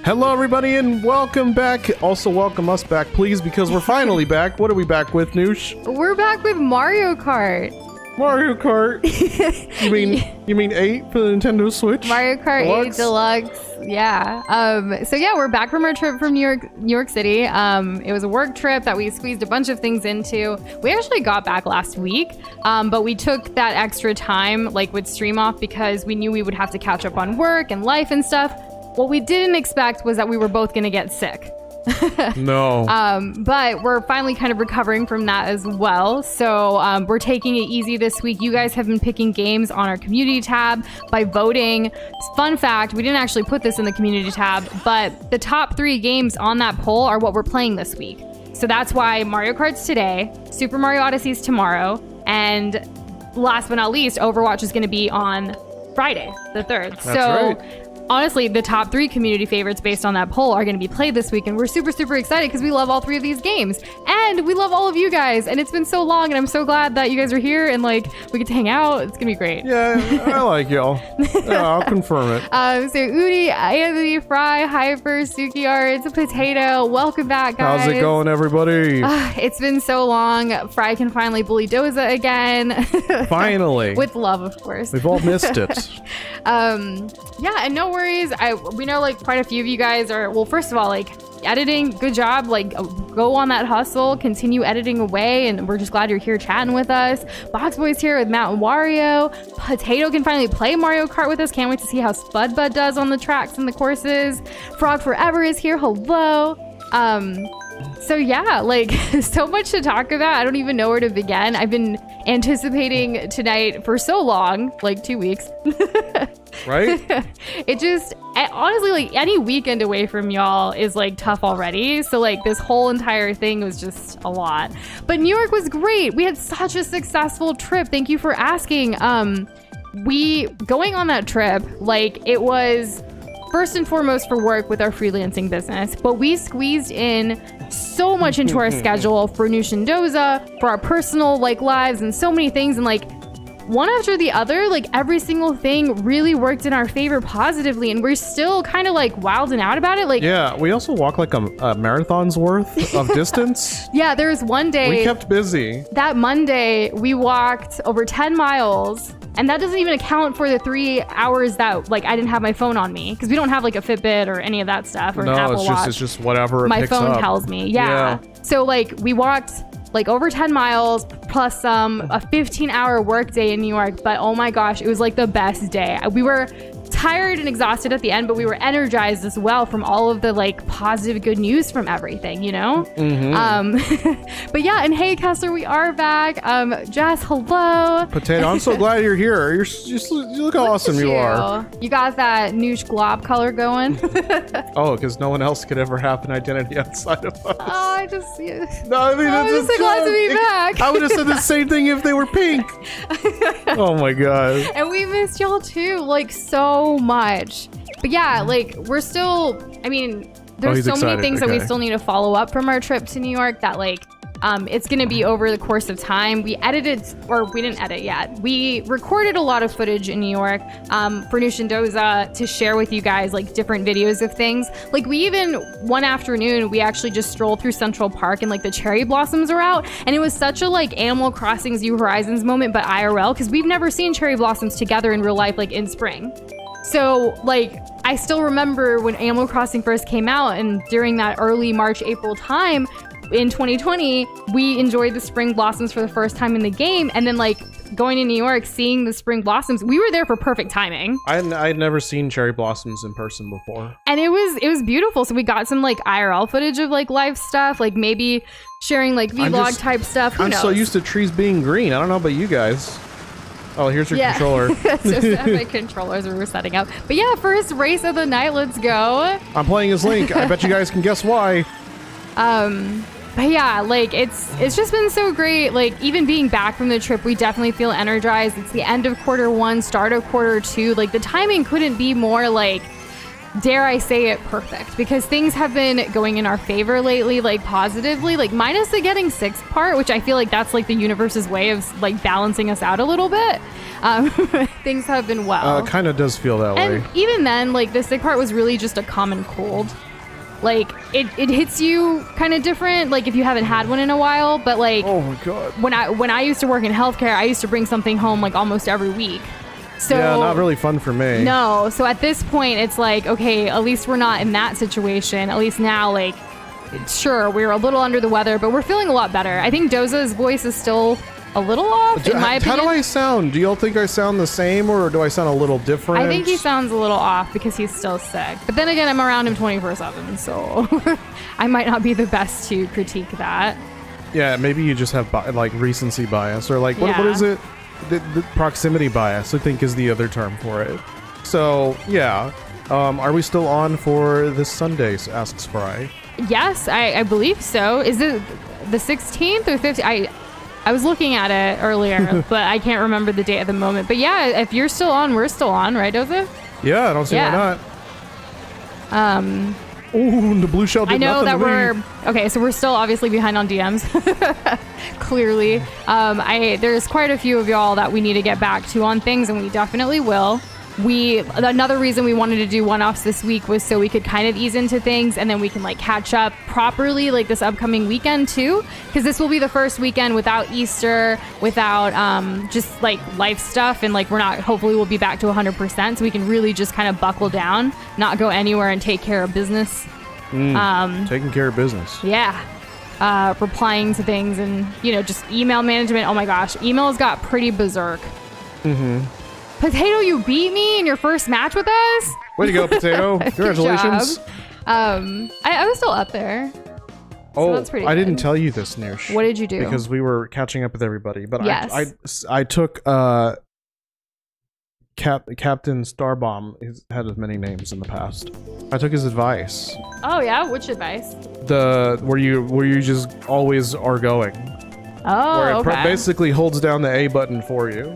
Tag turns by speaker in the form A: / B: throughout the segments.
A: Hello, everybody, and welcome back. Also, welcome us back, please, because we're finally back. What are we back with, Noosh?
B: We're back with Mario Kart.
A: Mario Kart. You mean 8 for the Nintendo Switch?
B: Mario Kart
A: Deluxe?
B: 8 Deluxe. Yeah. So yeah, we're back from our trip from New York City. It was a work trip that we squeezed a bunch of things into. We actually got back last week, but we took that extra time, like with stream off, because we knew we would have to catch up on work and life and stuff. What we didn't expect was that we were both going to get sick.
A: No.
B: But we're finally kind of recovering from that as well. So we're taking it easy this week. You guys have been picking games on our community tab by voting. Fun fact, we didn't actually put this in the community tab, but the top 3 games on that poll are what we're playing this week. So that's why Mario Kart's today, Super Mario Odyssey's tomorrow, and last but not least, Overwatch is going to be on Friday, the 3rd.
A: That's right.
B: Honestly, the top 3 community favorites based on that poll are going to be played this week, and we're super, super excited because we love all 3 of these games, and we love all of you guys, and it's been so long, and I'm so glad that you guys are here, and like we get to hang out. It's gonna be great.
A: Yeah, I like y'all. Yeah, I'll confirm it.
B: So Udi, Anthony, Fry, Hyper, Suki Arts, Potato, welcome back, guys.
A: How's it going, everybody?
B: It's been so long. Fry can finally bully Doza again.
A: Finally.
B: With love, of course.
A: We've all missed it.
B: Yeah, and no worries. We know like quite a few of you guys are, well, first of all, like editing, good job. Like go on that hustle, continue editing away, and we're just glad you're here chatting with us. Box Boy's here with Matt and Wario. Potato can finally play Mario Kart with us. Can't wait to see how Spud Bud does on the tracks and the courses. Frog Forever is here. Hello. So yeah, like so much to talk about. I don't even know where to begin. I've been anticipating tonight for so long, like 2 weeks.
A: Right?
B: Honestly, like any weekend away from y'all is like tough already. So like this whole entire thing was just a lot. But New York was great. We had such a successful trip. Thank you for asking. We going on that trip, like it was first and foremost for work with our freelancing business, but we squeezed in so much into our schedule for Noosh and Doza, for our personal like lives and so many things, and like one after the other, like every single thing really worked in our favor positively, and we're still kind of like wilding out about it. Like,
A: yeah, we also walked like a marathon's worth of distance.
B: Yeah, there was one day
A: we kept busy.
B: That Monday we walked over 10 miles. And that doesn't even account for the 3 hours that like I didn't have my phone on me, because we don't have like a Fitbit or any of that stuff, or an Apple Watch.
A: It's just whatever it
B: my
A: picks
B: phone
A: up.
B: tells me. Yeah. So like we walked like over 10 miles plus a 15-hour work day in New York. But oh my gosh, it was like the best day. We were tired and exhausted at the end, but we were energized as well from all of the like positive good news from everything, you know?
A: Mm-hmm.
B: But yeah, and hey Kessler, we are back. Jess, hello.
A: Potato, I'm so glad you're here. You look how awesome you are.
B: You got that Noosh glob color going.
A: Oh, because no one else could ever have an identity outside of us.
B: Oh, I just
A: No, I mean,
B: I'm just so glad to be back.
A: I would have said the same thing if they were pink. Oh my god.
B: And we missed y'all too, like so much. But yeah, like we're still, I mean, there's so many things that we still need to follow up from our trip to New York that like it's gonna be over the course of time. We didn't edit yet. We recorded a lot of footage in New York for Noosh and Doza to share with you guys, like different videos of things. Like we even, one afternoon, we actually just strolled through Central Park and like the cherry blossoms are out. And it was such a like Animal Crossing New Horizons moment, but IRL, because we've never seen cherry blossoms together in real life, like in spring. So like I still remember when Animal Crossing first came out, and during that early March, April time, in 2020, we enjoyed the spring blossoms for the first time in the game, and then like going to New York, seeing the spring blossoms, we were there for perfect timing.
A: I'd never seen cherry blossoms in person before,
B: and it was beautiful. So we got some like IRL footage of like live stuff, like maybe sharing like vlog type stuff. Who knows?
A: So used to trees being green. I don't know about you guys. Oh, here's your controller.
B: Just my controllers we were setting up. But yeah, first race of the night. Let's go.
A: I'm playing as Link. I bet you guys can guess why.
B: But yeah, like it's just been so great. Like even being back from the trip, we definitely feel energized. It's the end of quarter 1, start of quarter 2. Like the timing couldn't be more like dare I say it, perfect, because things have been going in our favor lately, like positively, like minus the getting sick part, which I feel like that's like the universe's way of like balancing us out a little bit. Things have been well.
A: It kind of does feel that way.
B: And even then, like the sick part was really just a common cold. Like it hits you kind of different, like if you haven't had one in a while, but like,
A: oh my God.
B: When I used to work in healthcare, I used to bring something home like almost every week. So,
A: yeah, not really fun for me.
B: No. So at this point, it's like, okay, at least we're not in that situation. At least now, like, sure, we're a little under the weather, but we're feeling a lot better. I think Doza's voice is still a little off, in my opinion.
A: How do I sound? Do y'all think I sound the same, or do I sound a little different?
B: I think he sounds a little off because he's still sick. But then again, I'm around him 24/7, so I might not be the best to critique that.
A: Yeah, maybe you just have like recency bias, or like what is it? The proximity bias, I think, is the other term for it. So yeah, are we still on for this Sunday? Asks Fry.
B: Yes, I believe so. Is it the 16th or 15th? I was looking at it earlier, but I can't remember the date at the moment. But yeah, if you're still on, we're still on, right, Doza?
A: Yeah, I don't see why not. Ooh, the blue shell did
B: I know
A: nothing
B: that
A: to me.
B: okay, so we're still obviously behind on DMs. Clearly. There's quite a few of y'all that we need to get back to on things, and we definitely will. Another reason we wanted to do one-offs this week was so we could kind of ease into things, and then we can like catch up properly like this upcoming weekend too, because this will be the first weekend without Easter, without just like life stuff, and like hopefully we'll be back to 100%, so we can really just kind of buckle down, not go anywhere, and take care of business.
A: Taking care of business.
B: Yeah. Replying to things, and just email management. Oh my gosh, emails got pretty berserk. Potato, you beat me in your first match with us.
A: Way to go, Potato! Congratulations.
B: I was still up there. So that's pretty
A: I
B: good.
A: didn't tell you this, Noosh.
B: What did you do?
A: Because we were catching up with everybody, but
B: yes.
A: I took Captain Starbomb. He's had many names in the past. I took his advice.
B: Oh yeah, which advice?
A: Where you just always are going.
B: Oh,
A: where it
B: okay.
A: basically holds down the A button for you.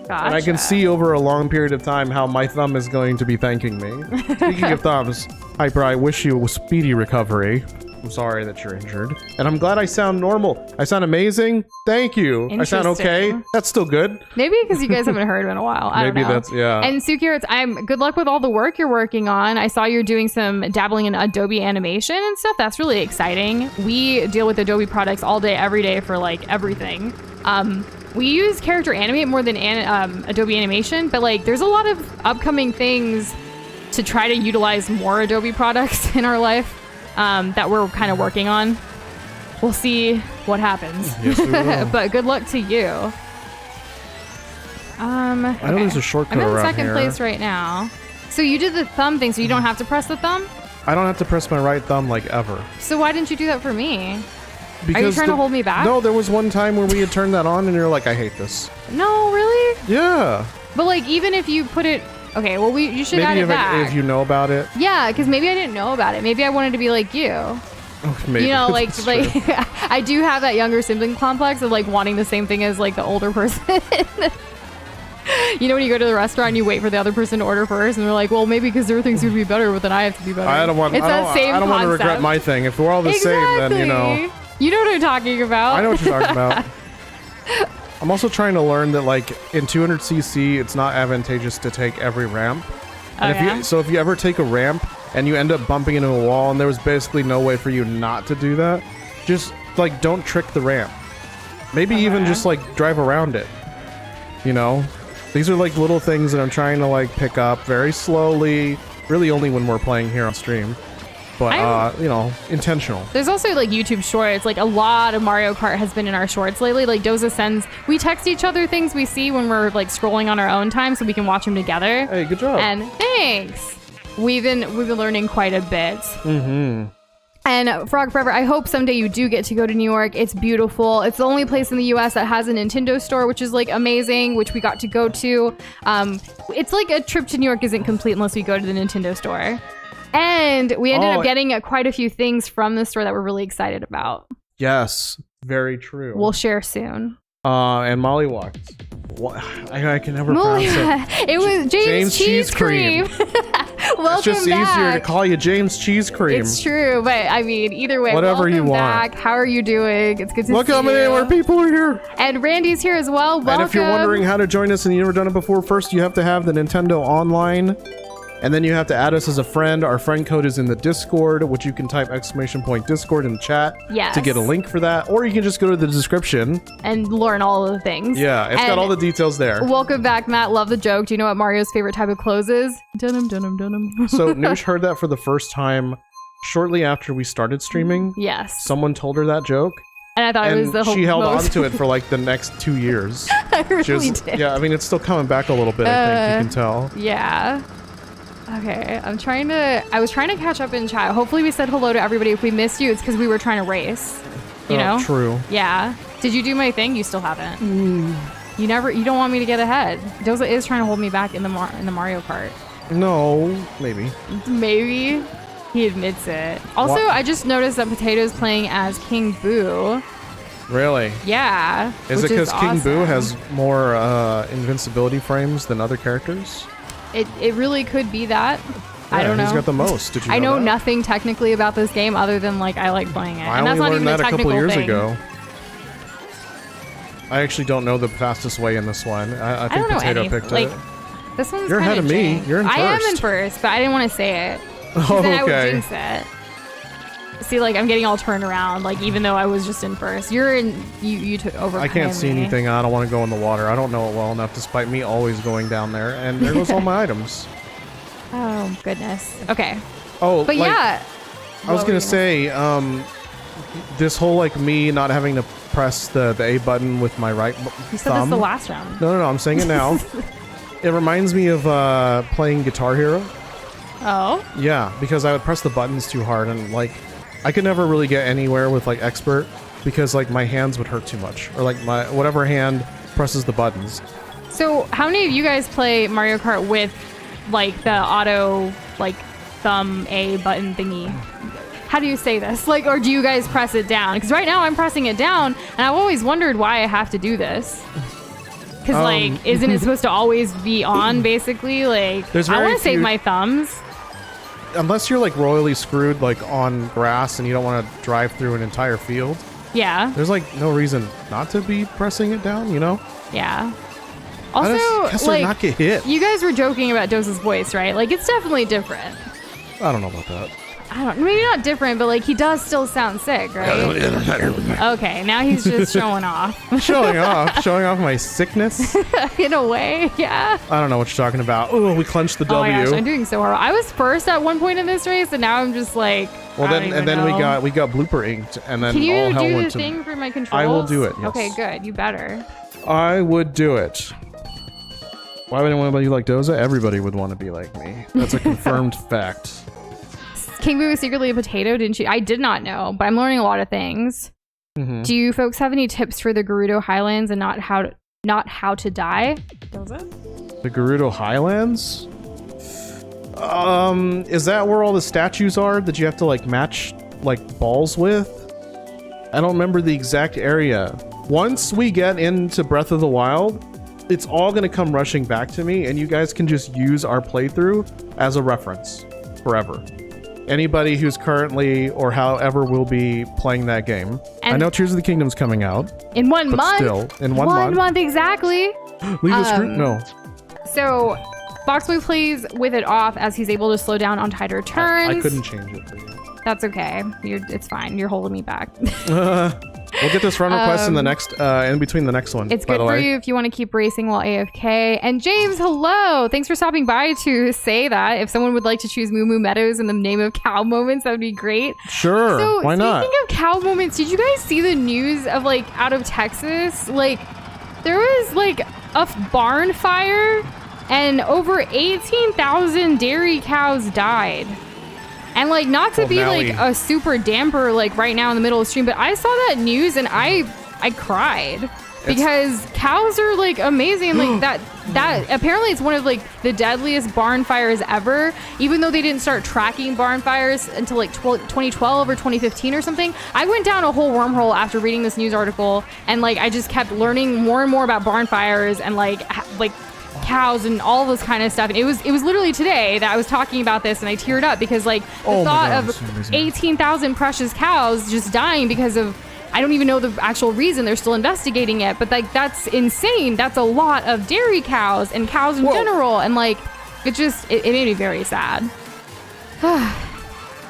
B: Gotcha.
A: And I can see over a long period of time how my thumb is going to be thanking me. Speaking of thumbs, Hyper, I wish you a speedy recovery. I'm sorry that you're injured. And I'm glad I sound normal. I sound amazing. Thank you. I sound okay. That's still good.
B: Maybe because you guys haven't heard him in a while. I don't know.
A: That's, yeah.
B: And Suki, good luck with all the work you're working on. I saw you're doing some dabbling in Adobe animation and stuff. That's really exciting. We deal with Adobe products all day, every day for like everything. We use Character Animate more than Adobe Animation, but like there's a lot of upcoming things to try to utilize more Adobe products in our life that we're kind of working on. We'll see what happens.
A: Yes, we will.
B: But good luck to you.
A: I know there's a shortcut around here.
B: I'm in second place right now. So you did the thumb thing, so you don't have to press the thumb?
A: I don't have to press my right thumb like ever.
B: So why didn't you do that for me?
A: Because
B: are you trying to hold me back?
A: No, there was one time where we had turned that on and you're like, I hate this.
B: No, really?
A: Yeah.
B: But like, even if you put it... Okay, well, you should add it back.
A: If you know about it.
B: Yeah, because maybe I didn't know about it. Maybe I wanted to be like you.
A: Oh, maybe.
B: Like I do have that younger sibling complex of like wanting the same thing as like the older person. When you go to the restaurant and you wait for the other person to order first, and they're like, well, maybe because their things would be better, but then I have to be better.
A: I don't want to regret my thing. If we're all the same, then
B: You know what I'm talking about.
A: I know what you're talking about. I'm also trying to learn that like in 200cc, it's not advantageous to take every ramp. And if you ever take a ramp and you end up bumping into a wall and there was basically no way for you not to do that, just like don't trick the ramp. Maybe even just like drive around it. These are like little things that I'm trying to like pick up very slowly, really only when we're playing here on stream. But, intentional.
B: There's also like YouTube shorts. Like a lot of Mario Kart has been in our shorts lately. Like Doza we text each other things we see when we're like scrolling on our own time so we can watch them together.
A: Hey, good job.
B: And thanks. We've been learning quite a bit.
A: Mm-hmm.
B: And Frog Forever, I hope someday you do get to go to New York. It's beautiful. It's the only place in the US that has a Nintendo store, which is like amazing, which we got to go to. It's like a trip to New York isn't complete unless we go to the Nintendo store. And we ended up getting quite a few things from the store that we're really excited about.
A: Yes, very true.
B: We'll share soon.
A: And Molly walked. I can never pronounce it.
B: It was James Cheese Cream.
A: It's just easier to call you James Cheese Cream.
B: It's true, but I mean, either way,
A: whatever you want.
B: Back. How are you doing? It's good to see you.
A: Look how many more people are here.
B: And Randy's here as well. Welcome.
A: And if you're wondering how to join us and you've never done it before, first you have to have the Nintendo Online. And then you have to add us as a friend. Our friend code is in the Discord, which you can type !Discord in chat to get a link for that. Or you can just go to the description.
B: And learn all of the things.
A: Yeah, it's got all the details there.
B: Welcome back, Matt. Love the joke. Do you know what Mario's favorite type of clothes is? Denim, denim, denim.
A: So Noosh heard that for the first time shortly after we started streaming.
B: Yes.
A: Someone told her that joke.
B: And I thought it was the whole.
A: She held on to it for like the next 2 years.
B: I really did.
A: Yeah, I mean, it's still coming back a little bit, I think you can tell.
B: Yeah. Okay, I was trying to catch up in chat. Hopefully we said hello to everybody. If we missed you, it's because we were trying to race. You know?
A: True.
B: Yeah. Did you do my thing? You still haven't. You don't want me to get ahead. Doza is trying to hold me back in the Mario Kart.
A: No, maybe.
B: Maybe. He admits it. Also, I just noticed that Potato's playing as King Boo.
A: Really?
B: Yeah.
A: Is it because King Boo has more invincibility frames than other characters?
B: It really could be that.
A: Yeah,
B: I don't know.
A: He's got the most. Did you know
B: I know
A: that?
B: nothing technically about this game other than like I like playing it. And that's not even a technical thing. I only learned that a couple years ago. I actually don't know the fastest way in this one. I think Potato picked it. This one's
A: You're ahead of me. You're in first.
B: I am in first, but I didn't want to say it.
A: Oh,
B: then
A: okay.
B: I would jinx it. See, like I'm getting all turned around, like even though I was just in first. You're in. You took over.
A: I can't see anything. I don't want to go in the water. I don't know it well enough, despite me always going down there. And there goes all my items.
B: Oh goodness. Okay.
A: Oh,
B: but yeah.
A: I was gonna say, this whole like me not having to press the A button with my right thumb.
B: You said that's the last round.
A: No, I'm saying it now. It reminds me of playing Guitar Hero.
B: Oh.
A: Yeah, because I would press the buttons too hard and like. I could never really get anywhere with like expert because like my hands would hurt too much or like my whatever hand presses the buttons.
B: So how many of you guys play Mario Kart with like the auto like thumb A button thingy? How do you say this? Like, or do you guys press it down? Because right now I'm pressing it down and I've always wondered why I have to do this. Because like, isn't it supposed to always be on basically? Like, I want to save my thumbs.
A: Unless you're like royally screwed like on grass and you don't want to drive through an entire field.
B: Yeah.
A: There's like no reason not to be pressing it down, you know?
B: Yeah. Also, like,
A: not get hit.
B: You guys were joking about Doza's voice, right? Like, it's definitely different.
A: I don't know about that.
B: Maybe not different, but like he does still sound sick, right? Okay, now he's just showing off. Showing
A: off my sickness.
B: In a way, yeah.
A: I don't know what you're talking about. Oh, we clenched the W.
B: Oh my gosh, I'm doing so horrible. I was first at one point in this race, and now I'm just like.
A: Well, then we got blooper inked, and then
B: can you
A: all hell
B: do
A: went
B: the thing for my controls?
A: I will do it. Yes.
B: Okay, good. You better.
A: I would do it. Why would anyone be like Doza? Everybody would want to be like me. That's a confirmed fact.
B: King Boo was secretly a potato, didn't you? I did not know, but I'm learning a lot of things. Mm-hmm. Do you folks have any tips for the Gerudo Highlands and not how to die?
A: The Gerudo Highlands? Is that where all the statues are that you have to like match like balls with? I don't remember the exact area. Once we get into Breath of the Wild, it's all gonna come rushing back to me, and you guys can just use our playthrough as a reference forever. Anybody who's currently or however will be playing that game. And I know Tears of the Kingdom's coming out.
B: In 1 month.
A: Still, in 1 month.
B: 1 month exactly.
A: Leave the screen. No.
B: So, Boxboy plays with it off as he's able to slow down on tighter turns.
A: I couldn't change it for you.
B: That's okay. It's fine. You're holding me back.
A: We'll get this run request in the next, in between the next one.
B: It's good for you if you want to keep racing while AFK. And James, hello! Thanks for stopping by to say that. If someone would like to choose Moo Moo Meadows in the name of cow moments, that would be great.
A: Sure,
B: so,
A: why not?
B: Speaking of cow moments, did you guys see the news of like out of Texas? Like, there was like a barn fire and over 18,000 dairy cows died. And like, not to be like a super damper like right now in the middle of the stream, but I saw that news and I cried because cows are like amazing. And like that apparently it's one of like the deadliest barn fires ever, even though they didn't start tracking barn fires until like 2012 or 2015 or something. I went down a whole wormhole after reading this news article, and like I just kept learning more and more about barn fires and like cows and all this kind of stuff. And it was literally today that I was talking about this and I teared up because like the thought of 18,000 precious cows just dying because of, I don't even know the actual reason. They're still investigating it, but like that's insane. That's a lot of dairy cows and cows in general. And like it made me very sad.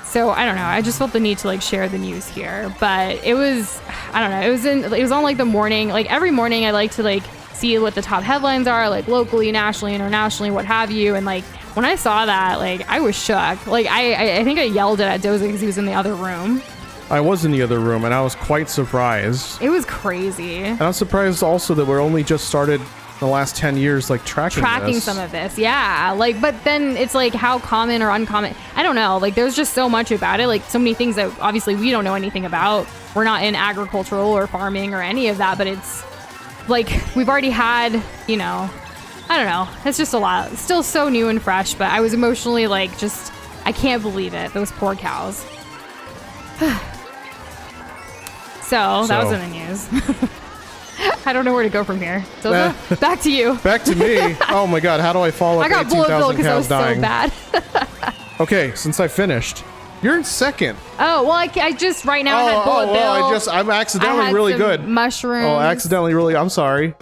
B: So I don't know. I just felt the need to like share the news here, but it was, I don't know. It was on like the morning, like every morning I like to like see what the top headlines are, like locally, nationally, internationally, what have you. And like when I saw that, like I was shook. Like I think I yelled it at Doza because he was in the other room.
A: I was in the other room and I was quite surprised.
B: It was crazy.
A: And I was surprised also that we're only just started the last 10 years like tracking
B: some of this. Yeah, like, but then it's like how common or uncommon, I don't know, like there's just so much about it, like so many things that obviously we don't know anything about. We're not in agricultural or farming or any of that, but it's like we've already had, you know, I don't know, it's just a lot. It's still so new and fresh, but I was emotionally like just, I can't believe it, those poor cows. So that was in the news. I don't know where to go from here. So back to you.
A: Back to me. Oh my God, how do I follow up 18,000 cows dying?
B: I got bullet bill because I was so bad.
A: Okay, since I finished, you're in second.
B: Oh, well, I just right now had bullet bill.
A: I'm accidentally really good.
B: Mushrooms.
A: Oh, accidentally really, I'm sorry.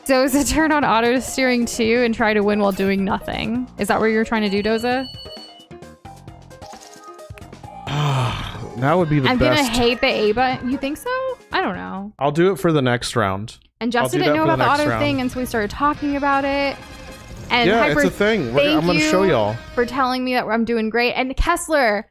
B: Doza turned on auto steering too and try to win while doing nothing. Is that what you're trying to do, Doza?
A: That would be the best.
B: I'm gonna hate the A button. You think so? I don't know.
A: I'll do it for the next round.
B: And Justin didn't know about the auto thing, and so we started talking about it. And
A: yeah,
B: Hyper,
A: it's a thing. I'm gonna show y'all.
B: For telling me that I'm doing great. And Kessler,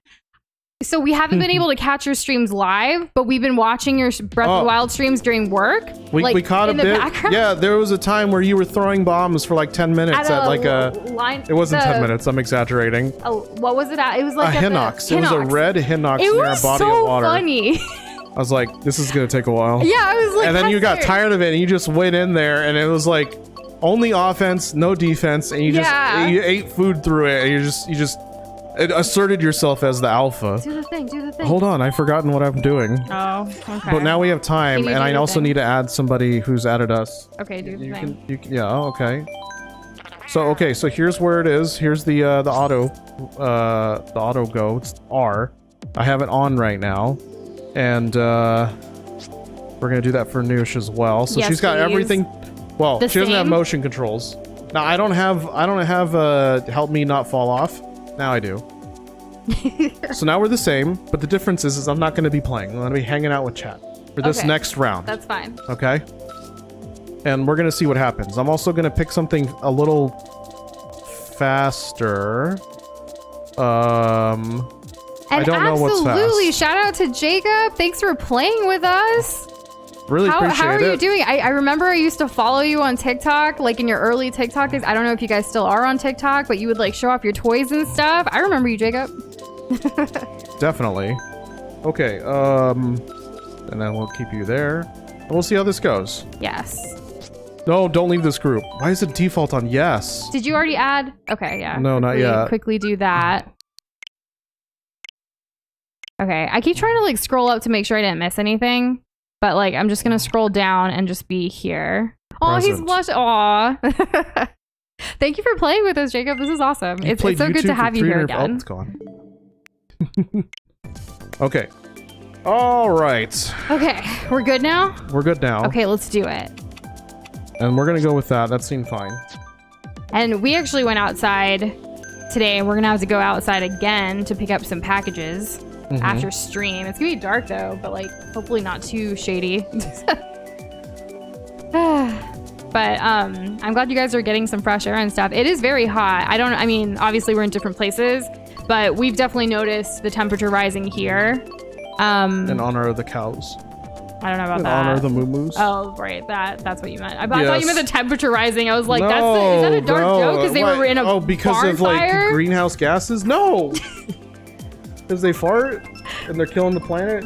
B: so we haven't been able to catch your streams live, but we've been watching your Breath of the Wild streams during work.
A: We caught a bit. Background. Yeah, there was a time where you were throwing bombs for like 10 minutes at like a line. It wasn't 10 minutes. I'm exaggerating.
B: Oh, what was it at? It was like
A: a Hinox. It was a red Hinox near a body of water.
B: It was so funny.
A: I was like, this is gonna take a while.
B: Yeah, I was like,
A: and then you got tired of it, and you just went in there, and it was like only offense, no defense, and you you ate food through it, and you just asserted yourself as the alpha.
B: Do the thing.
A: Hold on, I've forgotten what I'm doing.
B: Oh, okay.
A: But now we have time, and I also need to add somebody who's added us.
B: Okay, do the thing.
A: Yeah, okay. So here's where it is. Here's the auto go. It's R. I have it on right now. And we're gonna do that for Noosh as well. So she's got everything. Well, she doesn't have motion controls. Now I don't have help me not fall off. Now I do. So now we're the same, but the difference is I'm not gonna be playing. I'm gonna be hanging out with chat for this next round.
B: That's fine.
A: Okay. And we're gonna see what happens. I'm also gonna pick something a little faster.
B: And
A: I don't know what's fast.
B: Absolutely, shout out to Jacob. Thanks for playing with us.
A: Really appreciate it.
B: How are you doing? I remember I used to follow you on TikTok, like in your early TikTok days. I don't know if you guys still are on TikTok, but you would like show off your toys and stuff. I remember you, Jacob.
A: Definitely. Okay, and then we'll keep you there. And we'll see how this goes.
B: Yes.
A: No, don't leave this group. Why is it default on yes?
B: Did you already add? Okay, yeah.
A: No, not yet.
B: Quickly do that. Okay, I keep trying to like scroll up to make sure I didn't miss anything, but like I'm just gonna scroll down and just be here. Oh, he's blushing. Aw. Thank you for playing with us, Jacob. This is awesome. It's so good to have you here again.
A: Oh, it's gone. Okay. All right.
B: Okay, we're good now?
A: We're good now.
B: Okay, let's do it.
A: And we're gonna go with that. That seemed fine.
B: And we actually went outside today, and we're gonna have to go outside again to pick up some packages. After stream. It's gonna be dark though, but like hopefully not too shady. But I'm glad you guys are getting some fresh air and stuff. It is very hot. I mean, obviously we're in different places, but we've definitely noticed the temperature rising here.
A: In honor of the cows.
B: I don't know about that.
A: In honor of the moo-moos.
B: Oh, right. That's what you meant. I thought you meant the temperature rising. I was like, is that a dark joke? Because they were in a
A: because of
B: fire?
A: Like greenhouse gases? No. Because they fart and they're killing the planet.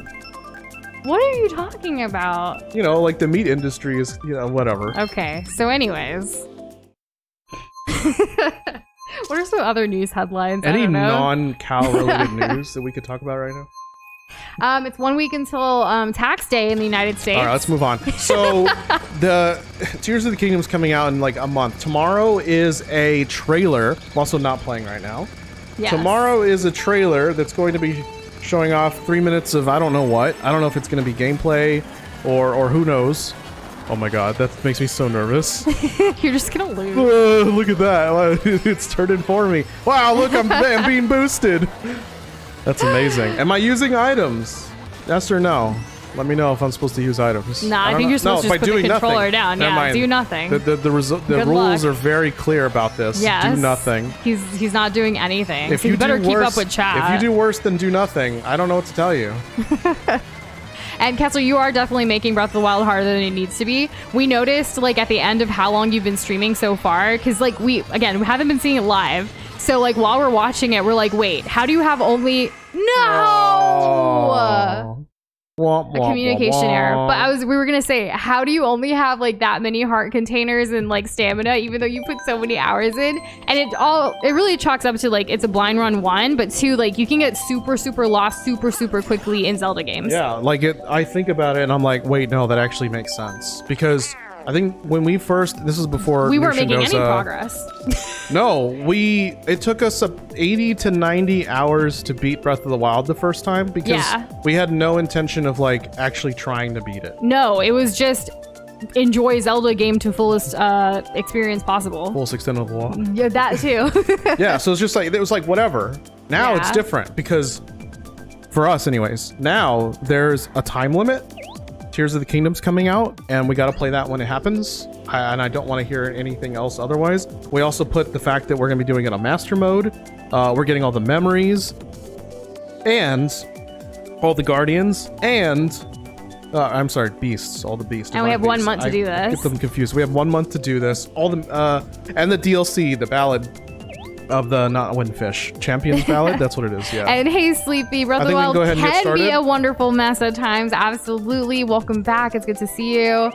B: What are you talking about?
A: You know, like the meat industry is, whatever.
B: Okay, so anyways. What are some other news headlines?
A: Any non-cow related news that we could talk about right now?
B: It's 1 week until tax day in the United States.
A: All right, let's move on. So the Tears of the Kingdom's coming out in like a month. Tomorrow is a trailer. I'm also not playing right now.
B: Yes.
A: Tomorrow is a trailer that's going to be showing off 3 minutes of I don't know what. I don't know if it's going to be gameplay or who knows. Oh my god, that makes me so nervous.
B: You're just gonna lose.
A: Look at that. It's turning for me. Wow, look, I'm being boosted. That's amazing. Am I using items? Yes or no? Let me know if I'm supposed to use items.
B: Nah, I think you're supposed to just put the controller down.
A: Never mind.
B: Do nothing.
A: The rules are very clear about this.
B: Yes.
A: Do nothing.
B: He's not doing anything. So you better keep up with chat.
A: If you do worse than do nothing, I don't know what to tell you.
B: And Kessler, you are definitely making Breath of the Wild harder than it needs to be. We noticed, like, at the end of how long you've been streaming so far, because, like, we haven't been seeing it live. So, like, while we're watching it, we're like, wait, how do you have only... No! A communication error. But we were gonna say, how do you only have like that many heart containers and like stamina, even though you put so many hours in? And it really chalks up to like it's a blind run 1, but 2, like you can get super lost super quickly in Zelda games.
A: Yeah, like I think about it and I'm like, wait, no, that actually makes sense because I think when we first, this is before
B: we weren't making any progress.
A: No, it took us 80 to 90 hours to beat Breath of the Wild the first time because we had no intention of like actually trying to beat it.
B: No, it was just enjoy Zelda game to fullest experience possible.
A: Fullest extent of the law.
B: Yeah, that too.
A: Yeah, so it's just like, it was like whatever. Now it's different because for us anyways, now there's a time limit. Tears of the Kingdom's coming out, and we got to play that when it happens. And I don't want to hear anything else otherwise. We also put the fact that we're going to be doing it on Master Mode. We're getting all the memories, and all the Guardians, and I'm sorry, Beasts, all the Beasts.
B: And we have 1 month to do this.
A: Get them confused. We have 1 month to do this. All the and the DLC, the Ballad of the not Windfish Champions Ballad. That's what it is. Yeah.
B: And hey, Sleepy, Breath of the Wild can be a wonderful mess at times. Absolutely. Welcome back. It's good to see you.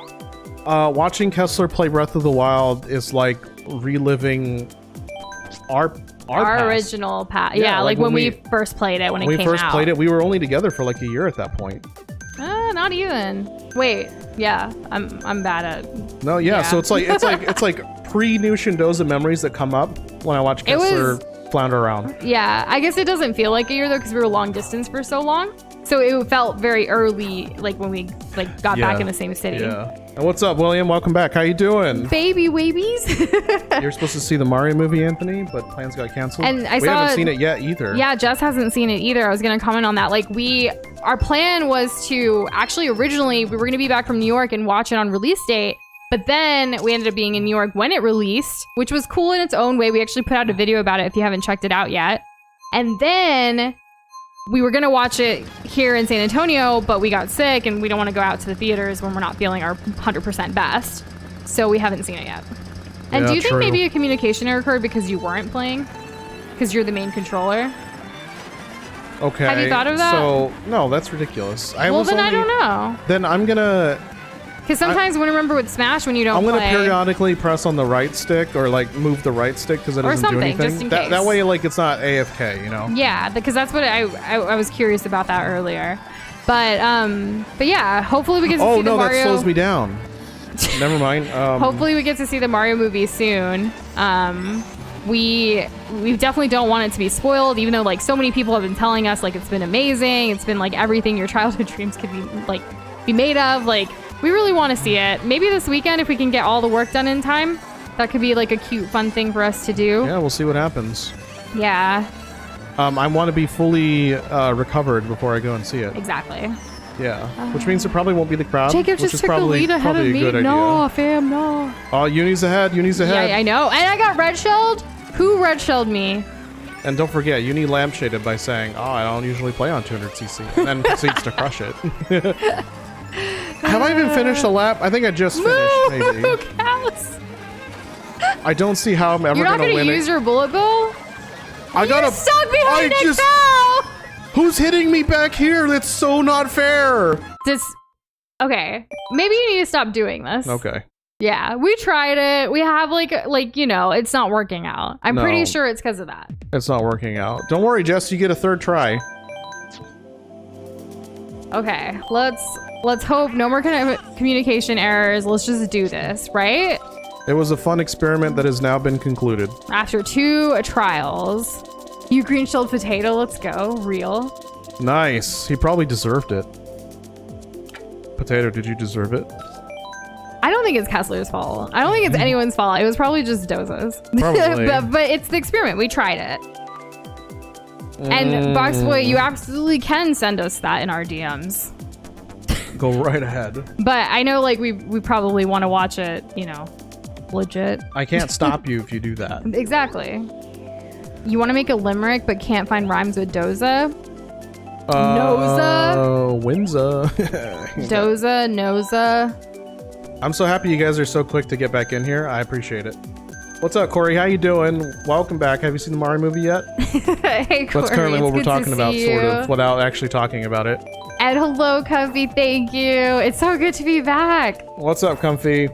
A: Watching Kessler play Breath of the Wild is like reliving our
B: original past. Yeah, like when we first played it when it came out. When we first played it,
A: we were only together for like a year at that point.
B: Not even. Wait. Yeah, I'm bad at.
A: No, yeah. So it's like pre-New Shindoza memories that come up when I watch Kessler flounder around.
B: Yeah, I guess it doesn't feel like a year though because we were long distance for so long. So it felt very early, like when we like got back in the same city.
A: Yeah. And what's up, William? Welcome back. How you doing?
B: Baby wabies.
A: You're supposed to see the Mario movie, Anthony, but plans got canceled.
B: And we
A: haven't seen it yet either.
B: Yeah, Jess hasn't seen it either. I was gonna comment on that. Like our plan was to actually originally we were gonna be back from New York and watch it on release date. But then we ended up being in New York when it released, which was cool in its own way. We actually put out a video about it if you haven't checked it out yet. And then we were going to watch it here in San Antonio, but we got sick and we don't want to go out to the theaters when we're not feeling our 100% best. So we haven't seen it yet. And do you think maybe a communication error occurred because you weren't playing? Because you're the main controller?
A: Okay.
B: Have you thought of that?
A: So, no, that's ridiculous.
B: I don't know.
A: Then I'm going to...
B: Because sometimes when I remember with Smash when you don't play...
A: I'm going to periodically press on the right stick or like move the right stick because it doesn't do anything.
B: Just in case.
A: That way like it's not AFK, you know?
B: Yeah, because that's what I was curious about that earlier. But yeah, hopefully we get to see the Mario...
A: Oh, no, that slows me down. Never mind.
B: Hopefully we get to see the Mario movie soon. We definitely don't want it to be spoiled, even though like so many people have been telling us like it's been amazing. It's been like everything your childhood dreams could be made of. Like, we really want to see it. Maybe this weekend, if we can get all the work done in time, that could be like a cute, fun thing for us to do.
A: Yeah, we'll see what happens.
B: Yeah.
A: I want to be fully recovered before I go and see it.
B: Exactly.
A: Yeah, which means it probably won't be the crowd.
B: Jacob just took the lead ahead of me. No, fam, no.
A: Oh, Uni's ahead.
B: Yeah, I know. And I got red shelled. Who red shelled me?
A: And don't forget, Uni lampshaded by saying, "Oh, I don't usually play on 200cc," and then proceeds to crush it. Have I even finished a lap? I think I just finished, maybe.
B: Cows.
A: I don't see how I'm ever going to win it.
B: You're not going to use your bullet bill?
A: You're
B: stuck behind a cow!
A: Who's hitting me back here? That's so not fair.
B: Okay. Maybe you need to stop doing this.
A: Okay.
B: Yeah, we tried it. We have like you know, it's not working out. I'm pretty sure it's because of that.
A: It's not working out. Don't worry, Jess. You get a third try.
B: Okay, let's hope no more communication errors. Let's just do this, right?
A: It was a fun experiment that has now been concluded.
B: After 2 trials. You green shelled potato, let's go. Real.
A: Nice. He probably deserved it. Potato, did you deserve it?
B: I don't think it's Kessler's fault. I don't think it's anyone's fault. It was probably just Doza's.
A: Probably.
B: but it's the experiment. We tried it. And Boxboy, you absolutely can send us that in our DMs.
A: Go right ahead.
B: But I know, like, we probably want to watch it, you know, legit.
A: I can't stop you if you do that.
B: Exactly. You want to make a limerick but can't find rhymes with Doza? Noza?
A: Winza.
B: Doza, Noza.
A: I'm so happy you guys are so quick to get back in here. I appreciate it. What's up, Corey? How you doing? Welcome back. Have you seen the Mario movie yet?
B: Hey, Corey.
A: That's currently what we're talking about,
B: you.
A: sort of, without actually talking about it.
B: And hello, Comfy. Thank you. It's so good to be back.
A: What's up, Comfy?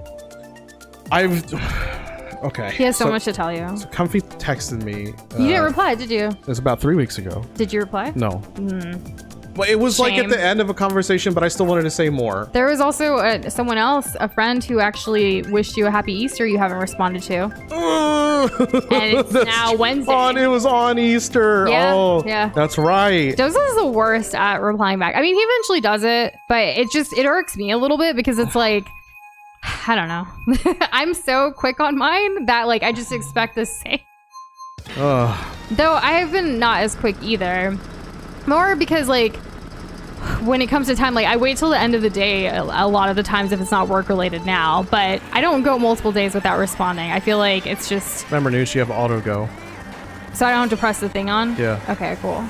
A: Okay.
B: He has so much to tell you.
A: So Comfy texted me.
B: You didn't reply, did you?
A: It was about 3 weeks ago.
B: Did you reply?
A: No. Well, it was like at the end of a conversation, but I still wanted to say more.
B: There was also someone else, a friend, who actually wished you a happy Easter you haven't responded to. And it's now Wednesday.
A: It was on Easter.
B: Yeah,
A: oh,
B: yeah.
A: That's right.
B: Doza is the worst at replying back. I mean, he eventually does it, but it irks me a little bit because it's like, I don't know. I'm so quick on mine that, like, I just expect the same. Though I have been not as quick either. More because, like, when it comes to time, like, I wait till the end of the day a lot of the times if it's not work related now, but I don't go multiple days without responding. I feel like it's just...
A: Remember, Noosh, you have auto go.
B: So I don't have to press the thing on?
A: Yeah.
B: Okay, cool.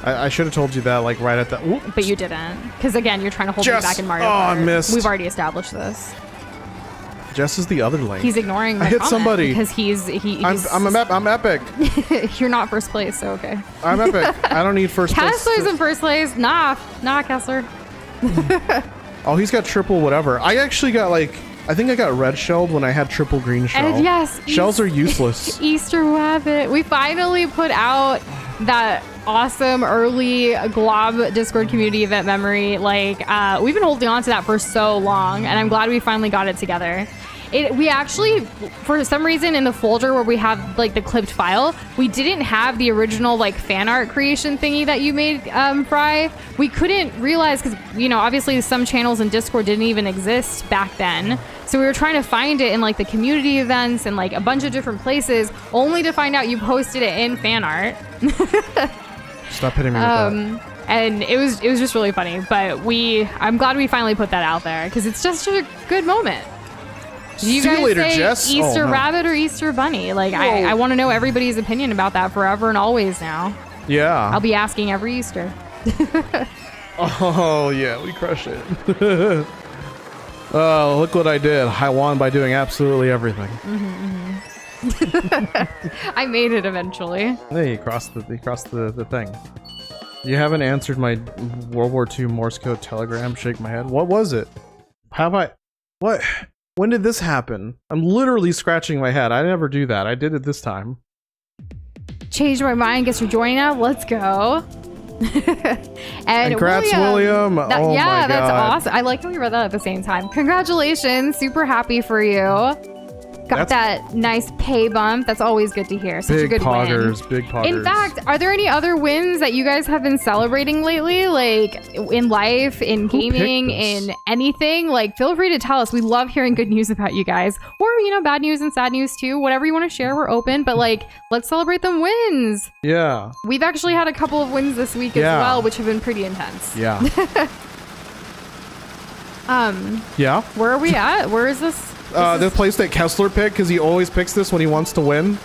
A: I should have told you that, like, right at the... Oops.
B: But you didn't. Because, again, you're trying to hold me back in Mario Kart.
A: I missed.
B: We've already established this.
A: Jess is the other lane.
B: He's ignoring my
A: I hit somebody.
B: Because
A: I'm epic.
B: You're not first place, so okay.
A: I'm epic. I don't need first place.
B: Kessler's in first place. Nah, Kessler.
A: Oh, he's got triple whatever. I actually got, like, I think I got red shelled when I had triple green shell.
B: And yes.
A: Shells are useless.
B: Easter Rabbit. We finally put out that awesome early Glob Discord community event memory. Like, we've been holding on to that for so long, and I'm glad we finally got it together. We actually, for some reason, in the folder where we have, like, the clipped file, we didn't have the original, like, fan art creation thingy that you made, Fry. We couldn't realize, because, you know, obviously some channels in Discord didn't even exist back then. So we were trying to find it in, like, the community events and, like, a bunch of different places, only to find out you posted it in fan art.
A: Stop hitting me with that.
B: And it was just really funny. But I'm glad we finally put that out there, because it's just a good moment. Do you guys say
A: Jess?
B: Easter Rabbit or Easter Bunny? Like, I want to know everybody's opinion about that forever and always now.
A: Yeah.
B: I'll be asking every Easter.
A: Oh, yeah, we crush it. Oh, look what I did. I won by doing absolutely everything.
B: I made it eventually.
A: Hey, you crossed the thing. You haven't answered my World War II Morse code telegram. Shake my head. What was it? What? When did this happen? I'm literally scratching my head. I never do that. I did it this time.
B: Changed my mind. Guess you're joining now. Let's go. and
A: congrats, William. Oh my God.
B: That's awesome. I like that we read that at the same time. Congratulations. Super happy for you. Got that nice pay bump. That's always good to hear. Such a good win.
A: Big poggers.
B: In fact, are there any other wins that you guys have been celebrating lately? Like in life, in gaming, in anything? Like, feel free to tell us. We love hearing good news about you guys. Or, you know, bad news and sad news too. Whatever you want to share, we're open. But like, let's celebrate them wins.
A: Yeah.
B: We've actually had a couple of wins this week as well, which have been pretty intense.
A: Yeah.
B: Yeah. Where are we at? Where is this?
A: The place that Kessler picked, because he always picks this when he wants to win.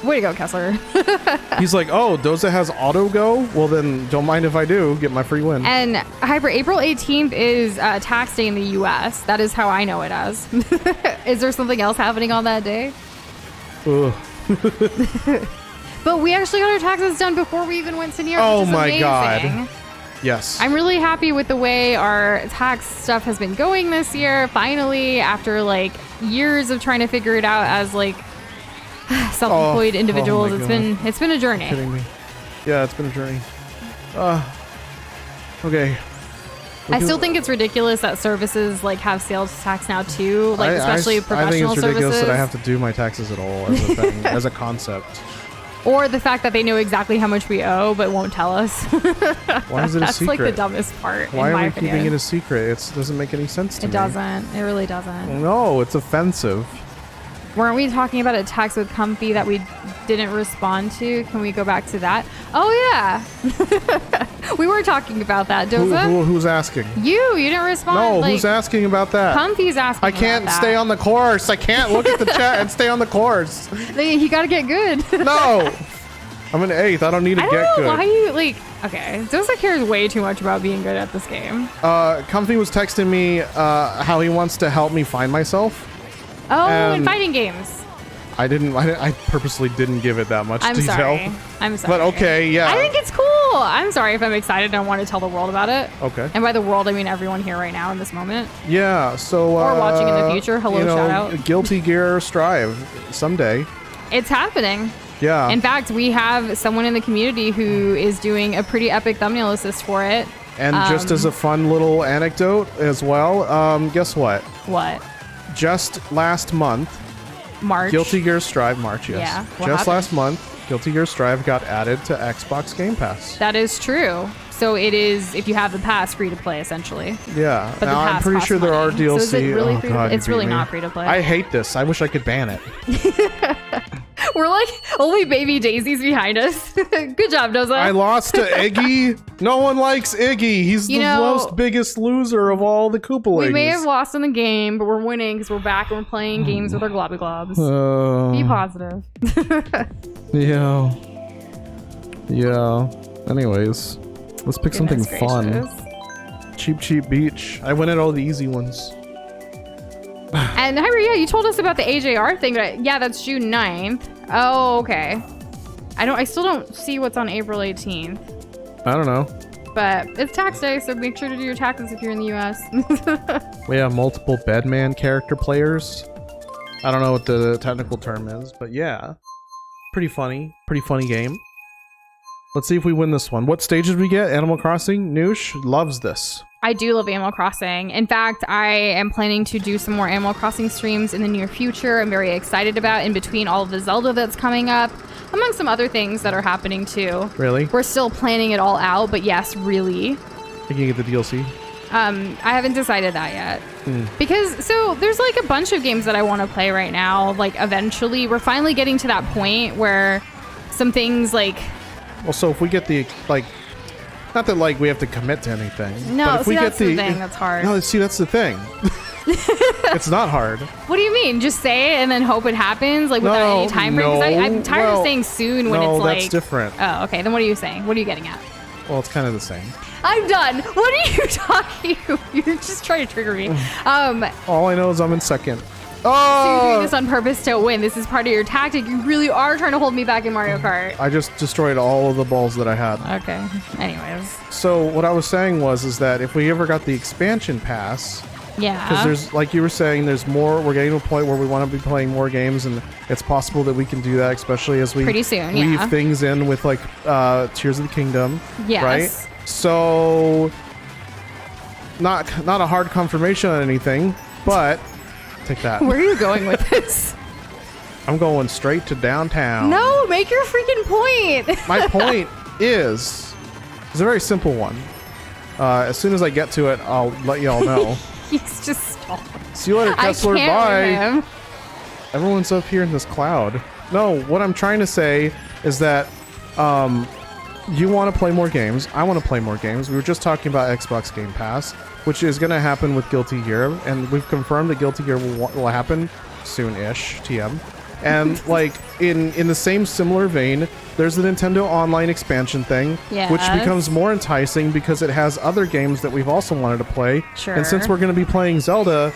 B: Way to go, Kessler.
A: He's like, oh, Doza has auto go? Well, then don't mind if I do. Get my free win.
B: And Hyper, April 18th is tax day in the U.S. That is how I know it as. Is there something else happening on that day?
A: Ugh.
B: But we actually got our taxes done before we even went to New York, which is amazing.
A: God. Yes.
B: I'm really happy with the way our tax stuff has been going this year. Finally, after like years of trying to figure it out as like self-employed individuals, it's been a journey.
A: Kidding me? Yeah, it's been a journey. Okay.
B: I still think it's ridiculous that services like have sales tax now too, like especially professional services. I think it's ridiculous
A: that I have to do my taxes at all as a thing, as a concept.
B: Or the fact that they know exactly how much we owe but won't tell us.
A: Why is it a secret?
B: That's like the dumbest part.
A: Why
B: in my
A: are we
B: opinion.
A: keeping it a secret? It doesn't make any sense to me.
B: It doesn't. It really doesn't.
A: No, it's offensive.
B: Weren't we talking about a text with Comfy that we didn't respond to? Can we go back to that? Oh, yeah. We were talking about that, Doza.
A: Who's asking?
B: You didn't respond.
A: No, like, who's asking about that?
B: Comfy's asking
A: I can't stay on the course. I can't look at the chat and stay on the course.
B: You got to get good.
A: No. I'm an 8th. I don't need to get good. I don't know
B: why you, like... Okay, Doza cares way too much about being good at this game.
A: Comfy was texting me how he wants to help me find myself.
B: Oh, in fighting games.
A: I purposely didn't give it that much detail.
B: I'm sorry.
A: But okay, yeah.
B: I think it's cool. I'm sorry if I'm excited and I want to tell the world about it.
A: Okay.
B: And by the world, I mean everyone here right now in this moment.
A: Yeah, so...
B: or watching in the future. Hello, shout out.
A: Guilty Gear Strive someday.
B: It's happening.
A: Yeah.
B: In fact, we have someone in the community who is doing a pretty epic thumbnail assist for it.
A: And just as a fun little anecdote as well, guess what?
B: What?
A: Just last month,
B: March.
A: Guilty Gear Strive, March, yes.
B: Yeah.
A: Just last month, Guilty Gear Strive got added to Xbox Game Pass.
B: That is true. So it is, if you have the pass, free to play, essentially.
A: Yeah.
B: But
A: now I'm pretty sure there are DLC.
B: So is it really free to play? It's really not free to play.
A: I hate this. I wish I could ban it.
B: We're like only baby daisies behind us. Good job, Doza.
A: I lost to Iggy. No one likes Iggy. He's the most biggest loser of all the Koopalings.
B: We may have lost in the game, but we're winning because we're back and we're playing games with our globby globs. Be positive.
A: Yeah. Anyways, let's pick something fun. Cheap Beach. I went at all the easy ones.
B: And Hyper, you told us about the AJR thing, but yeah, that's June 9th. Oh, okay. I still don't see what's on April 18th.
A: I don't know.
B: But it's tax day, so make sure to do your taxes if you're in the US.
A: We have multiple Bedman character players. I don't know what the technical term is, but yeah. Pretty funny game. Let's see if we win this one. What stage did we get? Animal Crossing? Noosh loves this.
B: I do love Animal Crossing. In fact, I am planning to do some more Animal Crossing streams in the near future. I'm very excited about in between all of the Zelda that's coming up, among some other things that are happening too.
A: Really?
B: We're still planning it all out, but yes, really.
A: Think you get the DLC?
B: I haven't decided that yet. Because, so there's like a bunch of games that I want to play right now. Like eventually, we're finally getting to that point where some things like...
A: Well, so if we get the, like... Not that, like, we have to commit to anything.
B: No,
A: but if we
B: that's
A: get
B: the thing that's hard.
A: No, see, that's the thing. It's not hard.
B: What do you mean? Just say it and then hope it happens? Like, without any time frame? Because I'm tired of saying soon when it's like...
A: No, that's different.
B: Oh, okay. Then what are you saying? What are you getting at?
A: Well, it's kind of the same.
B: I'm done. What are you talking? You're just trying to trigger me.
A: All I know is I'm in second.
B: So you're doing this on purpose to win. This is part of your tactic. You really are trying to hold me back in Mario Kart.
A: I just destroyed all of the balls that I had.
B: Okay. Anyways.
A: So what I was saying is that if we ever got the expansion pass,
B: yeah,
A: because there's, like you were saying, there's more. We're getting to a point where we want to be playing more games, and it's possible that we can do that, especially as we
B: pretty soon
A: weave things in with like Tears of the Kingdom.
B: Yes.
A: Right. So not a hard confirmation on anything, but. Take that.
B: Where are you going with this?
A: I'm going straight to downtown.
B: No, make your freaking point.
A: My point is it's a very simple one. As soon as I get to it, I'll let you all know.
B: He's just stalled.
A: See you later, Kessler. Bye. Everyone's up here in this cloud. No, what I'm trying to say is that you want to play more games. I want to play more games. We were just talking about Xbox Game Pass, which is going to happen with Guilty Gear, and we've confirmed that Guilty Gear will happen soon-ish, TM. And like in the same similar vein, there's the Nintendo Online expansion thing, which becomes more enticing because it has other games that we've also wanted to play.
B: Sure.
A: And since we're going to be playing Zelda,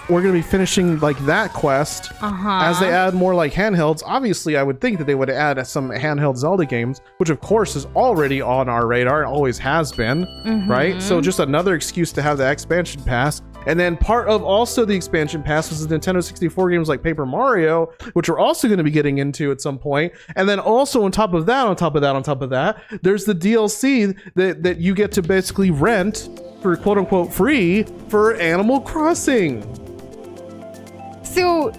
A: we're going to be finishing like that quest. As they add more like handhelds. Obviously, I would think that they would add some handheld Zelda games, which of course is already on our radar and always has been, right? So just another excuse to have the expansion pass And then part of also the expansion pass was the Nintendo 64 games like Paper Mario, which we're also going to be getting into at some point. And then also on top of that, there's the DLC that you get to basically rent for quote unquote free for Animal Crossing.
B: So,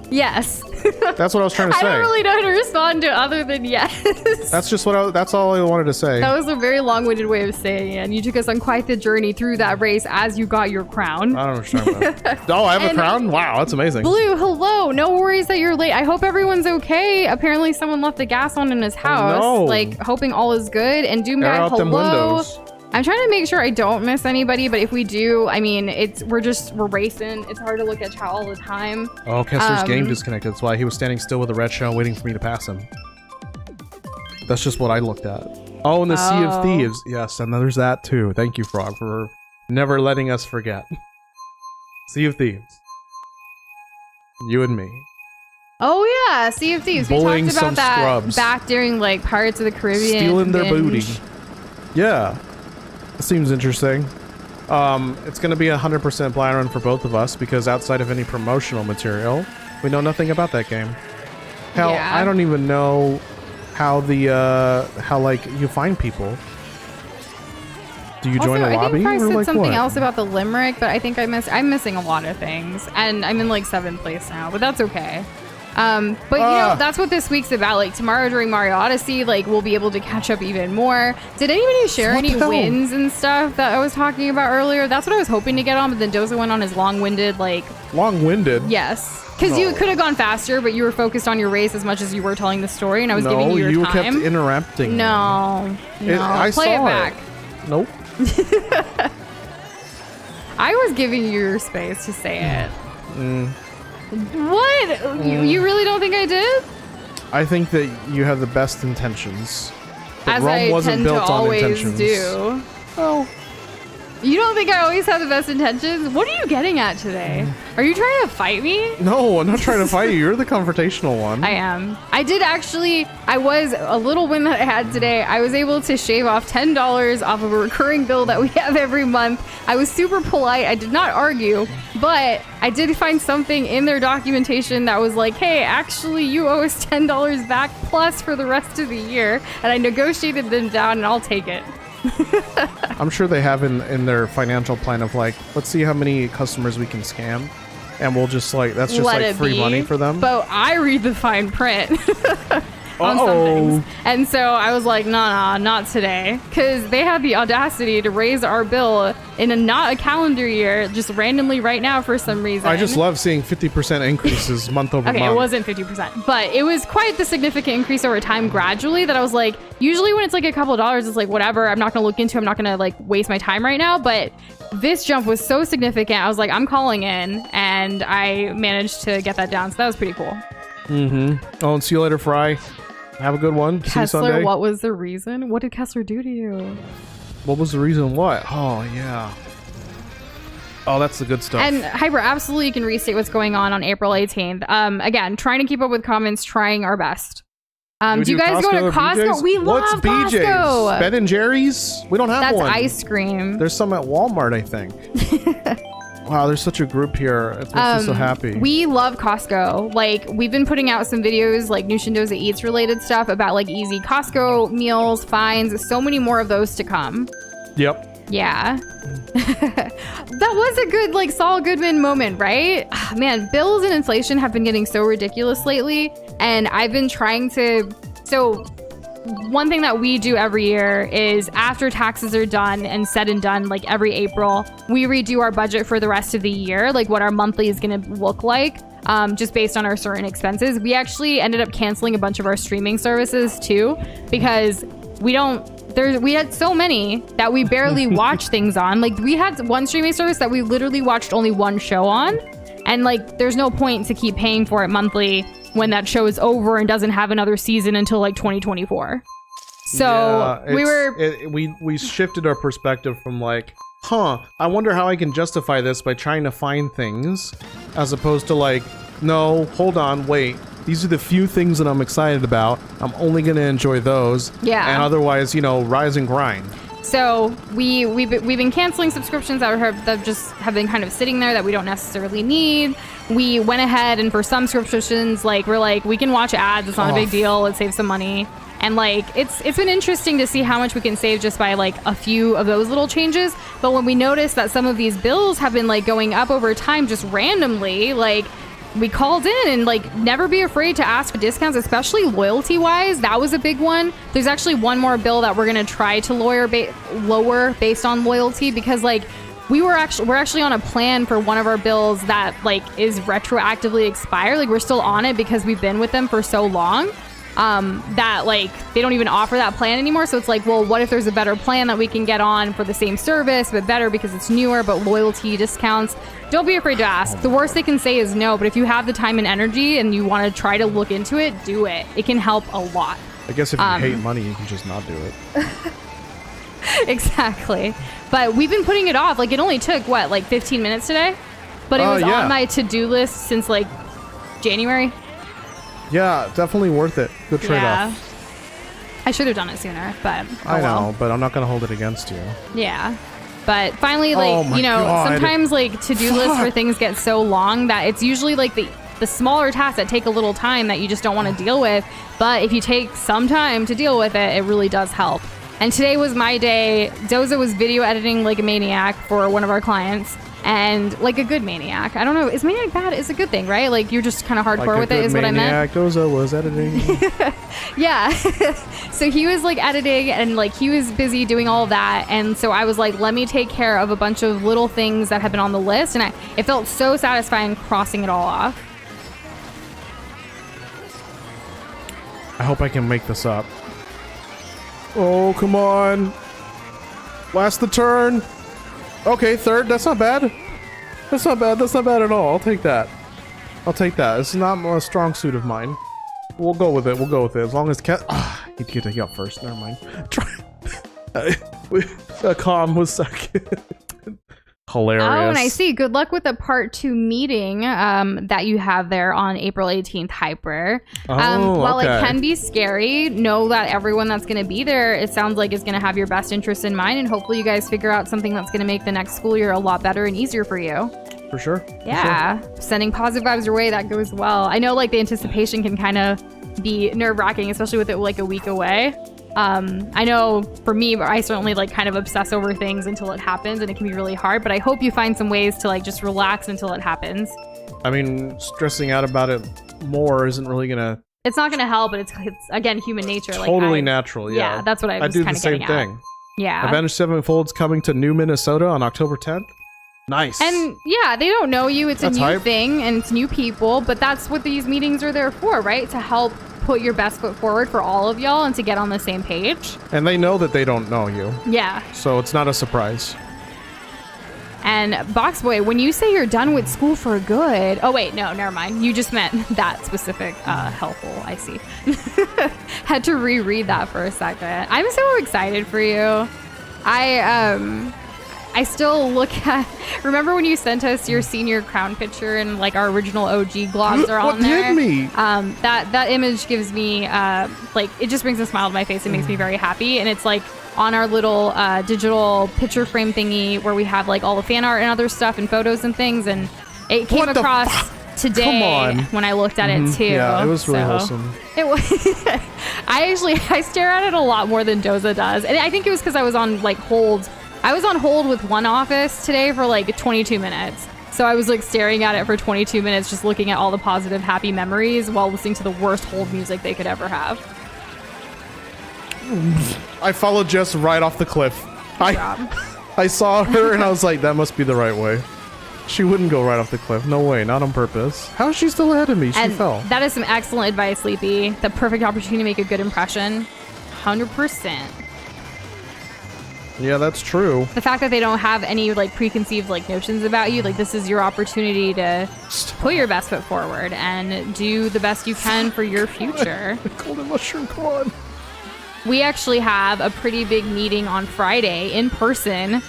B: yes.
A: That's what I was trying to say.
B: I don't really know how to respond to other than yes.
A: That's all I wanted to say.
B: That was a very long-winded way of saying it, and you took us on quite the journey through that race as you got your crown.
A: I don't know what you're talking about. Oh, I have a crown? Wow, that's amazing.
B: Blue, hello. No worries that you're late. I hope everyone's okay. Apparently someone left the gas on in his house.
A: Oh, no.
B: Like, hoping all is good. And Doom Guy, hello. Them windows. I'm trying to make sure I don't miss anybody, but if we do, I mean, we're racing. It's hard to look at chat all the time.
A: Oh, Kessler's game disconnected. That's why he was standing still with a red shell waiting for me to pass him. That's just what I looked at. Oh, and the Sea of Thieves. Yes, and there's that too. Thank you, Frog, for never letting us forget. Sea of Thieves. You and me.
B: Oh yeah, Sea of Thieves.
A: Bullying
B: we talked about that
A: scrubs.
B: Back during like Pirates of the Caribbean.
A: Stealing their booty. Yeah. Seems interesting. It's going to be 100% blind run for both of us because outside of any promotional material, we know nothing about that game. Hell, yeah. I don't even know how like you find people. Do you join a lobby?
B: I think I said
A: like
B: something
A: what?
B: else about the limerick, but I think I'm missing a lot of things, and I'm in like 7th place now, but that's okay. But you know, that's what this week's about. Like tomorrow during Mario Odyssey, like we'll be able to catch up even more. Did anybody share any wins and stuff that I was talking about earlier? That's what I was hoping to get on, but then Doza went on his long-winded, like...
A: Long-winded?
B: Yes. Because you could have gone faster, but you were focused on your race as much as you were telling the story, and I was giving you your time.
A: No, you kept interrupting.
B: No. I Play it back.
A: Nope.
B: I was giving you your space to say it. What? You really don't think I did?
A: I think that you have the best intentions. But
B: as
A: Rome
B: I
A: wasn't
B: tend
A: built
B: to
A: on
B: always
A: intentions.
B: do.
A: Oh.
B: You don't think I always have the best intentions? What are you getting at today? Are you trying to fight me?
A: No, I'm not trying to fight you. You're the confrontational one.
B: I am. I was a little win that I had today. I was able to shave off $10 off of a recurring bill that we have every month. I was super polite. I did not argue, but I did find something in their documentation that was like, hey, actually you owe us $10 back plus for the rest of the year. And I negotiated them down and I'll take it.
A: I'm sure they have in their financial plan of like, let's see how many customers we can scam, and we'll just like that's just like free money for them.
B: But I read the fine print on some things, and so I was like, nah, not today, because they had the audacity to raise our bill in not a calendar year, just randomly right now for some reason.
A: I just love seeing 50% increases month over month.
B: Okay, it wasn't 50%, but it was quite the significant increase over time gradually that I was like, usually when it's like a couple of dollars, it's like, whatever, I'm not going to look into it. I'm not going to like waste my time right now. But this jump was so significant. I was like, I'm calling in, and I managed to get that down. So that was pretty cool.
A: Mm-hmm. Oh, and see you later, Fry. Have a good one.
B: Kessler,
A: see you Sunday.
B: What was the reason? What did Kessler do to you?
A: What was the reason? What? Oh, yeah. Oh, that's the good stuff.
B: And Hyper, absolutely, you can restate what's going on April 18th. Again, trying to keep up with comments, trying our best. Do you guys go to Costco? We love
A: What's BJ's?
B: Costco.
A: Ben and Jerry's? We don't have one.
B: That's ice cream.
A: There's some at Walmart, I think. Wow, there's such a group here. It makes me so happy.
B: We love Costco. Like, we've been putting out some videos, like Nushindoza Eats related stuff about like easy Costco meals, finds, so many more of those to come.
A: Yep.
B: Yeah. That was a good, like, Saul Goodman moment, right? Man, bills and inflation have been getting so ridiculous lately, and I've been trying to... So, one thing that we do every year is after taxes are done and said and done, like every April, we redo our budget for the rest of the year, like what our monthly is going to look like, just based on our certain expenses. We actually ended up canceling a bunch of our streaming services too, because we had so many that we barely watch things on. Like, we had one streaming service that we literally watched only one show on, and like there's no point to keep paying for it monthly when that show is over and doesn't have another season until like 2024. So
A: yeah, we shifted our perspective from like, I wonder how I can justify this by trying to find things, as opposed to like, no, hold on, wait. These are the few things that I'm excited about. I'm only going to enjoy those.
B: Yeah.
A: And otherwise, rise and grind.
B: So we've been canceling subscriptions that just have been kind of sitting there that we don't necessarily need. We went ahead and for some subscriptions, like we're like, we can watch ads. It's not a big deal. Let's save some money. And like, it's been interesting to see how much we can save just by like a few of those little changes. But when we notice that some of these bills have been like going up over time, just randomly, like we called in and like never be afraid to ask for discounts, especially loyalty wise. That was a big one. There's actually one more bill that we're going to try to lower based on loyalty, because like we're actually on a plan for one of our bills that like is retroactively expired. Like we're still on it because we've been with them for so long. That like they don't even offer that plan anymore. So it's like, well, what if there's a better plan that we can get on for the same service but better because it's newer, but loyalty discounts? Don't be afraid to ask. The worst they can say is no, but if you have the time and energy and you want to try to look into it, do it. It can help a lot.
A: I guess if you hate money, you can just not do it.
B: Exactly. But we've been putting it off. Like it only took what, like 15 minutes today? But it was on my to-do list since like January.
A: Yeah, definitely worth it. Good trade-off.
B: I should have done it sooner, but
A: I know, but I'm not going to hold it against you.
B: Yeah. But finally, like, sometimes like to-do lists for things get so long that it's usually like the smaller tasks that take a little time that you just don't want to deal with. But if you take some time to deal with it, it really does help. And today was my day. Doza was video editing like a maniac for one of our clients. And like a good maniac. I don't know. Is maniac bad? It's a good thing, right? Like you're just kind of hardcore
A: like
B: with it is what I meant.
A: Doza was editing.
B: Yeah. So he was like editing and like he was busy doing all of that. And so I was like, let me take care of a bunch of little things that have been on the list. And it felt so satisfying crossing it all off.
A: I hope I can make this up. Oh, come on. Last the turn. Okay, third. That's not bad. That's not bad. That's not bad at all. I'll take that. I'll take that. This is not a strong suit of mine. We'll go with it. We'll go with it. As long as Cat... you get to go first. Never mind. Calm was second. Hilarious.
B: Oh, and I see. Good luck with the part 2 meeting that you have there on April 18th, Hyper. While it can be scary, know that everyone that's going to be there, it sounds like is going to have your best interest in mind, and hopefully you guys figure out something that's going to make the next school year a lot better and easier for you.
A: For sure.
B: Yeah. For sure. Sending positive vibes your way, that goes well. I know like the anticipation can kind of be nerve-wracking, especially with it like a week away. I know for me, I certainly like kind of obsess over things until it happens, and it can be really hard, but I hope you find some ways to like just relax until it happens.
A: I mean, stressing out about it more isn't really gonna...
B: It's not gonna help, but it's again, human nature.
A: Totally natural, yeah.
B: Yeah, that's what I was kind of getting at. I do the same thing. Yeah.
A: Avenged Sevenfold's coming to New Minnesota on October 10th. Nice.
B: And yeah, they don't know you. It's a new thing, and it's new people, but that's what these meetings are there for, right? To help put your best foot forward for all of y'all and to get on the same page.
A: And they know that they don't know you.
B: Yeah.
A: So it's not a surprise.
B: And Boxboy, when you say you're done with school for good... Oh, wait, no, never mind. You just meant that specific helpful. I see. Had to reread that for a second. I'm so excited for you. I still look at... Remember when you sent us your senior crown picture and like our original OG globs are on there?
A: What did me?
B: That image gives me like it just brings a smile to my face. It makes me very happy, and it's like on our little digital picture frame thingy where we have like all the fan art and other stuff and photos and things, and it came across today when I looked at it too.
A: Yeah, it was really wholesome.
B: It was. I stare at it a lot more than Doza does, and I think it was because I was on like hold. I was on hold with one office today for like 22 minutes. So I was like staring at it for 22 minutes, just looking at all the positive, happy memories while listening to the worst hold music they could ever have.
A: I followed Jess right off the cliff. I saw her and I was like, that must be the right way. She wouldn't go right off the cliff. No way, not on purpose. How is she still ahead of me? She fell.
B: That is some excellent advice, Sleepy. The perfect opportunity to make a good impression. 100%.
A: Yeah, that's true.
B: The fact that they don't have any like preconceived like notions about you, like this is your opportunity to put your best foot forward and do the best you can for your future.
A: Golden mushroom, come on.
B: We actually have a pretty big meeting on Friday in person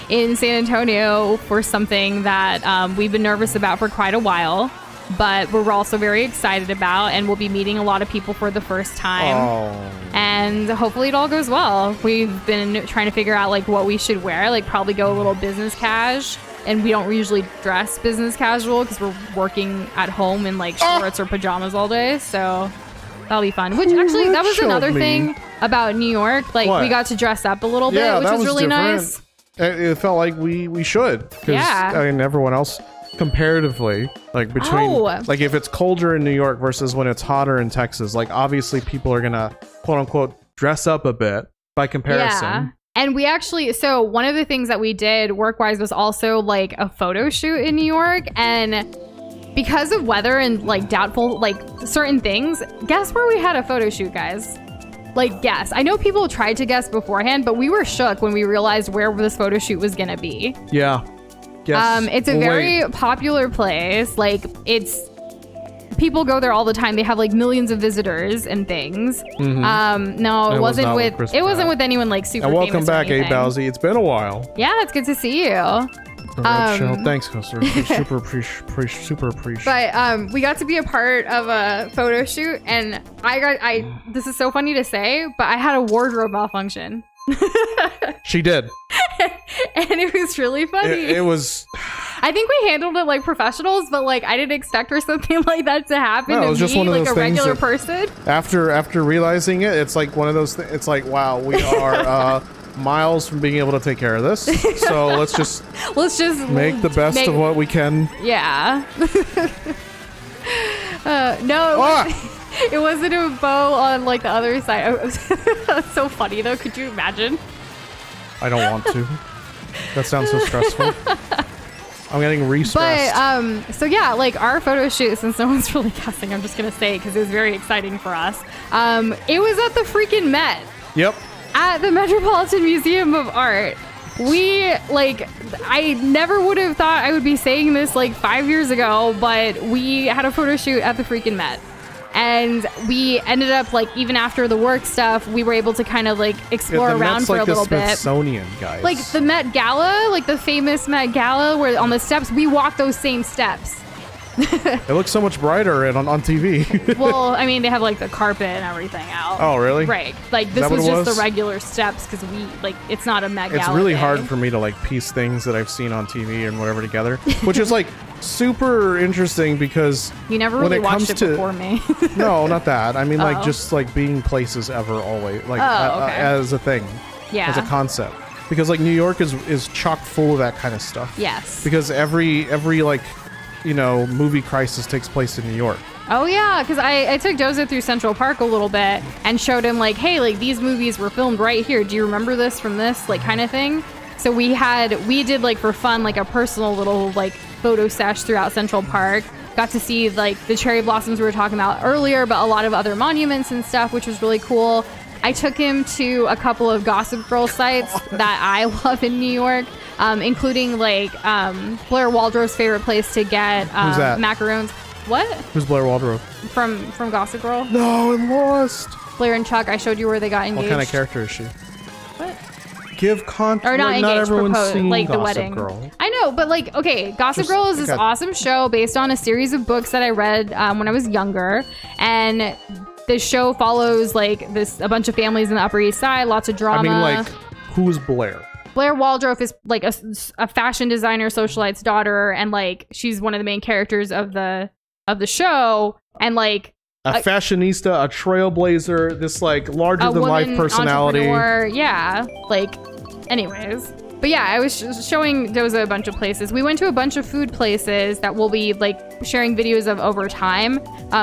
B: in San Antonio for something that we've been nervous about for quite a while. but we're also very excited about, and we'll be meeting a lot of people for the first time.
A: Oh.
B: And hopefully it all goes well. We've been trying to figure out like what we should wear, like probably go a little business cash. And we don't usually dress business casual because we're working at home in like shorts or pajamas all day. So that'll be fun. Which actually, that was another thing about New York. Like we got to dress up a little bit, which was really nice.
A: It felt like we should.
B: Yeah.
A: I mean, everyone else comparatively, like between, like if it's colder in New York versus when it's hotter in Texas, like obviously people are going to quote unquote dress up a bit by comparison.
B: Yeah. And we actually, so one of the things that we did work-wise was also like a photo shoot in New York. And because of weather and like doubtful, like certain things, guess where we had a photo shoot, guys? Like guess. I know people tried to guess beforehand, but we were shook when we realized where this photo shoot was going to be.
A: Yeah. Yes.
B: It's a very popular place. Like people go there all the time. They have like millions of visitors and things. Mm-hmm. No, it wasn't with anyone like super famous.
A: Welcome back, Abe Bowsy. It's been a while.
B: Yeah, it's good to see you.
A: Thanks, Custer. Super appreciate.
B: But we got to be a part of a photo shoot, and this is so funny to say, but I had a wardrobe malfunction.
A: She did.
B: And it was really funny.
A: It was.
B: I think we handled it like professionals, but like I didn't expect for something like that to happen to
A: it was
B: me,
A: just one of
B: like
A: those
B: a regular
A: things
B: person.
A: After realizing it, it's like one of those. It's like, wow, we are miles from being able to take care of this. So let's just make the best of what we can.
B: Yeah. No. It wasn't a bow on like the other side. That's so funny though. Could you imagine?
A: I don't want to. That sounds so stressful. I'm getting re-stressed.
B: But so yeah, like our photo shoot, since no one's really guessing, I'm just gonna say because it was very exciting for us. It was at the freaking Met.
A: Yep.
B: At the Metropolitan Museum of Art. I never would have thought I would be saying this like 5 years ago, but we had a photo shoot at the freaking Met. And we ended up like even after the work stuff, we were able to kind of like explore around for a little bit.
A: Smithsonian, guys.
B: Like the Met Gala, like the famous Met Gala, where on the steps we walked those same steps.
A: It looks so much brighter on TV.
B: Well, I mean, they have like the carpet and everything out.
A: Oh, really?
B: Right. Like this was just the regular steps because it's not a Met Gala.
A: It's really hard for me to like piece things that I've seen on TV and whatever together, which is like super interesting because
B: you never really watched it before me.
A: No, not that. I mean, like just like being places ever always like as a thing, as a concept. Because like New York is chock full of that kind of stuff.
B: Yes.
A: Because every like movie crisis takes place in New York.
B: Oh yeah, because I took Doza through Central Park a little bit and showed him like, hey, like these movies were filmed right here. Do you remember this from this like kind of thing? So we did like for fun like a personal little like photo sesh throughout Central Park. Got to see like the cherry blossoms we were talking about earlier, but a lot of other monuments and stuff, which was really cool. I took him to a couple of Gossip Girl sites that I love in New York, including like Blair Waldorf's favorite place to get macaroons. What?
A: Who's Blair Waldorf?
B: From Gossip Girl?
A: No, I'm lost.
B: Blair and Chuck. I showed you where they got engaged.
A: What kind of character is she?
B: What?
A: Give context.
B: Or not engaged, proposed, like the wedding.
A: Girl.
B: I know, but like, okay, Gossip Girl is this awesome show based on a series of books that I read when I was younger, and the show follows like a bunch of families in the Upper East Side, lots of drama.
A: I mean, like, who's Blair?
B: Blair Waldorf is like a fashion designer socialite's daughter, and like she's one of the main characters of the show, and like
A: a fashionista, a trailblazer, this like larger than life personality.
B: Yeah, like anyways. But yeah, I was showing Doza a bunch of places. We went to a bunch of food places that we'll be like sharing videos of over time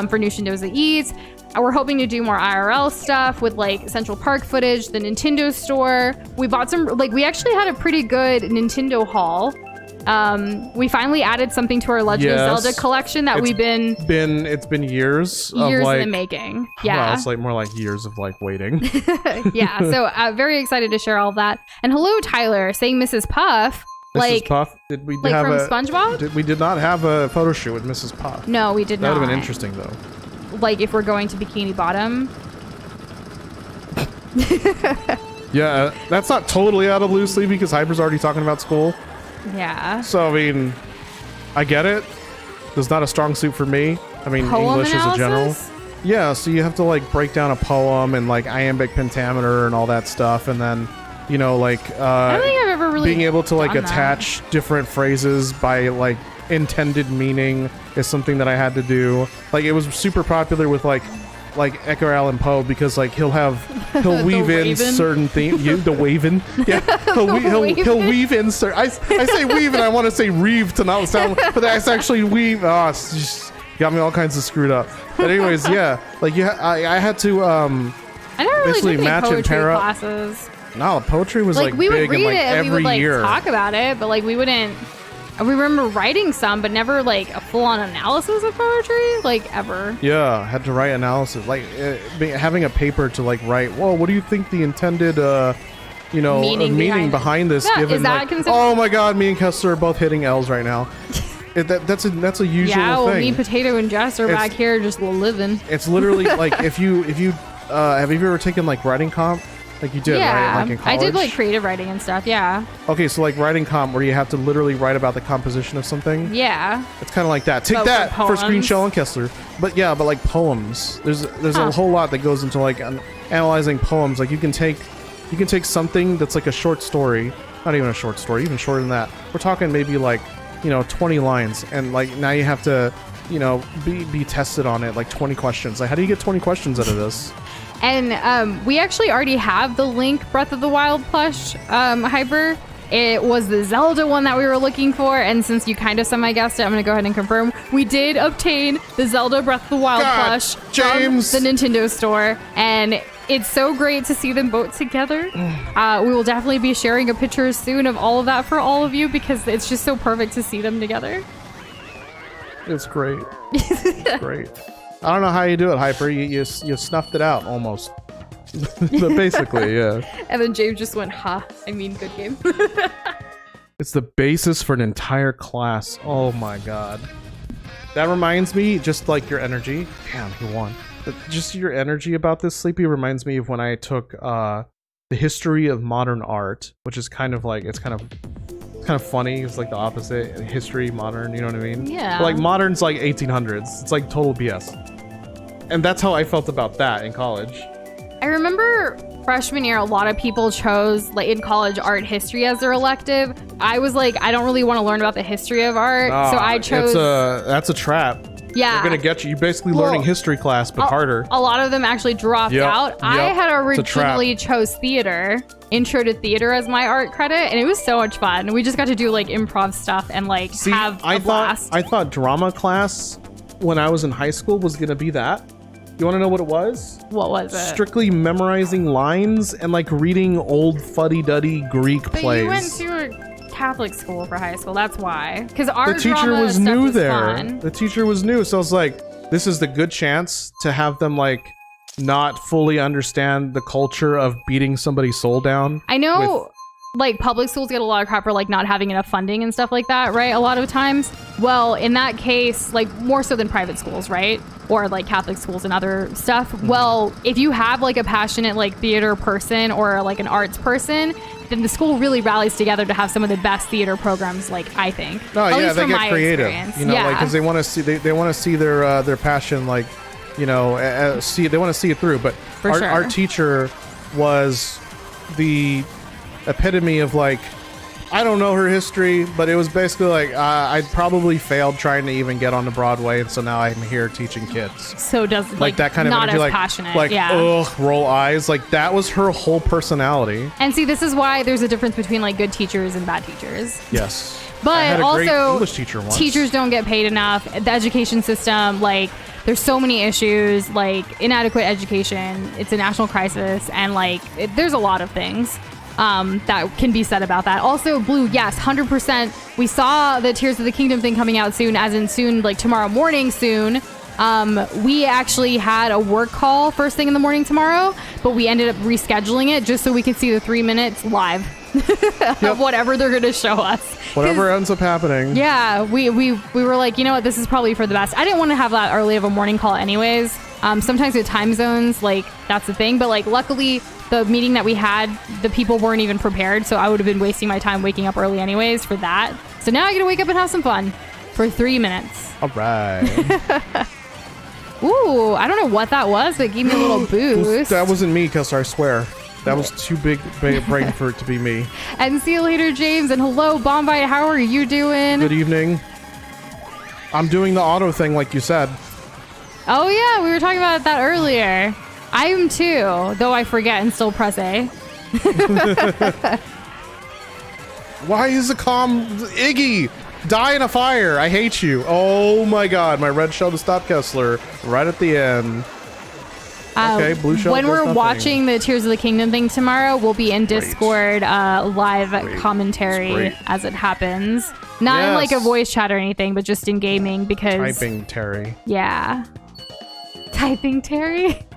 B: for Noosh and Doza Eats. We're hoping to do more IRL stuff with like Central Park footage, the Nintendo store. We bought we actually had a pretty good Nintendo haul. We finally added something to our Legend of Zelda collection that it's been years in the making. Yeah.
A: Well, it's like more like years of like waiting.
B: Yeah. So very excited to share all that. And hello, Tyler, saying Mrs. Puff.
A: Mrs. Puff? Did we
B: like
A: have
B: from SpongeBob?
A: We did not have a photo shoot with Mrs. Puff.
B: No, we did not.
A: That would have been interesting though.
B: Like if we're going to Bikini Bottom.
A: Yeah, that's not totally out of blue sleep because Hyper's already talking about school.
B: Yeah.
A: So I mean, I get it, is not a strong suit for me. I mean,
B: Poem
A: English
B: analysis?
A: is a general. Yeah, so you have to like break down a poem and like iambic pentameter and all that stuff, and then you know like
B: I don't think I've ever really
A: being able to like
B: done
A: attach different phrases by like intended meaning is something that I had to do. Like it was super popular with like Edgar Allan Poe because like he'll weave in certain things. The Waven, yeah. He'll weave in certain. I say weave and I want to say reeve to not sound, but that's actually weave. Oh, it's just got me all kinds of screwed up. But anyways, yeah, like I had to
B: I never really
A: basically
B: took any
A: match and
B: poetry
A: pair up.
B: classes.
A: No, poetry was like
B: we
A: big
B: would read
A: in like
B: it and
A: every
B: we would like
A: year.
B: talk about it, but like we wouldn't. We remember writing some, but never like a full-on analysis of poetry, like ever.
A: Yeah, had to write analysis, like having a paper to like write. Whoa, what do you think the intended, meaning behind this?
B: Yeah,
A: given
B: is that
A: like,
B: considered?
A: oh my God, me and Kessler are both hitting L's right now. That's a usual
B: Yeah, well,
A: thing.
B: me, Potato, and Jess are back here just living.
A: It's literally like if you have you ever taken like writing comp? Like you did,
B: yeah,
A: right? Like in college?
B: I did like creative writing and stuff. Yeah.
A: Okay, so like writing comp where you have to literally write about the composition of something.
B: Yeah.
A: It's kind of like that. Take
B: But
A: that for
B: poems.
A: Screen Shell and Kessler. But yeah, but like poems. There's a whole lot that goes into like analyzing poems. Like you can take something that's like a short story, not even a short story, even shorter than that. We're talking maybe like 20 lines, and like now you have to be tested on it, like 20 questions. Like how do you get 20 questions out of this?
B: And we actually already have the Link Breath of the Wild plush hyper. It was the Zelda one that we were looking for, and since you kind of semi-guessed it, I'm going to go ahead and confirm. We did obtain the Zelda Breath of the Wild plush
A: James.
B: from the Nintendo store, and it's so great to see them both together. We will definitely be sharing a picture soon of all of that for all of you because it's just so perfect to see them together.
A: It's great. It's great. I don't know how you do it, Hyper. You snuffed it out almost. But basically, yeah.
B: And then James just went, good game.
A: It's the basis for an entire class. Oh my God. That reminds me, just like your energy. Damn, he won. Just your energy about this, Sleepy, reminds me of when I took the history of modern art, which is kind of like, it's kind of funny. It's like the opposite. History, modern, you know what I mean?
B: Yeah.
A: But like modern's like 1800s. It's like total BS. And that's how I felt about that in college.
B: I remember freshman year, a lot of people chose like in college art history as their elective. I was like, I don't really want to learn about the history of art. So I chose.
A: That's a trap.
B: Yeah.
A: They're going to get you. You're basically learning history class, but harder.
B: A lot of them actually dropped out. I had originally chose theater, intro to theater as my art credit, and it was so much fun. We just got to do like improv stuff and like have a blast.
A: I thought drama class when I was in high school was going to be that. You want to know what it was?
B: What was it?
A: Strictly memorizing lines and like reading old fuddy-duddy Greek plays.
B: You went to a Catholic school for high school. That's why. Because our
A: the teacher
B: drama
A: was
B: stuff
A: new
B: was
A: there.
B: fun.
A: The teacher was new, so I was like, this is the good chance to have them like not fully understand the culture of beating somebody's soul down.
B: I know. Like public schools get a lot of crap for like not having enough funding and stuff like that, right? A lot of times. Well, in that case, like more so than private schools, right? Or like Catholic schools and other stuff. Well, if you have like a passionate like theater person or like an arts person, then the school really rallies together to have some of the best theater programs, like I think.
A: Oh yeah, they get creative.
B: Experience.
A: You know, like because they want to see they want to see their passion, like they want to see it through. But our teacher was the epitome of like, I don't know her history, but it was basically like I probably failed trying to even get onto Broadway, and so now I'm here teaching kids.
B: So does like
A: that kind of
B: not
A: energy,
B: as
A: like
B: passionate,
A: like
B: yeah.
A: Ugh, roll eyes, like that was her whole personality.
B: And see, this is why there's a difference between like good teachers and bad teachers.
A: Yes,
B: but
A: I had a great
B: also
A: English teacher once.
B: Teachers don't get paid enough. The education system, like there's so many issues, like inadequate education. It's a national crisis, and like there's a lot of things that can be said about that. Also, Blue, yes, 100%. We saw the Tears of the Kingdom thing coming out soon, as in soon, like tomorrow morning soon. We actually had a work call first thing in the morning tomorrow, but we ended up rescheduling it just so we could see the 3 minutes live of whatever they're going to show us.
A: Whatever ends up happening.
B: Yeah, we were like, you know what, this is probably for the best. I didn't want to have that early of a morning call anyways. Sometimes with time zones, like that's the thing. But like luckily, the meeting that we had, the people weren't even prepared, so I would have been wasting my time waking up early anyways for that. So now I get to wake up and have some fun. for 3 minutes.
A: All right.
B: Ooh, I don't know what that was, but it gave me a little boost.
A: That wasn't me, Kessler, I swear. That was too big a brain for it to be me.
B: And see you later, James. And hello, Bombite. How are you doing?
A: Good evening. I'm doing the auto thing like you said.
B: Oh, yeah. We were talking about that earlier. I am too, though I forget and still press A.
A: Why is the Iggy? Die in a fire. I hate you. Oh my god. My red shell to stop Kessler right at the end. Okay, blue shell.
B: When we're watching the Tears of the Kingdom thing tomorrow, we'll be in Discord live commentary as it happens. Not in like a voice chat or anything, but just in gaming because...
A: Typing Terry.
B: Yeah. Typing Terry?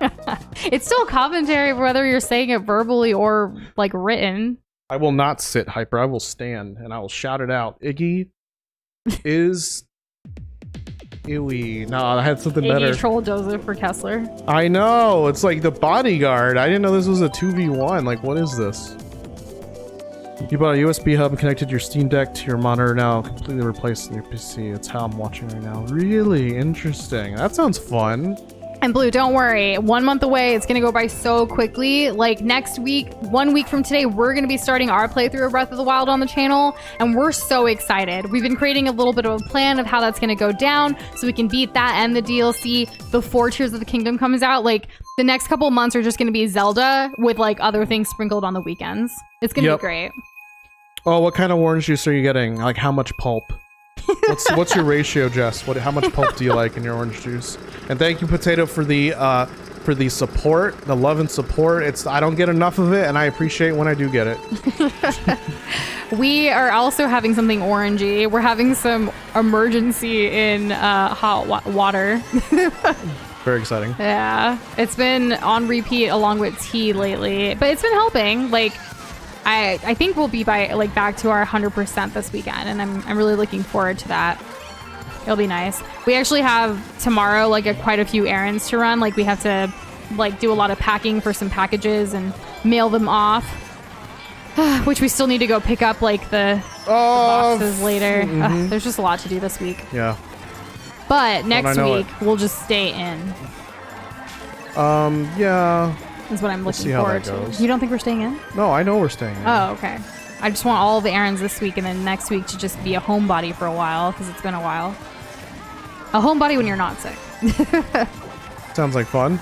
B: It's still commentary whether you're saying it verbally or like written.
A: I will not sit, Hyper. I will stand and I will shout it out. Iggy is... Ewy. No, I had something better.
B: Iggy troll Joseph for Kessler.
A: I know. It's like the bodyguard. I didn't know this was a 2v1. Like, what is this? You bought a USB hub and connected your Steam Deck to your monitor now, completely replaced your PC. It's how I'm watching right now. Really interesting. That sounds fun.
B: And Blue, don't worry. 1 month away. It's going to go by so quickly. Like next week, 1 week from today, we're going to be starting our playthrough of Breath of the Wild on the channel. And we're so excited. We've been creating a little bit of a plan of how that's going to go down so we can beat that and the DLC before Tears of the Kingdom comes out. Like the next couple of months are just going to be Zelda with like other things sprinkled on the weekends. It's going to be great.
A: Oh, what kind of orange juice are you getting? Like how much pulp? What's your ratio, Jess? How much pulp do you like in your orange juice? And thank you, Potato, for the support, the love and support. I don't get enough of it, and I appreciate when I do get it.
B: We are also having something orangey. We're having some emergency in hot water.
A: Very exciting.
B: Yeah, it's been on repeat along with tea lately, but it's been helping. Like. I think we'll be back to our 100% this weekend, and I'm really looking forward to that. It'll be nice. We actually have tomorrow quite a few errands to run. Like we have to do a lot of packing for some packages and mail them off, which we still need to go pick up the boxes later.
A: Mm-hmm.
B: There's just a lot to do this week.
A: Yeah.
B: But next week we'll just stay in.
A: Yeah.
B: Is what I'm looking forward to. You don't think we're staying in?
A: No, I know we're staying in.
B: Oh, okay. I just want all the errands this week and then next week to just be a homebody for a while because it's been a while. A homebody when you're not sick.
A: Sounds like fun.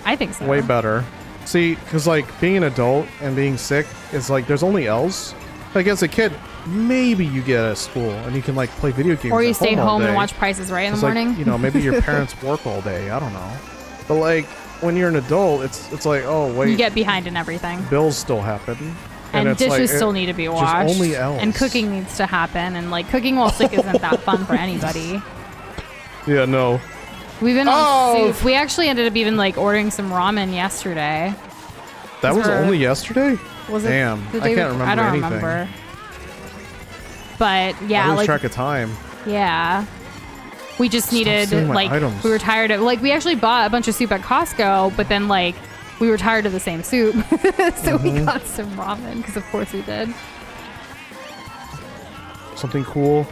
B: I think so.
A: Way better. See, because being an adult and being sick is there's only L's. Like as a kid, maybe you get at school and you can play video games.
B: Or you stay home and watch Price is Right in the morning.
A: Maybe your parents work all day. I don't know. But when you're an adult, it's oh wait,
B: you get behind in everything.
A: Bills still happen,
B: and dishes still need to be washed.
A: Just only else.
B: And cooking needs to happen, and cooking while sick isn't that fun for anybody.
A: Yeah, no.
B: We've been on soup. We actually ended up even ordering some ramen yesterday.
A: That was only yesterday?
B: Was it?
A: Damn, I can't remember.
B: I don't
A: anything.
B: remember. But yeah,
A: I lose track of time.
B: Yeah. We just needed
A: items.
B: We were tired of we actually bought a bunch of soup at Costco, but then we were tired of the same soup. So we got some ramen because of course we did.
A: Something cool.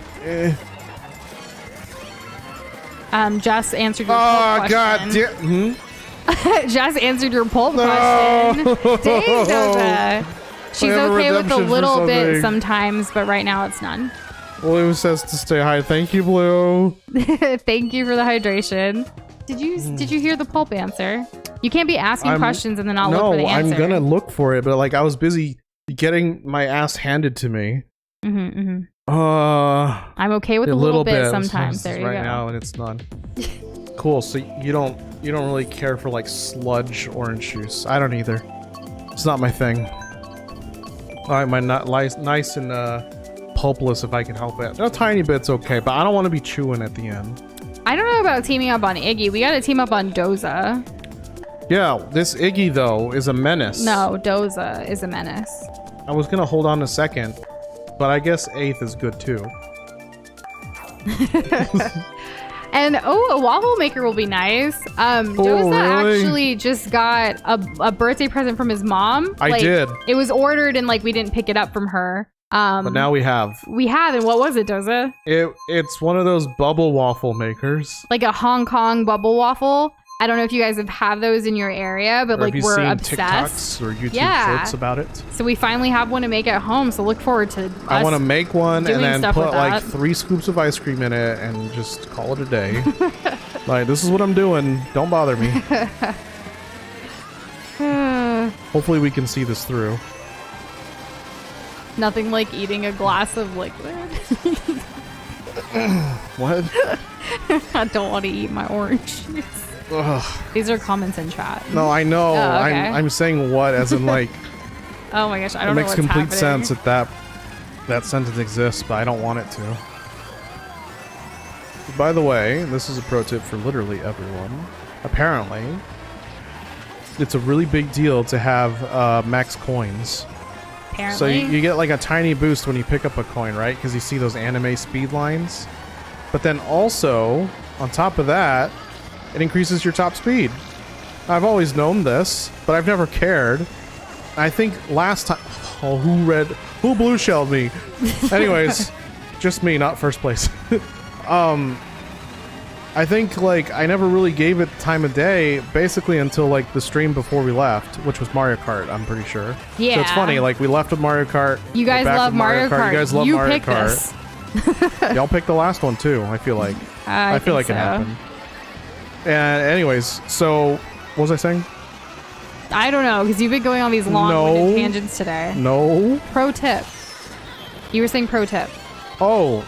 B: Jess answered your poll question.
A: God.
B: Jess answered your poll question. Dang, Doja. She's okay with a little bit sometimes, but right now it's none.
A: Blue says to stay high. Thank you, Blue.
B: Thank you for the hydration. Did you hear the pulp answer? You can't be asking questions and then I'll look for the answer.
A: I'm gonna look for it, but I was busy getting my ass handed to me.
B: I'm okay with a little bit sometimes. There you go.
A: Right now, and it's none. Cool. So you don't really care for sludge orange juice. I don't either. It's not my thing. All right, my nice and pulpless if I can help it. A tiny bit's okay, but I don't want to be chewing at the end.
B: I don't know about teaming up on Iggy. We gotta team up on Doza.
A: Yeah, this Iggy though is a menace.
B: No, Doza is a menace.
A: I was gonna hold on a second, but I guess 8th is good too.
B: And a waffle maker will be nice. Doza actually just got a birthday present from his mom.
A: I did.
B: It was ordered and we didn't pick it up from her.
A: But now we have.
B: And what was it, Doza?
A: It's one of those bubble waffle makers.
B: Like a Hong Kong bubble waffle. I don't know if you guys have those in your area, but like we're obsessed.
A: TikToks or YouTube shorts about it.
B: So we finally have one to make at home. So look forward to.
A: I want to make one and then put like 3 scoops of ice cream in it and just call it a day. Like, this is what I'm doing. Don't bother me. Hopefully we can see this through.
B: Nothing like eating a glass of liquid.
A: What?
B: I don't want to eat my orange juice.
A: Ugh.
B: These are comments in chat.
A: No, I know.
B: Oh, okay.
A: I'm saying what, as in like.
B: Oh my gosh, I don't know what's happening.
A: It makes complete sense that sentence exists, but I don't want it to. By the way, this is a pro tip for literally everyone. Apparently, it's a really big deal to have max coins.
B: Apparently.
A: So you get like a tiny boost when you pick up a coin, right? Because you see those anime speed lines. But then also, on top of that, it increases your top speed. I've always known this, but I've never cared. I think last time... Oh, who blue shelled me? Anyways, just me, not first place. I think, like, I never really gave it time of day, basically until, like, the stream before we left, which was Mario Kart, I'm pretty sure.
B: Yeah.
A: So it's funny, like, we left with Mario Kart.
B: You guys love Mario Kart.
A: You guys love Mario Kart.
B: This.
A: Y'all picked the last one, too, I feel like. I feel like it happened. And anyways, so, what was I saying?
B: I don't know, because you've been going on these long-winded tangents today.
A: No.
B: Pro tip. You were saying pro tip.
A: Oh.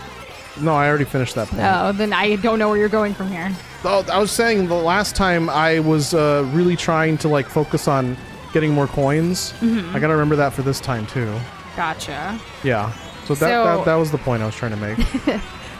A: No, I already finished that point.
B: Oh, then I don't know where you're going from here.
A: Oh, I was saying the last time I was really trying to like focus on getting more coins. I gotta remember that for this time too.
B: Gotcha.
A: Yeah. So that was the point I was trying to make.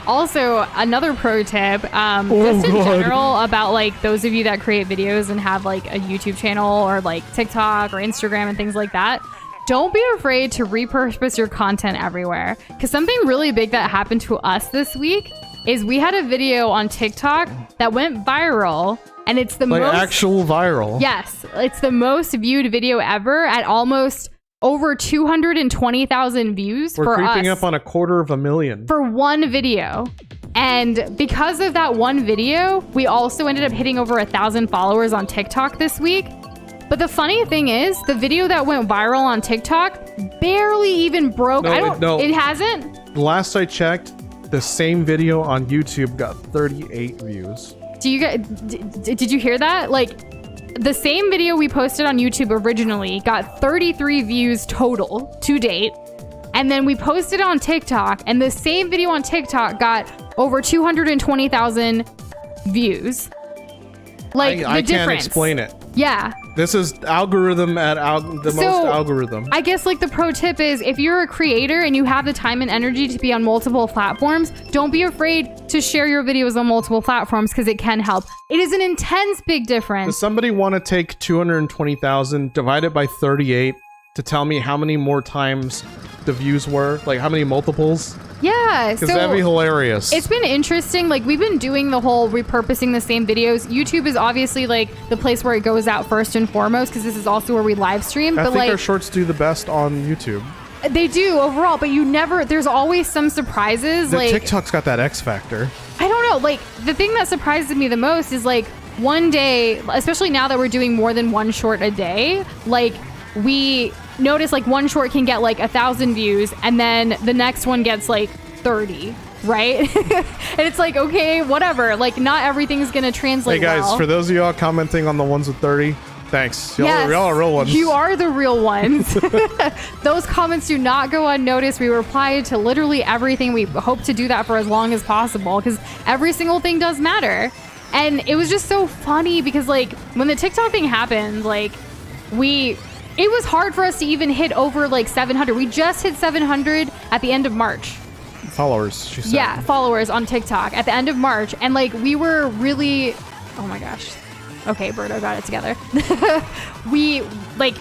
B: Also, another pro tip, just in general about like those of you that create videos and have like a YouTube channel or like TikTok or Instagram and things like that. Don't be afraid to repurpose your content everywhere. Because something really big that happened to us this week is we had a video on TikTok that went viral. And it's the most...
A: actual viral?
B: Yes. It's the most viewed video ever at almost over 220,000 views for us.
A: We're creeping up on 250,000.
B: For one video. And because of that one video, we also ended up hitting over 1,000 followers on TikTok this week. But the funny thing is, the video that went viral on TikTok barely even broke. It hasn't?
A: Last I checked, the same video on YouTube got 38 views.
B: Did you hear that? Like, the same video we posted on YouTube originally got 33 views total to date. And then we posted on TikTok, and the same video on TikTok got over 220,000 views. Like,
A: I can't explain it.
B: Yeah.
A: This is algorithm at most algorithm.
B: I guess like the pro tip is if you're a creator and you have the time and energy to be on multiple platforms, don't be afraid to share your videos on multiple platforms because it can help. It is an intense big difference.
A: Does somebody want to take 220,000 divided by 38 to tell me how many more times the views were? Like how many multiples?
B: Yeah,
A: because that'd be hilarious.
B: It's been interesting. Like we've been doing the whole repurposing the same videos. YouTube is obviously like the place where it goes out first and foremost because this is also where we live stream.
A: I think our shorts do the best on YouTube.
B: They do overall, but there's always some surprises. Like
A: TikTok's got that X factor.
B: I don't know. Like the thing that surprises me the most is like one day, especially now that we're doing more than one short a day, like we notice like one short can get like 1,000 views and then the next one gets like 30, right? And it's like, okay, whatever. Like not everything's gonna translate.
A: Hey guys,
B: well.
A: For those of y'all commenting on the ones with 30, thanks. Y'all are real ones.
B: You are the real ones. Those comments do not go unnoticed. We reply to literally everything. We hope to do that for as long as possible because every single thing does matter. And it was just so funny because like when the TikTok thing happened, like it was hard for us to even hit over like 700. We just hit 700 at the end of March.
A: Followers, she said.
B: Yeah, followers on TikTok at the end of March. And like we were really, oh my gosh. Okay, Berto got it together.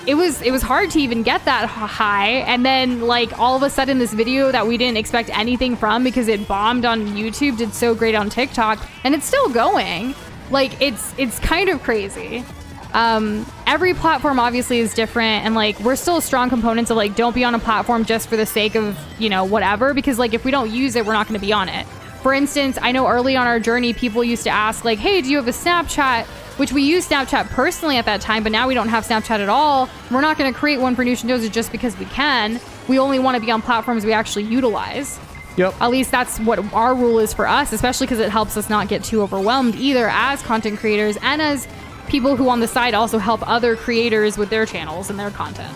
B: It was hard to even get that high. And then like all of a sudden this video that we didn't expect anything from because it bombed on YouTube did so great on TikTok and it's still going. Like it's kind of crazy. Every platform obviously is different, and like we're still strong components of like don't be on a platform just for the sake of, you know, whatever, because like if we don't use it, we're not going to be on it. For instance, I know early on our journey, people used to ask like, hey, do you have a Snapchat? Which we used Snapchat personally at that time, but now we don't have Snapchat at all. We're not going to create one for Noosh and Doza just because we can. We only want to be on platforms we actually utilize.
A: Yep.
B: At least that's what our rule is for us, especially because it helps us not get too overwhelmed either as content creators and as people who on the side also help other creators with their channels and their content.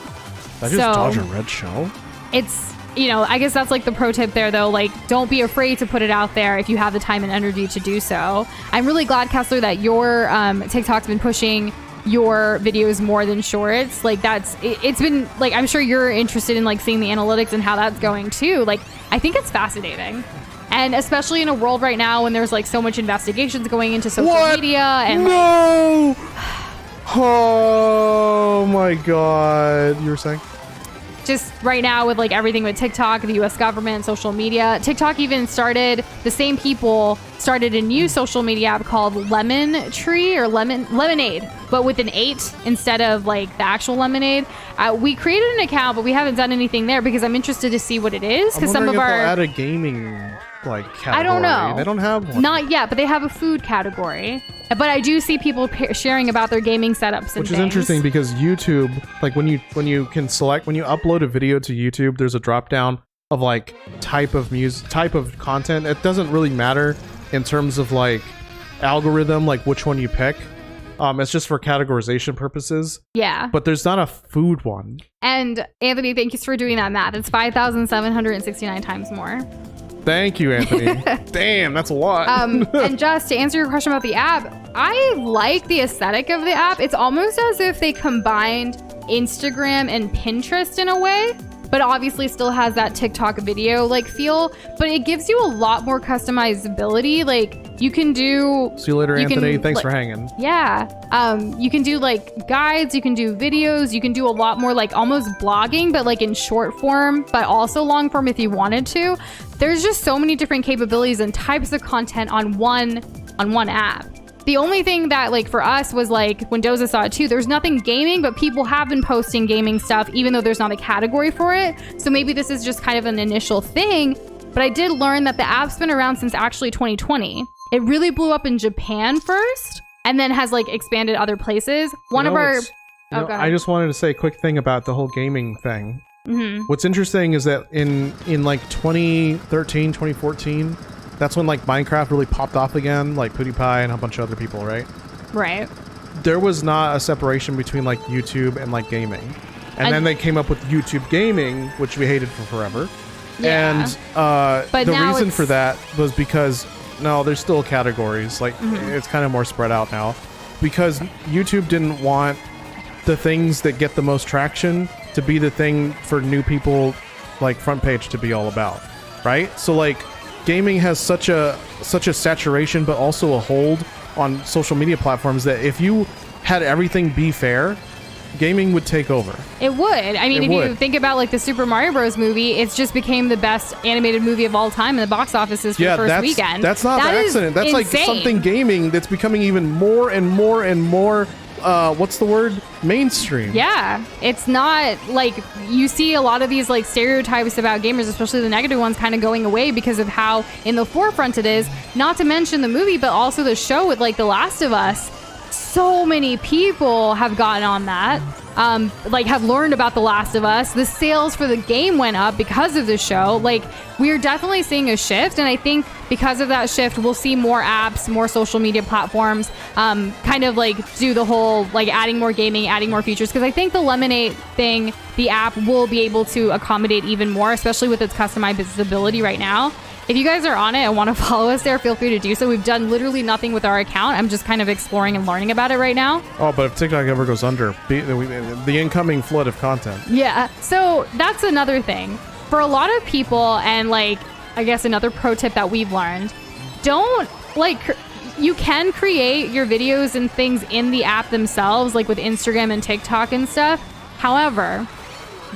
A: Did I just dodge a red shell?
B: It's, you know, I guess that's like the pro tip there though. Like, don't be afraid to put it out there if you have the time and energy to do so. I'm really glad, Kessler, that your TikTok's been pushing your videos more than shorts. Like it's been like, I'm sure you're interested in like seeing the analytics and how that's going too. Like, I think it's fascinating. And especially in a world right now when there's like so much investigations going into social media and
A: no! Oh my god. You were saying?
B: Just right now with like everything with TikTok, the US government, social media. TikTok even started, the same people started a new social media app called Lemon Tree or Lemonade, but with an 8 instead of like the actual lemonade. We created an account, but we haven't done anything there because I'm interested to see what it is. Because some of our
A: add a gaming like category.
B: I don't know.
A: They don't have one.
B: Not yet, but they have a food category. But I do see people sharing about their gaming setups and
A: which is interesting because YouTube, like when you can select, when you upload a video to YouTube, there's a drop down of like type of music, type of content. It doesn't really matter in terms of like algorithm, like which one you pick. It's just for categorization purposes.
B: Yeah.
A: But there's not a food one.
B: And Anthony, thank you for doing that math. It's 5,769 times more.
A: Thank you, Anthony. Damn, that's a lot.
B: And just to answer your question about the app, I like the aesthetic of the app. It's almost as if they combined Instagram and Pinterest in a way, but obviously still has that TikTok video like feel, but it gives you a lot more customizability. Like you can do...
A: See you later, Anthony. Thanks for hanging.
B: Yeah. You can do like guides, you can do videos, you can do a lot more like almost blogging, but like in short form, but also long form if you wanted to. There's just so many different capabilities and types of content on one app. The only thing that like for us was like when Doza saw it too, there's nothing gaming, but people have been posting gaming stuff even though there's not a category for it. So maybe this is just kind of an initial thing, but I did learn that the app's been around since actually 2020. It really blew up in Japan first and then has like expanded other places.
A: I just wanted to say a quick thing about the whole gaming thing.
B: Mm-hmm.
A: What's interesting is that in like 2013, 2014, that's when like Minecraft really popped off again, like PewDiePie and a bunch of other people, right?
B: Right.
A: There was not a separation between like YouTube and like gaming. And then they came up with YouTube Gaming, which we hated for forever.
B: Yeah.
A: And the reason for that was because, no, there's still categories. Like, it's kind of more spread out now. Because YouTube didn't want the things that get the most traction to be the thing for new people, like front page to be all about, right? So like gaming has such a saturation but also a hold on social media platforms that if you had everything be fair, gaming would take over.
B: It would. I mean, you think about like the Super Mario Bros. Movie, it's just became the best animated movie of all time in the box offices for the first weekend.
A: That's not an accident. That's
B: insane.
A: Like something gaming that's becoming even more and more and more what's the word? Mainstream.
B: Yeah. It's not like you see a lot of these like stereotypes about gamers, especially the negative ones, kind of going away because of how in the forefront it is. Not to mention the movie, but also the show with like The Last of Us. So many people have gotten on that, like have learned about The Last of Us. The sales for the game went up because of the show. Like we're definitely seeing a shift, and I think because of that shift, we'll see more apps, more social media platforms, kind of like do the whole like adding more gaming, adding more features. Because I think the Lemonade thing, the app will be able to accommodate even more, especially with its customizability right now. If you guys are on it and want to follow us there, feel free to do so. We've done literally nothing with our account. I'm just kind of exploring and learning about it right now.
A: Oh, but if TikTok ever goes under, the incoming flood of content.
B: Yeah. So that's another thing. For a lot of people, and like, I guess another pro tip that we've learned, don't like, you can create your videos and things in the app themselves, like with Instagram and TikTok and stuff. However,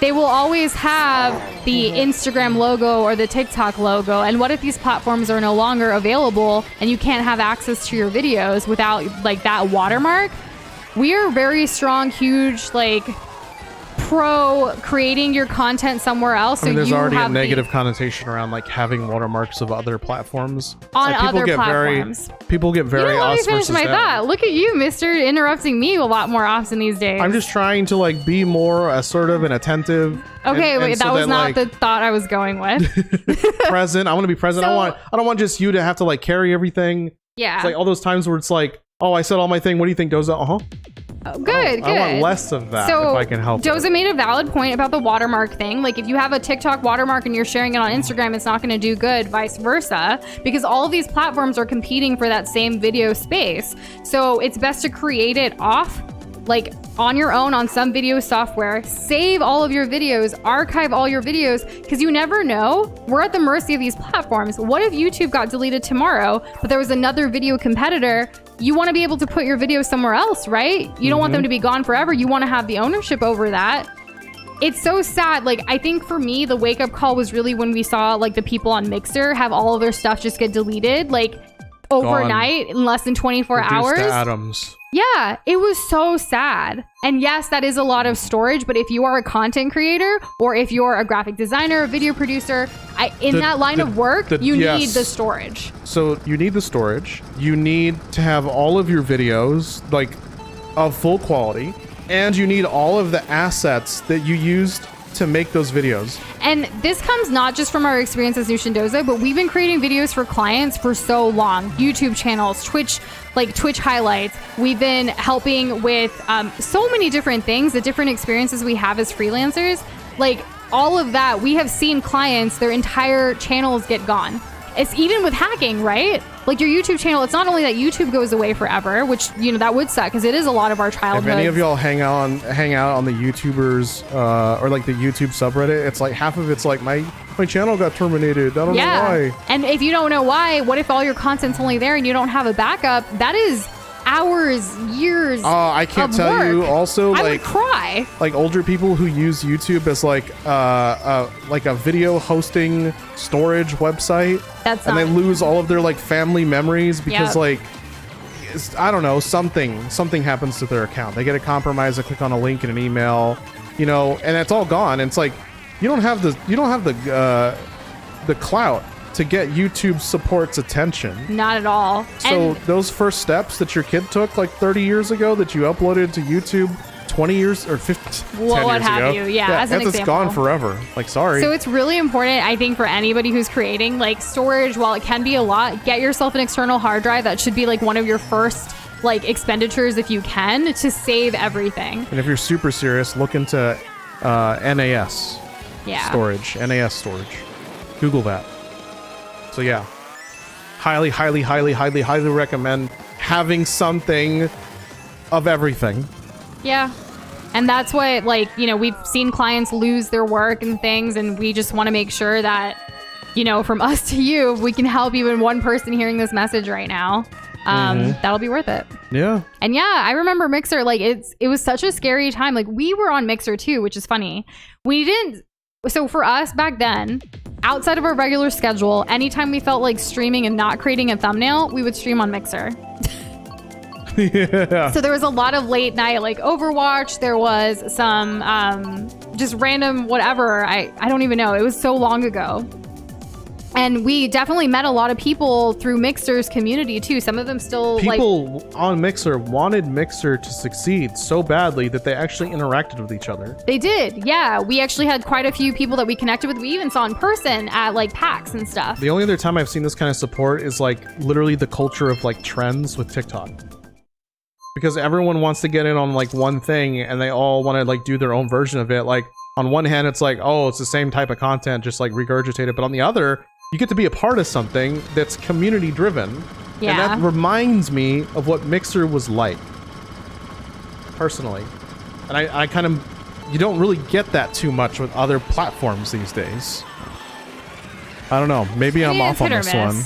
B: they will always have the Instagram logo or the TikTok logo. And what if these platforms are no longer available and you can't have access to your videos without like that watermark? we are very strong, huge, like pro creating your content somewhere else.
A: I mean,
B: so
A: there's
B: you
A: already
B: have
A: a negative connotation around like having watermarks of other platforms.
B: On
A: like,
B: other platforms.
A: People get very
B: let me
A: us
B: finish
A: versus
B: my
A: them.
B: thought. Look at you, mister, interrupting me a lot more often these days.
A: I'm just trying to like be more assertive and attentive.
B: Okay, wait, that was not the thought I was going with.
A: Present. I want to be present.
B: So,
A: I don't want just you to have to like carry everything.
B: Yeah.
A: It's like all those times where it's like, oh, I said all my thing. What do you think, Doza? Uh-huh.
B: Oh, good.
A: I want less of that if I can help
B: Doza made a valid point about the watermark thing. Like, if you have a TikTok watermark and you're sharing it on Instagram, it's not going to do good, vice versa, because all of these platforms are competing for that same video space. So it's best to create it off, like on your own on some video software, save all of your videos, archive all your videos, because you never know. We're at the mercy of these platforms. What if YouTube got deleted tomorrow, but there was another video competitor? You want to be able to put your videos somewhere else, right? You don't want them to be gone forever. You want to have the ownership over that. It's so sad. Like, I think for me, the wake up call was really when we saw like the people on Mixer have all of their stuff just get deleted, like overnight in less than 24 hours.
A: To atoms.
B: Yeah, it was so sad. And yes, that is a lot of storage, but if you are a content creator or if you're a graphic designer, a video producer, that line of work, you need the storage.
A: So you need the storage. You need to have all of your videos like of full quality, and you need all of the assets that you used to make those videos.
B: And this comes not just from our experience as Nushindoza, but we've been creating videos for clients for so long. YouTube channels, Twitch highlights. We've been helping with so many different things, the different experiences we have as freelancers. Like all of that, we have seen clients, their entire channels get gone. It's even with hacking, right? Like your YouTube channel, it's not only that YouTube goes away forever, which, you know, that would suck because it is a lot of our childhood.
A: If any of y'all hang out on the YouTubers or like the YouTube subreddit, it's like half of it's like my channel got terminated. I don't know why.
B: And if you don't know why, what if all your content's only there and you don't have a backup? That is hours, years.
A: I can't tell you. Also,
B: I
A: like,
B: would cry.
A: Like older people who use YouTube as like a video hosting storage website. And they lose all of their like family memories because like I don't know, something happens to their account. They get a compromise. They click on a link in an email, you know, and it's all gone. And it's like you don't have the clout to get YouTube support's attention.
B: Not at all.
A: So those first steps that your kid took like 30 years ago that you uploaded to YouTube 20 years or 10 years
B: what have
A: ago.
B: you? Yeah, as an example.
A: It's gone forever. Like, sorry.
B: So it's really important, I think, for anybody who's creating like storage, while it can be a lot, get yourself an external hard drive. That should be like one of your first like expenditures if you can, to save everything.
A: And if you're super serious, look into NAS storage. NAS storage. Google that. So yeah, highly recommend having something of everything.
B: Yeah. And that's what, like, you know, we've seen clients lose their work and things, and we just want to make sure that, you know, from us to you, if we can help even one person hearing this message right now, that'll be worth it.
A: Yeah.
B: And yeah, I remember Mixer, like it was such a scary time. Like we were on Mixer too, which is funny. So for us back then, outside of our regular schedule, anytime we felt like streaming and not creating a thumbnail, we would stream on Mixer.
A: Yeah.
B: So there was a lot of late night like Overwatch. There was some just random whatever. I don't even know. It was so long ago. And we definitely met a lot of people through Mixer's community too. Some of them still
A: people on Mixer wanted Mixer to succeed so badly that they actually interacted with each other.
B: They did, yeah. We actually had quite a few people that we connected with. We even saw in person at like PAX and stuff.
A: The only other time I've seen this kind of support is like literally the culture of like trends with TikTok. Because everyone wants to get in on like one thing and they all want to like do their own version of it. Like on one hand, it's like, oh, it's the same type of content, just like regurgitate it. But on the other, you get to be a part of something that's community driven. Yeah. And that reminds me of what Mixer was like, personally. And I kind of, you don't really get that too much with other platforms these days. I don't know. Maybe I'm off on this one.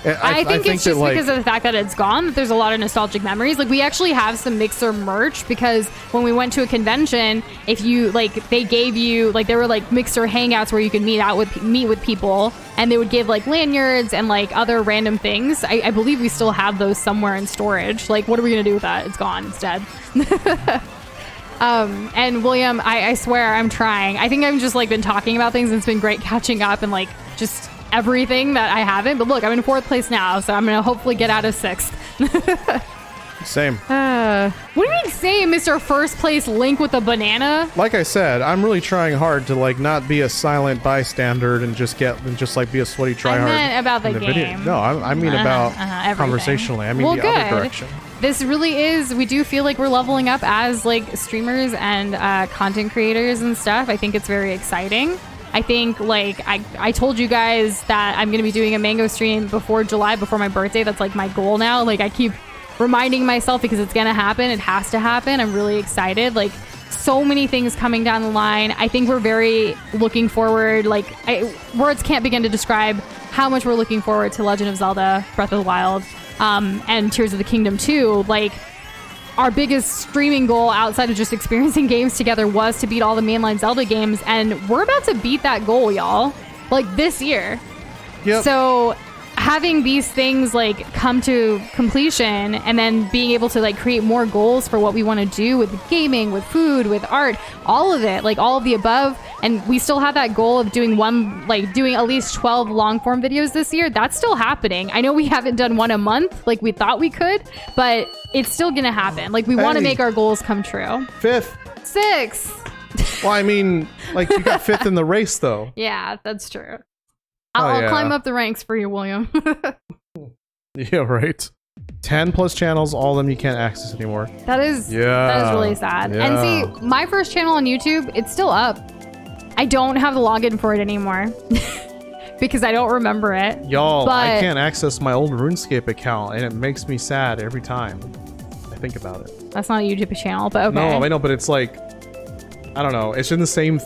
B: I think it's just because of the fact that it's gone, that there's a lot of nostalgic memories. Like, we actually have some Mixer merch because when we went to a convention, if you, like, they gave you, like, there were, like, Mixer hangouts where you could meet with people, and they would give, like, lanyards and, like, other random things. I believe we still have those somewhere in storage. Like, what are we going to do with that? It's gone. It's dead. And William, I swear I'm trying. I think I've just, like, been talking about things, and it's been great catching up and, like, just everything that I haven't. But look, I'm in 4th place now, so I'm gonna hopefully get out of 6th.
A: Same.
B: What do you mean same, Mr. First Place Link with a banana?
A: Like I said, I'm really trying hard to, like, not be a silent bystander and just like be a sweaty tryhard.
B: I meant about the game.
A: Video. No, I mean about conversationally. I mean the other direction.
B: This really is, we do feel like we're leveling up as, like, streamers and content creators and stuff. I think it's very exciting. I think, like, I told you guys that I'm going to be doing a mango stream before July, before my birthday. That's, like, my goal now. Like, I keep reminding myself because it's going to happen. It has to happen. I'm really excited. Like, so many things coming down the line. I think we're very looking forward. Like, words can't begin to describe how much we're looking forward to Legend of Zelda Breath of the Wild and Tears of the Kingdom 2. Like, our biggest streaming goal outside of just experiencing games together was to beat all the mainline Zelda games, and we're about to beat that goal, y'all. Like, this year.
A: Yep.
B: So having these things, like, come to completion and then being able to, like, create more goals for what we want to do with gaming, with food, with art, all of it, like, all of the above. And we still have that goal of doing at least 12 long form videos this year. That's still happening. I know we haven't done one a month like we thought we could, but it's still gonna happen. Like, we want to make our goals come true.
A: 5th.
B: 6th.
A: Well, I mean, like, you got 5th in the race, though.
B: Yeah, that's true. I'll climb up the ranks for you, William.
A: Yeah, right. 10 plus channels, all of them you can't access anymore.
B: That is really sad.
A: Yeah.
B: And see, my first channel on YouTube, it's still up. I don't have the login for it anymore because I don't remember it.
A: Y'all, I can't access my old RuneScape account, and it makes me sad every time I think about it.
B: That's not a YouTube channel, but okay.
A: No, I know, but it's like, I don't know. It's in the same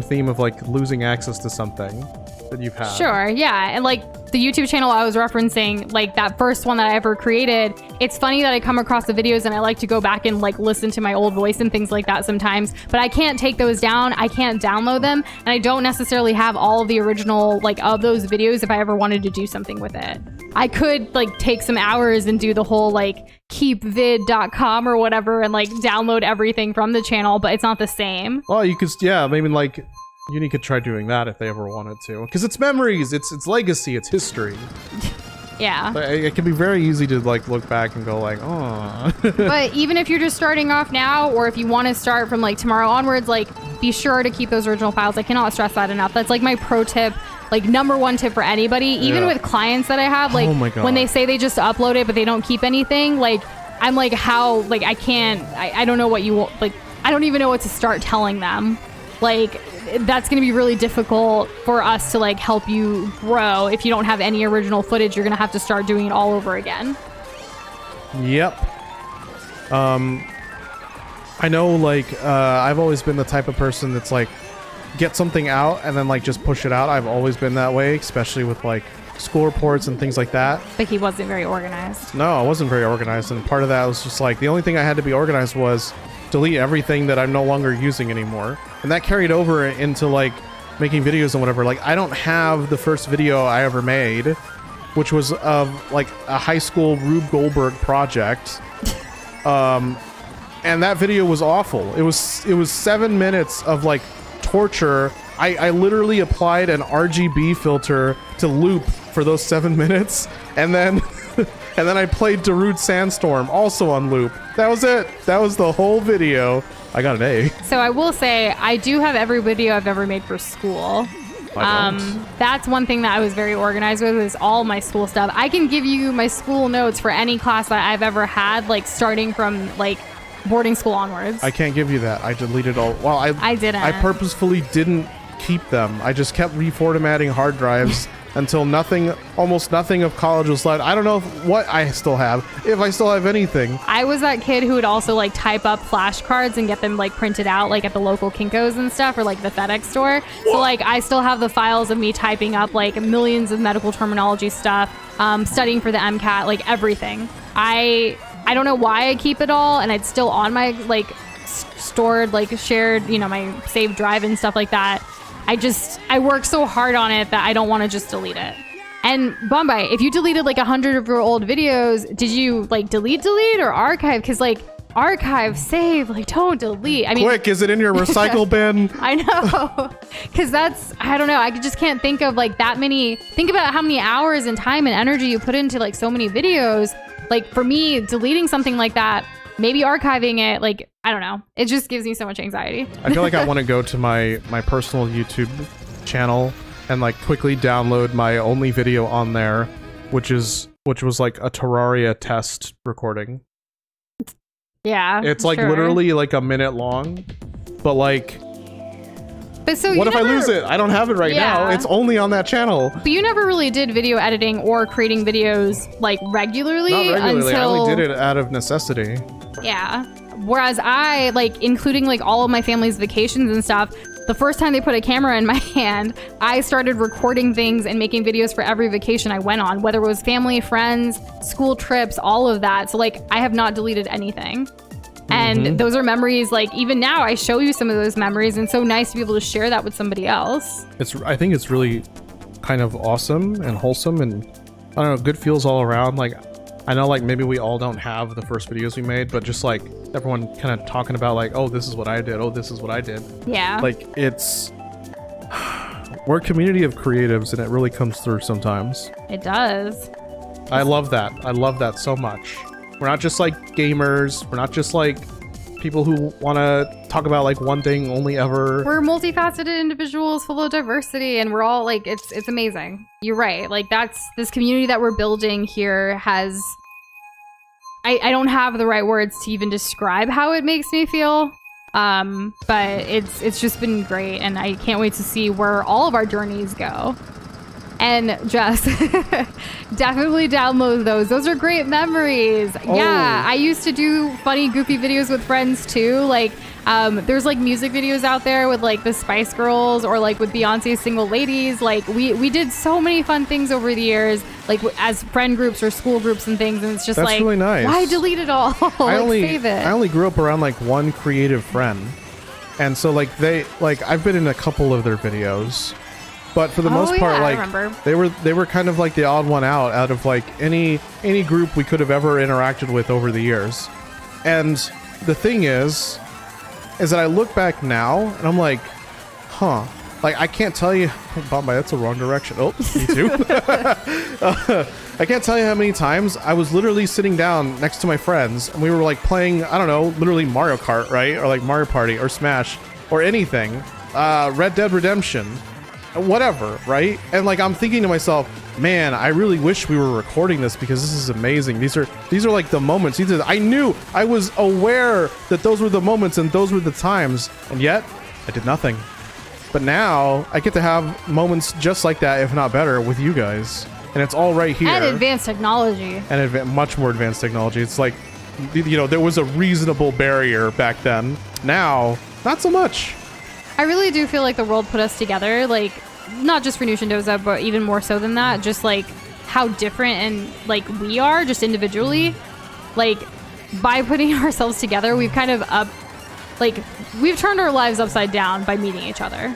A: theme of, like, losing access to something that you've had.
B: Sure, yeah. And, like, the YouTube channel I was referencing, like, that first one that I ever created, it's funny that I come across the videos and I like to go back and, like, listen to my old voice and things like that sometimes, but I can't take those down. I can't download them, and I don't necessarily have all of the original, like, of those videos if I ever wanted to do something with it. I could, like, take some hours and do the whole, like, keepvid.com or whatever and, like, download everything from the channel, but it's not the same.
A: Well, you could, yeah, maybe, like, Uni could try doing that if they ever wanted to, because it's memories, it's legacy, it's history.
B: Yeah.
A: But it can be very easy to, like, look back and go, like, oh.
B: But even if you're just starting off now, or if you want to start from, like, tomorrow onwards, like, be sure to keep those original files. I cannot stress that enough. That's, like, my pro tip, like, #1 tip for anybody. Even with clients that I have, like,
A: oh my God,
B: when they say they just upload it but they don't keep anything, like, I'm like, how, like, I don't know what you want, like, I don't even know what to start telling them. Like, that's going to be really difficult for us to, like, help you grow. If you don't have any original footage, you're going to have to start doing it all over again.
A: Yep. I know, like, I've always been the type of person that's, like, get something out and then, like, just push it out. I've always been that way, especially with, like, school reports and things like that.
B: But he wasn't very organized.
A: No, I wasn't very organized, and part of that was just, like, the only thing I had to be organized was delete everything that I'm no longer using anymore. And that carried over into, like, making videos and whatever. Like, I don't have the first video I ever made, which was of, like, a high school Rube Goldberg project. And that video was awful. It was 7 minutes of, like, torture. I literally applied an RGB filter to loop for those 7 minutes, and then and then I played Darude Sandstorm also on loop. That was it. That was the whole video. I got an A.
B: So I will say, I do have every video I've ever made for school. That's one thing that I was very organized with, is all my school stuff. I can give you my school notes for any class that I've ever had, like, starting from, like, boarding school onwards.
A: I can't give you that. I deleted all. Well, I didn't. I purposefully didn't keep them. I just kept reformatting hard drives until almost nothing of college was left. I don't know what I still have, if I still have anything.
B: I was that kid who would also like type up flashcards and get them like printed out like at the local Kinko's and stuff, or like the FedEx store. So like I still have the files of me typing up like millions of medical terminology stuff, studying for the MCAT, like everything. I don't know why I keep it all, and it's still on my like stored, like shared, my saved drive and stuff like that. I work so hard on it that I don't want to just delete it. And Bombay, if you deleted like 100 of your old videos, did you like delete or archive? Because like archive, save, like don't delete. I mean,
A: quick, is it in your recycle bin?
B: I know, because I don't know. I just can't think of like that many. Think about how many hours and time and energy you put into like so many videos. Like for me, deleting something like that, maybe archiving it, like, I don't know. It just gives me so much anxiety.
A: I feel like I want to go to my personal YouTube channel and like quickly download my only video on there, which was like a Terraria test recording.
B: Yeah.
A: It's like literally like a minute long, but like,
B: but so
A: what if I lose it? I don't have it right now. It's only on that channel.
B: But you never really did video editing or creating videos like regularly.
A: Not regularly. I only did it out of necessity.
B: Yeah. Whereas I, like, including like all of my family's vacations and stuff, the first time they put a camera in my hand, I started recording things and making videos for every vacation I went on, whether it was family, friends, school trips, all of that. So like I have not deleted anything. And those are memories, like even now I show you some of those memories, and it's so nice to be able to share that with somebody else.
A: I think it's really kind of awesome and wholesome, and I don't know, good feels all around. Like I know like maybe we all don't have the first videos we made, but just like everyone kind of talking about like, oh, this is what I did. Oh, this is what I did.
B: Yeah.
A: Like we're a community of creatives, and it really comes through sometimes.
B: It does.
A: I love that. I love that so much. We're not just like gamers. We're not just like people who want to talk about like one thing only ever. We're
B: multifaceted individuals full of diversity, and we're all like, it's amazing. You're right. Like this community that we're building here has, I don't have the right words to even describe how it makes me feel. But it's just been great, and I can't wait to see where all of our journeys go. And Jess, definitely download those. Those are great memories. Oh. Yeah, I used to do funny, goofy videos with friends too. Like, there's like music videos out there with like the Spice Girls, or like with Beyonce's Single Ladies. Like we did so many fun things over the years, like as friend groups or school groups and things. And it's just
A: That's really nice.
B: Why delete it all? Save it.
A: I only grew up around like one creative friend, and so like I've been in a couple of their videos. But for the most part, like they were kind of like the odd one out of like any group we could have ever interacted with over the years. And the thing is that I look back now and I'm like, huh, like I can't tell you. Bombay, that's the wrong direction. Oh, me too. I can't tell you how many times I was literally sitting down next to my friends and we were like playing, I don't know, literally Mario Kart, right? Or like Mario Party or Smash or anything, Red Dead Redemption. Whatever, right? And like I'm thinking to myself, man, I really wish we were recording this because this is amazing. These are like the moments. I was aware that those were the moments and those were the times, and yet I did nothing. But now I get to have moments just like that, if not better, with you guys, and it's all right here.
B: And advanced technology.
A: And much more advanced technology. It's like, there was a reasonable barrier back then. Now, not so much.
B: I really do feel like the world put us together, like not just for Noosh and Doza, but even more so than that, just like how different and like we are just individually. Like by putting ourselves together, we've kind of we've turned our lives upside down by meeting each other.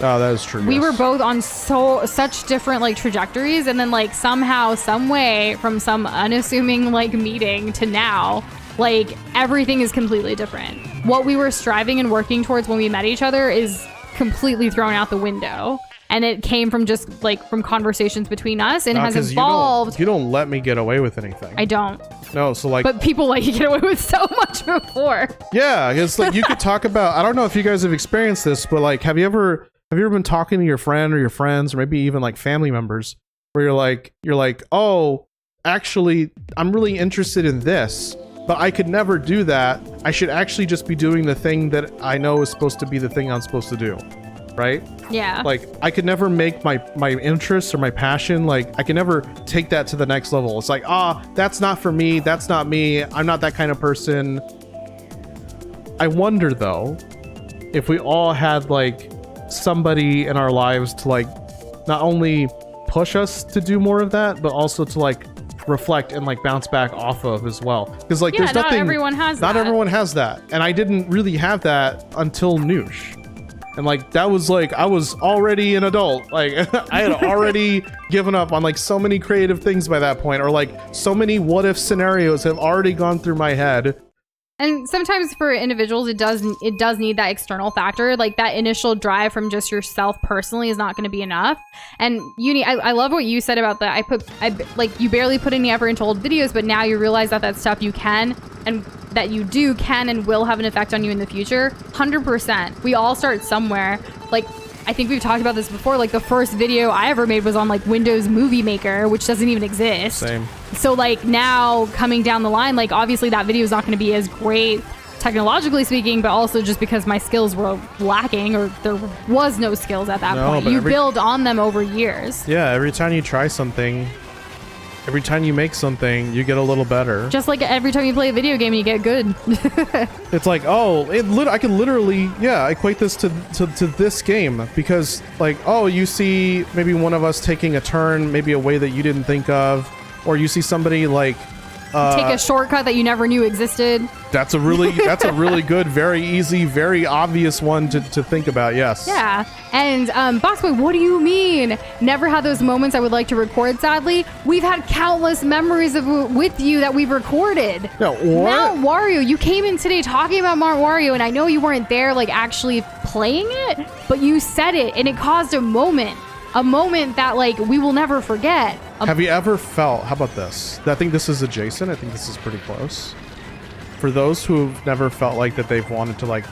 A: Oh, that is true.
B: We were both on such different like trajectories, and then like somehow, some way, from some unassuming like meeting to now, like everything is completely different. What we were striving and working towards when we met each other is completely thrown out the window. And it came from just like from conversations between us, and has evolved.
A: You don't let me get away with anything.
B: I don't.
A: No, so like.
B: But people let you get away with so much before.
A: Yeah, it's like you could talk about. I don't know if you guys have experienced this, but like, have you ever been talking to your friend or your friends, or maybe even like family members, where you're like, oh, actually, I'm really interested in this, but I could never do that. I should actually just be doing the thing that I know is supposed to be the thing I'm supposed to do. right?
B: Yeah.
A: Like, I could never make my interests or my passion, like, I can never take that to the next level. It's like, that's not for me. That's not me. I'm not that kind of person. I wonder, though, if we all had, like, somebody in our lives to, like, not only push us to do more of that, but also to, like, reflect and, like, bounce back off of as well. Because, like, there's nothing...
B: not everyone has that.
A: Not everyone has that. And I didn't really have that until Noosh. And, like, that was, like, I was already an adult. Like, I had already given up on, like, so many creative things by that point. Or, like, so many what-if scenarios have already gone through my head.
B: And sometimes for individuals, it does need that external factor. Like, that initial drive from just yourself personally is not going to be enough. And I love what you said about that. Like, you barely put any effort into old videos, but now you realize that stuff you can and that you can and will have an effect on you in the future. 100%. We all start somewhere. Like, I think we've talked about this before. Like, the first video I ever made was on, like, Windows Movie Maker, which doesn't even exist.
A: Same.
B: So, like, now coming down the line, like, obviously that video is not going to be as great technologically speaking, but also just because my skills were lacking, or there was no skills at that point. You build on them over years.
A: Yeah, every time you try something, every time you make something, you get a little better.
B: Just like every time you play a video game, you get good.
A: It's like, I can literally, equate this to this game, because, like, you see maybe one of us taking a turn, maybe a way that you didn't think of, or you see somebody, like,
B: take a shortcut that you never knew existed.
A: That's a really good, very easy, very obvious one to think about. Yes.
B: Yeah. And Boxboy, what do you mean? Never had those moments I would like to record, sadly. We've had countless memories with you that we've recorded.
A: No, what?
B: Mount Wario, you came in today talking about Mount Wario, and I know you weren't there, like, actually playing it, but you said it, and it caused a moment that, like, we will never forget.
A: Have you ever felt, how about this? I think this is adjacent. I think this is pretty close. For those who've never felt like that they've wanted to, like,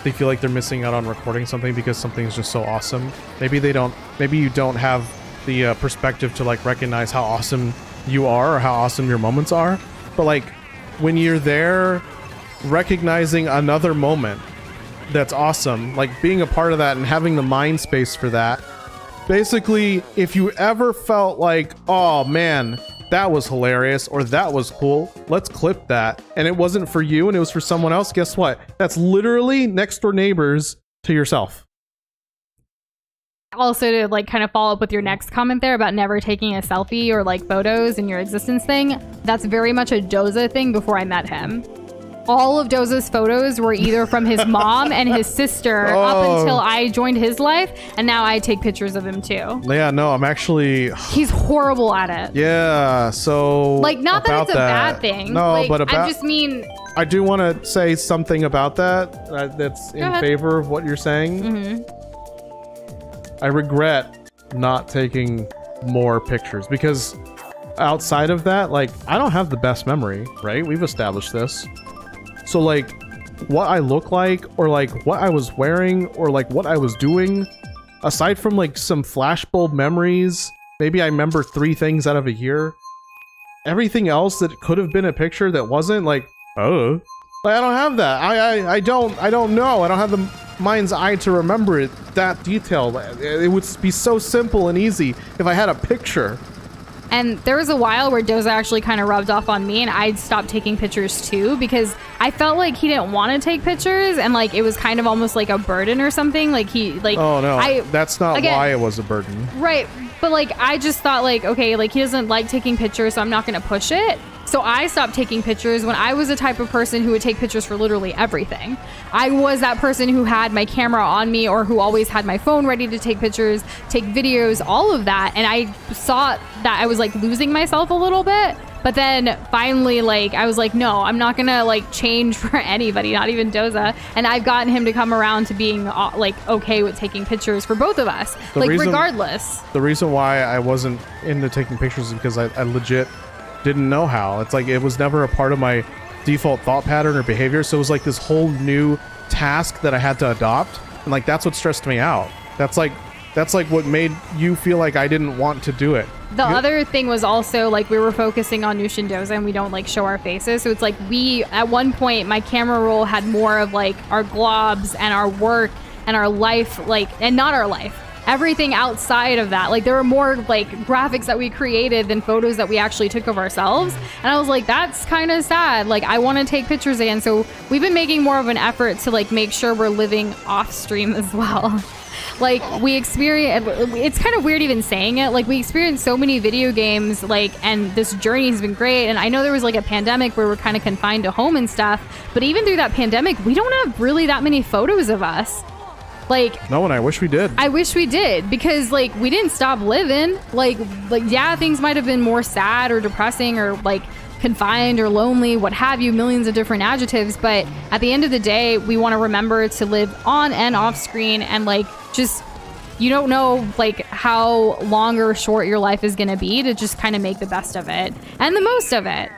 A: they feel like they're missing out on recording something because something is just so awesome. Maybe you don't have the perspective to, like, recognize how awesome you are or how awesome your moments are. But, like, when you're there recognizing another moment that's awesome, like being a part of that and having the mind space for that. Basically, if you ever felt like, oh man, that was hilarious or that was cool, let's clip that, and it wasn't for you and it was for someone else, guess what? That's literally next door neighbors to yourself.
B: Also, to, like, kind of follow up with your next comment there about never taking a selfie or, like, photos in your existence thing, that's very much a Doza thing before I met him. All of Doza's photos were either from his mom and his sister up until I joined his life, and now I take pictures of him too.
A: Yeah, no, I'm actually...
B: He's horrible at it.
A: Yeah, so...
B: Like, not that it's a bad thing.
A: No,
B: like,
A: but
B: I just mean...
A: I do want to say something about that that's in favor of what you're saying.
B: Mm-hmm.
A: I regret not taking more pictures because outside of that, like, I don't have the best memory, right? We've established this. So, like, what I look like, or, like, what I was wearing, or, like, what I was doing, aside from, like, some flashbulb memories, maybe I remember 3 things out of a year. Everything else that could have been a picture that wasn't, like, like, I don't have that. I don't know. I don't have the mind's eye to remember it that detailed. It would be so simple and easy if I had a picture.
B: And there was a while where Doza actually kind of rubbed off on me, and I'd stopped taking pictures too, because I felt like he didn't want to take pictures, and, like, it was kind of almost like a burden or something. Like, he, like...
A: Oh, no. That's not why it was a burden.
B: Right. But, like, I just thought, like, okay, like, he doesn't like taking pictures, so I'm not going to push it. So I stopped taking pictures when I was the type of person who would take pictures for literally everything. I was that person who had my camera on me, or who always had my phone ready to take pictures, take videos, all of that. And I saw that I was, like, losing myself a little bit. But then finally, like, I was like, no, I'm not gonna, like, change for anybody, not even Doza. And I've gotten him to come around to being, like, okay with taking pictures for both of us, regardless.
A: The reason why I wasn't into taking pictures is because I legit didn't know how. It's like, it was never a part of my default thought pattern or behavior. So it was like this whole new task that I had to adopt. And, like, that's what stressed me out. That's like what made you feel like I didn't want to do it.
B: The other thing was also, like, we were focusing on Noosh and Doza, and we don't, like, show our faces. So it's like, at one point, my camera roll had more of, like, our globs and our work and our life, like, and not our life, everything outside of that. Like, there were more like graphics that we created than photos that we actually took of ourselves. And I was like, that's kind of sad. Like, I want to take pictures again. So we've been making more of an effort to like make sure we're living off stream as well. Like, we experience, it's kind of weird even saying it, like, we experienced so many video games, like, and this journey has been great. And I know there was like a pandemic where we're kind of confined to home and stuff, but even through that pandemic, we don't have really that many photos of us. Like,
A: no, and I wish we did.
B: I wish we did, because like we didn't stop living. Like yeah, things might have been more sad or depressing or like confined or lonely, what have you, millions of different adjectives. But at the end of the day, we want to remember to live on and off screen, and like, just, you don't know like how long or short your life is going to be, to just kind of make the best of it and the most of it.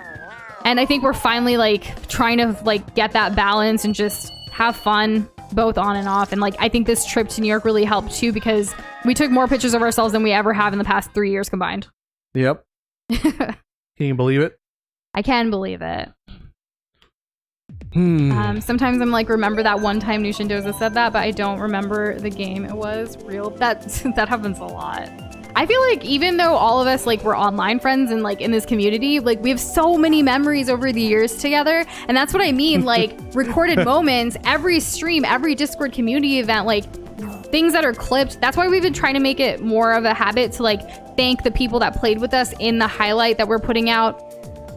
B: And I think we're finally like trying to like get that balance and just have fun both on and off. And like, I think this trip to New York really helped too, because we took more pictures of ourselves than we ever have in the past 3 years combined.
A: Yep. Can you believe it?
B: I can believe it. Sometimes I'm like, remember that one time Nushindoza said that, but I don't remember the game it was. Real, that happens a lot. I feel like even though all of us like we're online friends and like in this community, like we have so many memories over the years together. And that's what I mean, like recorded moments, every stream, every Discord community event, like things that are clipped. That's why we've been trying to make it more of a habit to like thank the people that played with us in the highlight that we're putting out.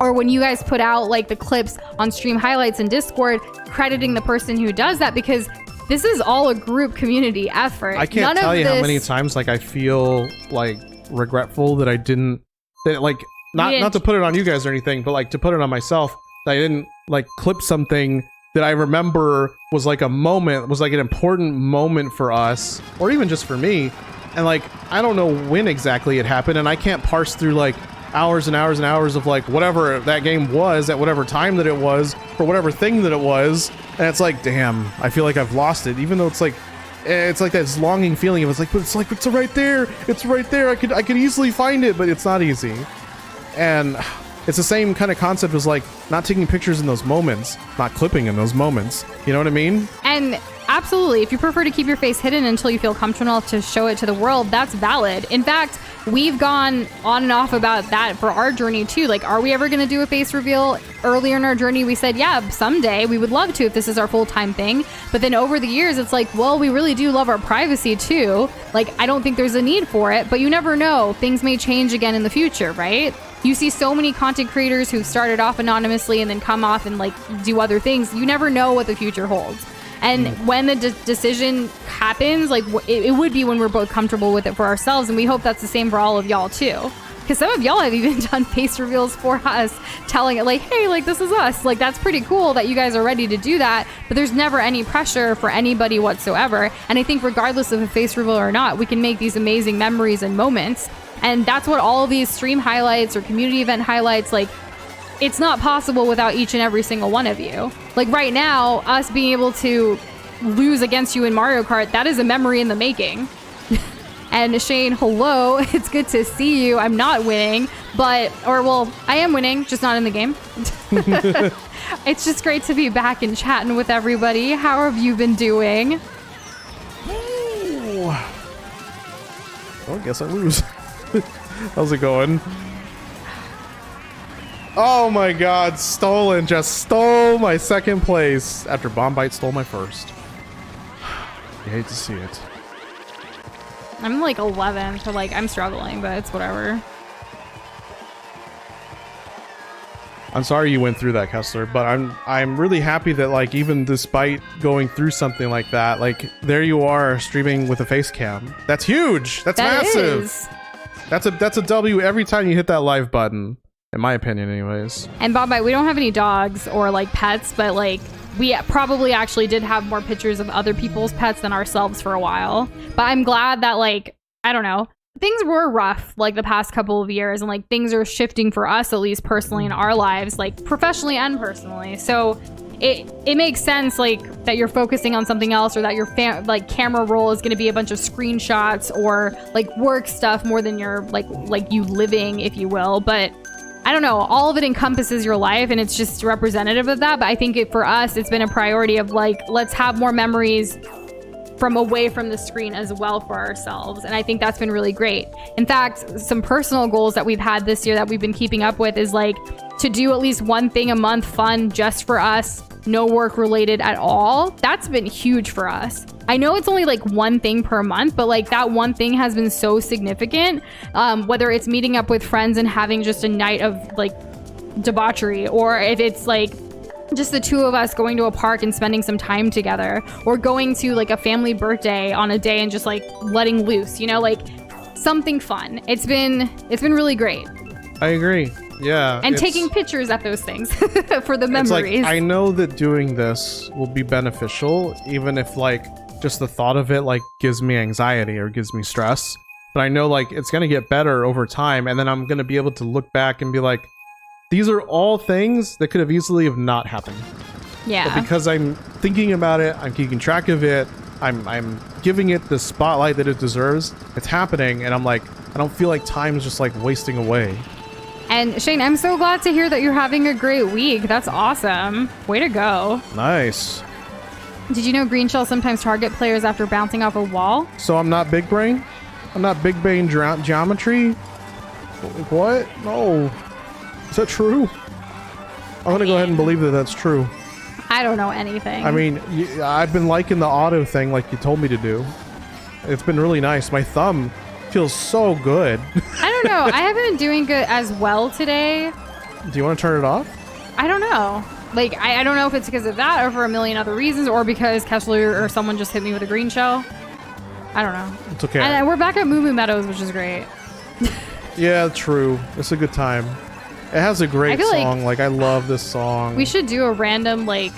B: Or when you guys put out like the clips on stream highlights in Discord, crediting the person who does that, because this is all a group community effort.
A: I can't tell you how many times like I feel like regretful that I didn't, that like not to put it on you guys or anything, but like to put it on myself, that I didn't like clip something that I remember was like a moment, was like an important moment for us, or even just for me. And like, I don't know when exactly it happened, and I can't parse through like hours and hours and hours of like whatever that game was at whatever time that it was for whatever thing that it was. And it's like, damn, I feel like I've lost it, even though it's like this longing feeling. It was like, but it's right there. It's right there. I could easily find it, but it's not easy. And it's the same kind of concept as like not taking pictures in those moments, not clipping in those moments. You know what I mean?
B: And absolutely, if you prefer to keep your face hidden until you feel comfortable enough to show it to the world, that's valid. In fact, we've gone on and off about that for our journey too. Like, are we ever going to do a face reveal? Earlier in our journey, we said, yeah, someday we would love to if this is our full-time thing. But then over the years, it's like, well, we really do love our privacy too. Like, I don't think there's a need for it, but you never know. Things may change again in the future, right? You see so many content creators who started off anonymously and then come off and like do other things. You never know what the future holds. And when the decision happens, like it would be when we're both comfortable with it for ourselves. And we hope that's the same for all of y'all too. Because some of y'all have even done face reveals for us, telling it like, hey, like this is us. Like, that's pretty cool that you guys are ready to do that. But there's never any pressure for anybody whatsoever. And I think regardless of a face reveal or not, we can make these amazing memories and moments. And that's what all of these stream highlights or community event highlights, like, it's not possible without each and every single one of you. Like right now, us being able to lose against you in Mario Kart, that is a memory in the making. And Shane, hello, it's good to see you. I'm not winning, I am winning, just not in the game. It's just great to be back and chatting with everybody. How have you been doing?
A: Well, I guess I lose. How's it going? Oh my god, stolen. Just stole my second place after Bombite stole my first. You hate to see it.
B: I'm like 11, so like I'm struggling, but it's whatever.
A: I'm sorry you went through that, Kessler, but I'm really happy that like even despite going through something like that, like there you are streaming with a face cam. That's huge. That's massive. That's a W every time you hit that live button. In my opinion, anyways. And
B: Bombite, we don't have any dogs or like pets, but like we probably actually did have more pictures of other people's pets than ourselves for a while. But I'm glad that like, I don't know, things were rough like the past couple of years, and like things are shifting for us, at least personally in our lives, like professionally and personally. So it makes sense like that you're focusing on something else, or that your like camera roll is going to be a bunch of screenshots or like work stuff more than your like you living, if you will. But I don't know, all of it encompasses your life, and it's just representative of that. But I think for us, it's been a priority of like, let's have more memories from away from the screen as well for ourselves. And I think that's been really great. In fact, some personal goals that we've had this year that we've been keeping up with is like to do at least one thing a month fun just for us, no work related at all. That's been huge for us. I know it's only like one thing per month, but like that one thing has been so significant. Whether it's meeting up with friends and having just a night of like debauchery, or if it's like just the two of us going to a park and spending some time together, or going to like a family birthday on a day and just like letting loose, you know, like something fun. It's been really great.
A: I agree. Yeah.
B: And taking pictures at those things for the memories.
A: It's like, I know that doing this will be beneficial, even if like just the thought of it like gives me anxiety or gives me stress. But I know like it's going to get better over time, and then I'm going to be able to look back and be like, these are all things that could have easily have not happened.
B: Yeah.
A: But because I'm thinking about it, I'm keeping track of it, I'm giving it the spotlight that it deserves, it's happening, and I'm like, I don't feel like time's just like wasting away.
B: And Shane, I'm so glad to hear that you're having a great week. That's awesome. Way to go.
A: Nice.
B: Did you know green shells sometimes target players after bouncing off a wall?
A: So I'm not big brain? I'm not big brain geometry? What? No. Is that true? I'm gonna go ahead and believe that that's true.
B: I don't know anything.
A: I mean, I've been liking the auto thing like you told me to do. It's been really nice. My thumb feels so good.
B: I don't know. I haven't been doing good as well today.
A: Do you want to turn it off?
B: I don't know. Like, I don't know if it's because of that or for a million other reasons, or because Kessler or someone just hit me with a green shell. I don't know.
A: It's okay.
B: And we're back at Moo Moo Meadows, which is great.
A: Yeah, true. It's a good time. It has a great song. Like, I love this song.
B: We should do a random, like,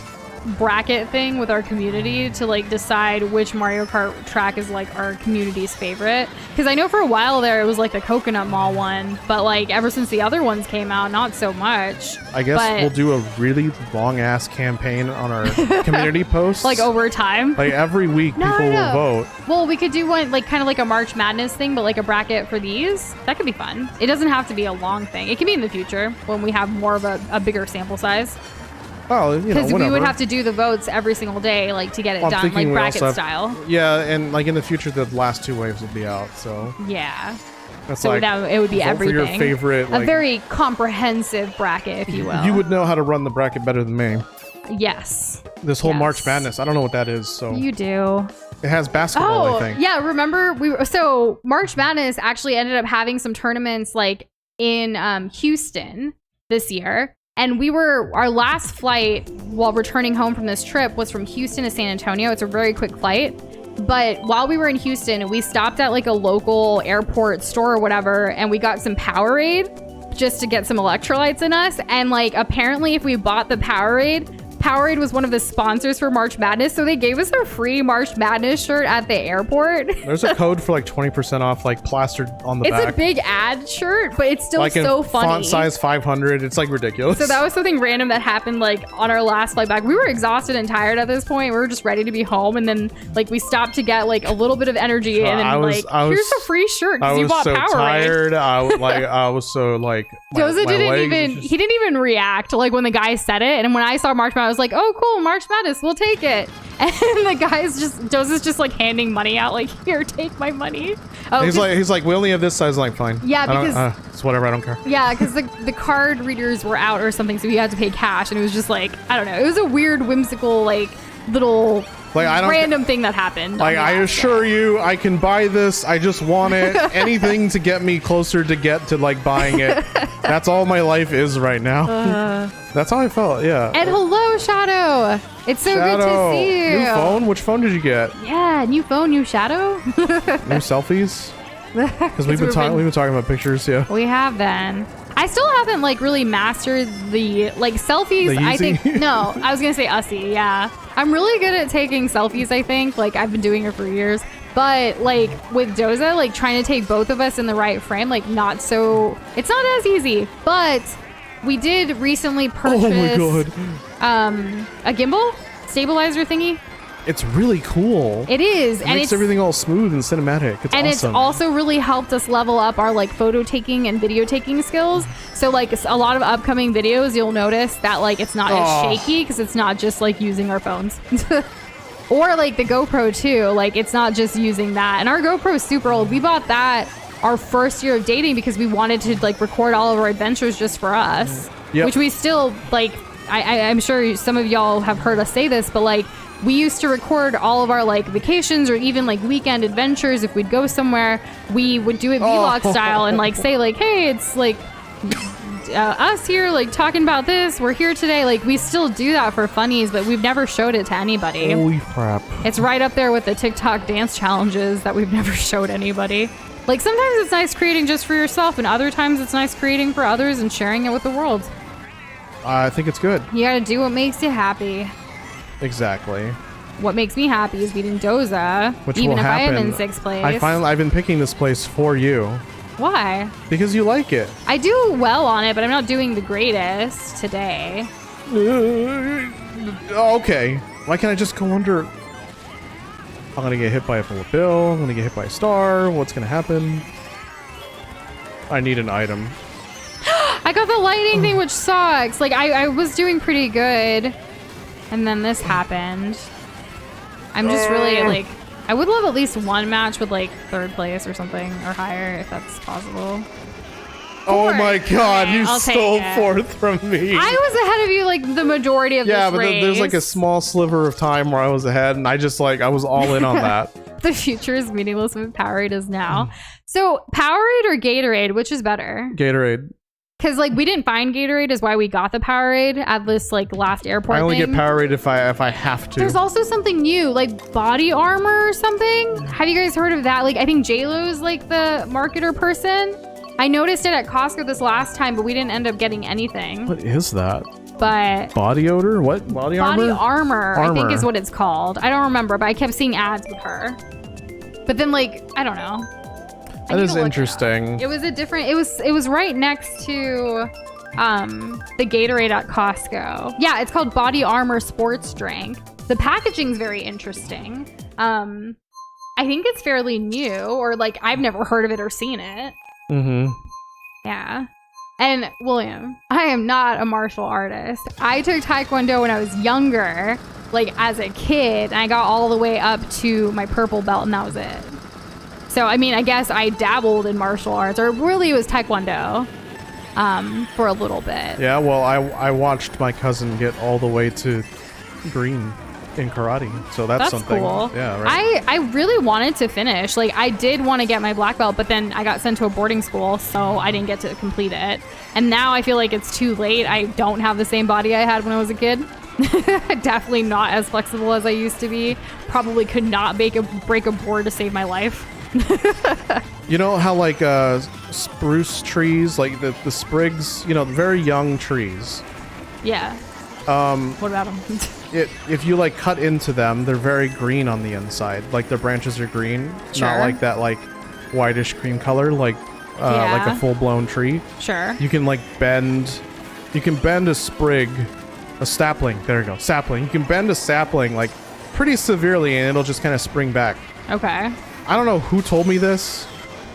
B: bracket thing with our community to, like, decide which Mario Kart track is, like, our community's favorite. Because I know for a while there it was, like, the Coconut Mall one. But, like, ever since the other ones came out, not so much.
A: I guess we'll do a really long-ass campaign on our community posts.
B: Like, over time?
A: Like, every week people will vote.
B: Well, we could do one, like, kind of like a March Madness thing, but, like, a bracket for these. That could be fun. It doesn't have to be a long thing. It can be in the future when we have more of a bigger sample size.
A: Well, you know,
B: because we would have to do the votes every single day, like, to get it done, like, bracket style.
A: Yeah, and, like, in the future, the last two waves will be out, so.
B: Yeah.
A: That's
B: so
A: like,
B: now it would be everything.
A: For your favorite, like,
B: a very comprehensive bracket, if you will.
A: You would know how to run the bracket better than me.
B: Yes.
A: This whole March Madness, I don't know what that is, so.
B: You do.
A: It has basketball, I think.
B: Yeah, remember, so March Madness actually ended up having some tournaments, like, in Houston this year. And our last flight while returning home from this trip was from Houston to San Antonio. It's a very quick flight. But while we were in Houston, we stopped at like a local airport store or whatever, and we got some Powerade just to get some electrolytes in us. And like, apparently if we bought the Powerade was one of the sponsors for March Madness, so they gave us a free March Madness shirt at the airport.
A: There's a code for like 20% off, like plastered on the back.
B: It's a big ad shirt, but it's still like so funny.
A: Font size 500. It's like ridiculous.
B: So that was something random that happened like on our last flight back. We were exhausted and tired at this point. We were just ready to be home, and then like we stopped to get like a little bit of energy, and then here's a free shirt because you bought Powerade. I was so tired.
A: I was so like.
B: Joseph he didn't even react like when the guy said it, and when I saw March Madness, I was like, oh cool, March Madness, we'll take it. And the Joseph's just like handing money out, like, here, take my money. Oh,
A: he's like, we only have this size. I'm like, fine.
B: Yeah, because
A: it's whatever, I don't care.
B: Yeah, because the card readers were out or something, so he had to pay cash, and it was just like, I don't know, it was a weird, whimsical, like little random thing that happened.
A: Like, I assure you, I can buy this. I just want it. Anything to get me closer to like buying it. That's all my life is right now. That's how I felt. Yeah.
B: And hello, Shadow. It's so good to see you.
A: New phone? Which phone did you get?
B: Yeah, new phone, new Shadow.
A: New selfies? Because we've been talking about pictures. Yeah.
B: We have been. I still haven't like really mastered the like selfies. I think no, I was gonna say Ussie. Yeah, I'm really good at taking selfies. I think like I've been doing it for years. But like with Doza, like trying to take both of us in the right frame, like it's not as easy. But we did recently purchase a gimbal stabilizer thingy.
A: It's really cool.
B: It is.
A: It makes everything all smooth and cinematic. It's awesome.
B: It's also really helped us level up our like photo taking and video taking skills. So like a lot of upcoming videos, you'll notice that like it's not as shaky because it's not just like using our phones. Or like the GoPro too. Like it's not just using that. And our GoPro is super old. We bought that our first year of dating because we wanted to like record all of our adventures just for us. Yep. Which we still like. I'm sure some of y'all have heard us say this, but like we used to record all of our like vacations or even like weekend adventures. If we'd go somewhere, we would do it vlog style and like say like, hey, it's like us here like talking about this. We're here today. Like we still do that for funnies, but we've never showed it to anybody.
A: Holy crap.
B: It's right up there with the TikTok dance challenges that we've never showed anybody. Like sometimes it's nice creating just for yourself and other times it's nice creating for others and sharing it with the world.
A: I think it's good.
B: You gotta do what makes you happy.
A: Exactly.
B: What makes me happy is beating Doza,
A: which
B: even
A: will
B: if
A: happen.
B: I am in 6th place.
A: I've been picking this place for you.
B: Why?
A: Because you like it.
B: I do well on it, but I'm not doing the greatest today.
A: Okay. Why can't I just go under? I'm gonna get hit by a bullet bill. I'm gonna get hit by a star. What's gonna happen? I need an item.
B: I got the lightning thing, which sucks. Like, I was doing pretty good. And then this happened. I'm just really, like... I would love at least one match with, like, 3rd place or something. Or higher, if that's possible.
A: Oh my god, you stole 4th from me.
B: I was ahead of you, like, the majority of this race.
A: Yeah, but there's, like, a small sliver of time where I was ahead. And I just, like, I was all in on that.
B: The future is meaningless with Powerade is now. So, Powerade or Gatorade, which is better?
A: Gatorade.
B: Because, like, we didn't find Gatorade is why we got the Powerade at this, like, last airport
A: I only
B: thing.
A: get Powerade if I have to.
B: There's also something new, like body armor or something. Have you guys heard of that? Like, I think JLo's, like, the marketer person. I noticed it at Costco this last time, but we didn't end up getting anything.
A: What is that?
B: But...
A: Body odor? What? Body armor?
B: Body armor, I think is what it's called. I don't remember, but I kept seeing ads with her. But then, like, I don't know.
A: That is interesting.
B: It was a different... It was right next to the Gatorade at Costco. Yeah, it's called Body Armor Sports Drink. The packaging's very interesting. I think it's fairly new, or like I've never heard of it or seen it.
A: Mm-hmm.
B: Yeah. And William, I am not a martial artist. I took Taekwondo when I was younger, like as a kid, and I got all the way up to my purple belt, and that was it. So, I mean, I guess I dabbled in martial arts, or really it was Taekwondo for a little bit.
A: Yeah, well, I watched my cousin get all the way to green in karate, so that's something.
B: Cool.
A: Yeah, right.
B: I really wanted to finish. Like, I did want to get my black belt, but then I got sent to a boarding school, so I didn't get to complete it. And now I feel like it's too late. I don't have the same body I had when I was a kid. Definitely not as flexible as I used to be. Probably could not break a board to save my life.
A: You know how like spruce trees, like the sprigs, you know, very young trees.
B: Yeah. What about them?
A: If you like cut into them, they're very green on the inside. Like their branches are green,
B: sure.
A: Not like that like whitish cream color, like a full blown tree.
B: Sure.
A: You can like bend. You can bend a sprig, a sapling. There you go, sapling. You can bend a sapling like pretty severely, and it'll just kind of spring back.
B: Okay.
A: I don't know who told me this.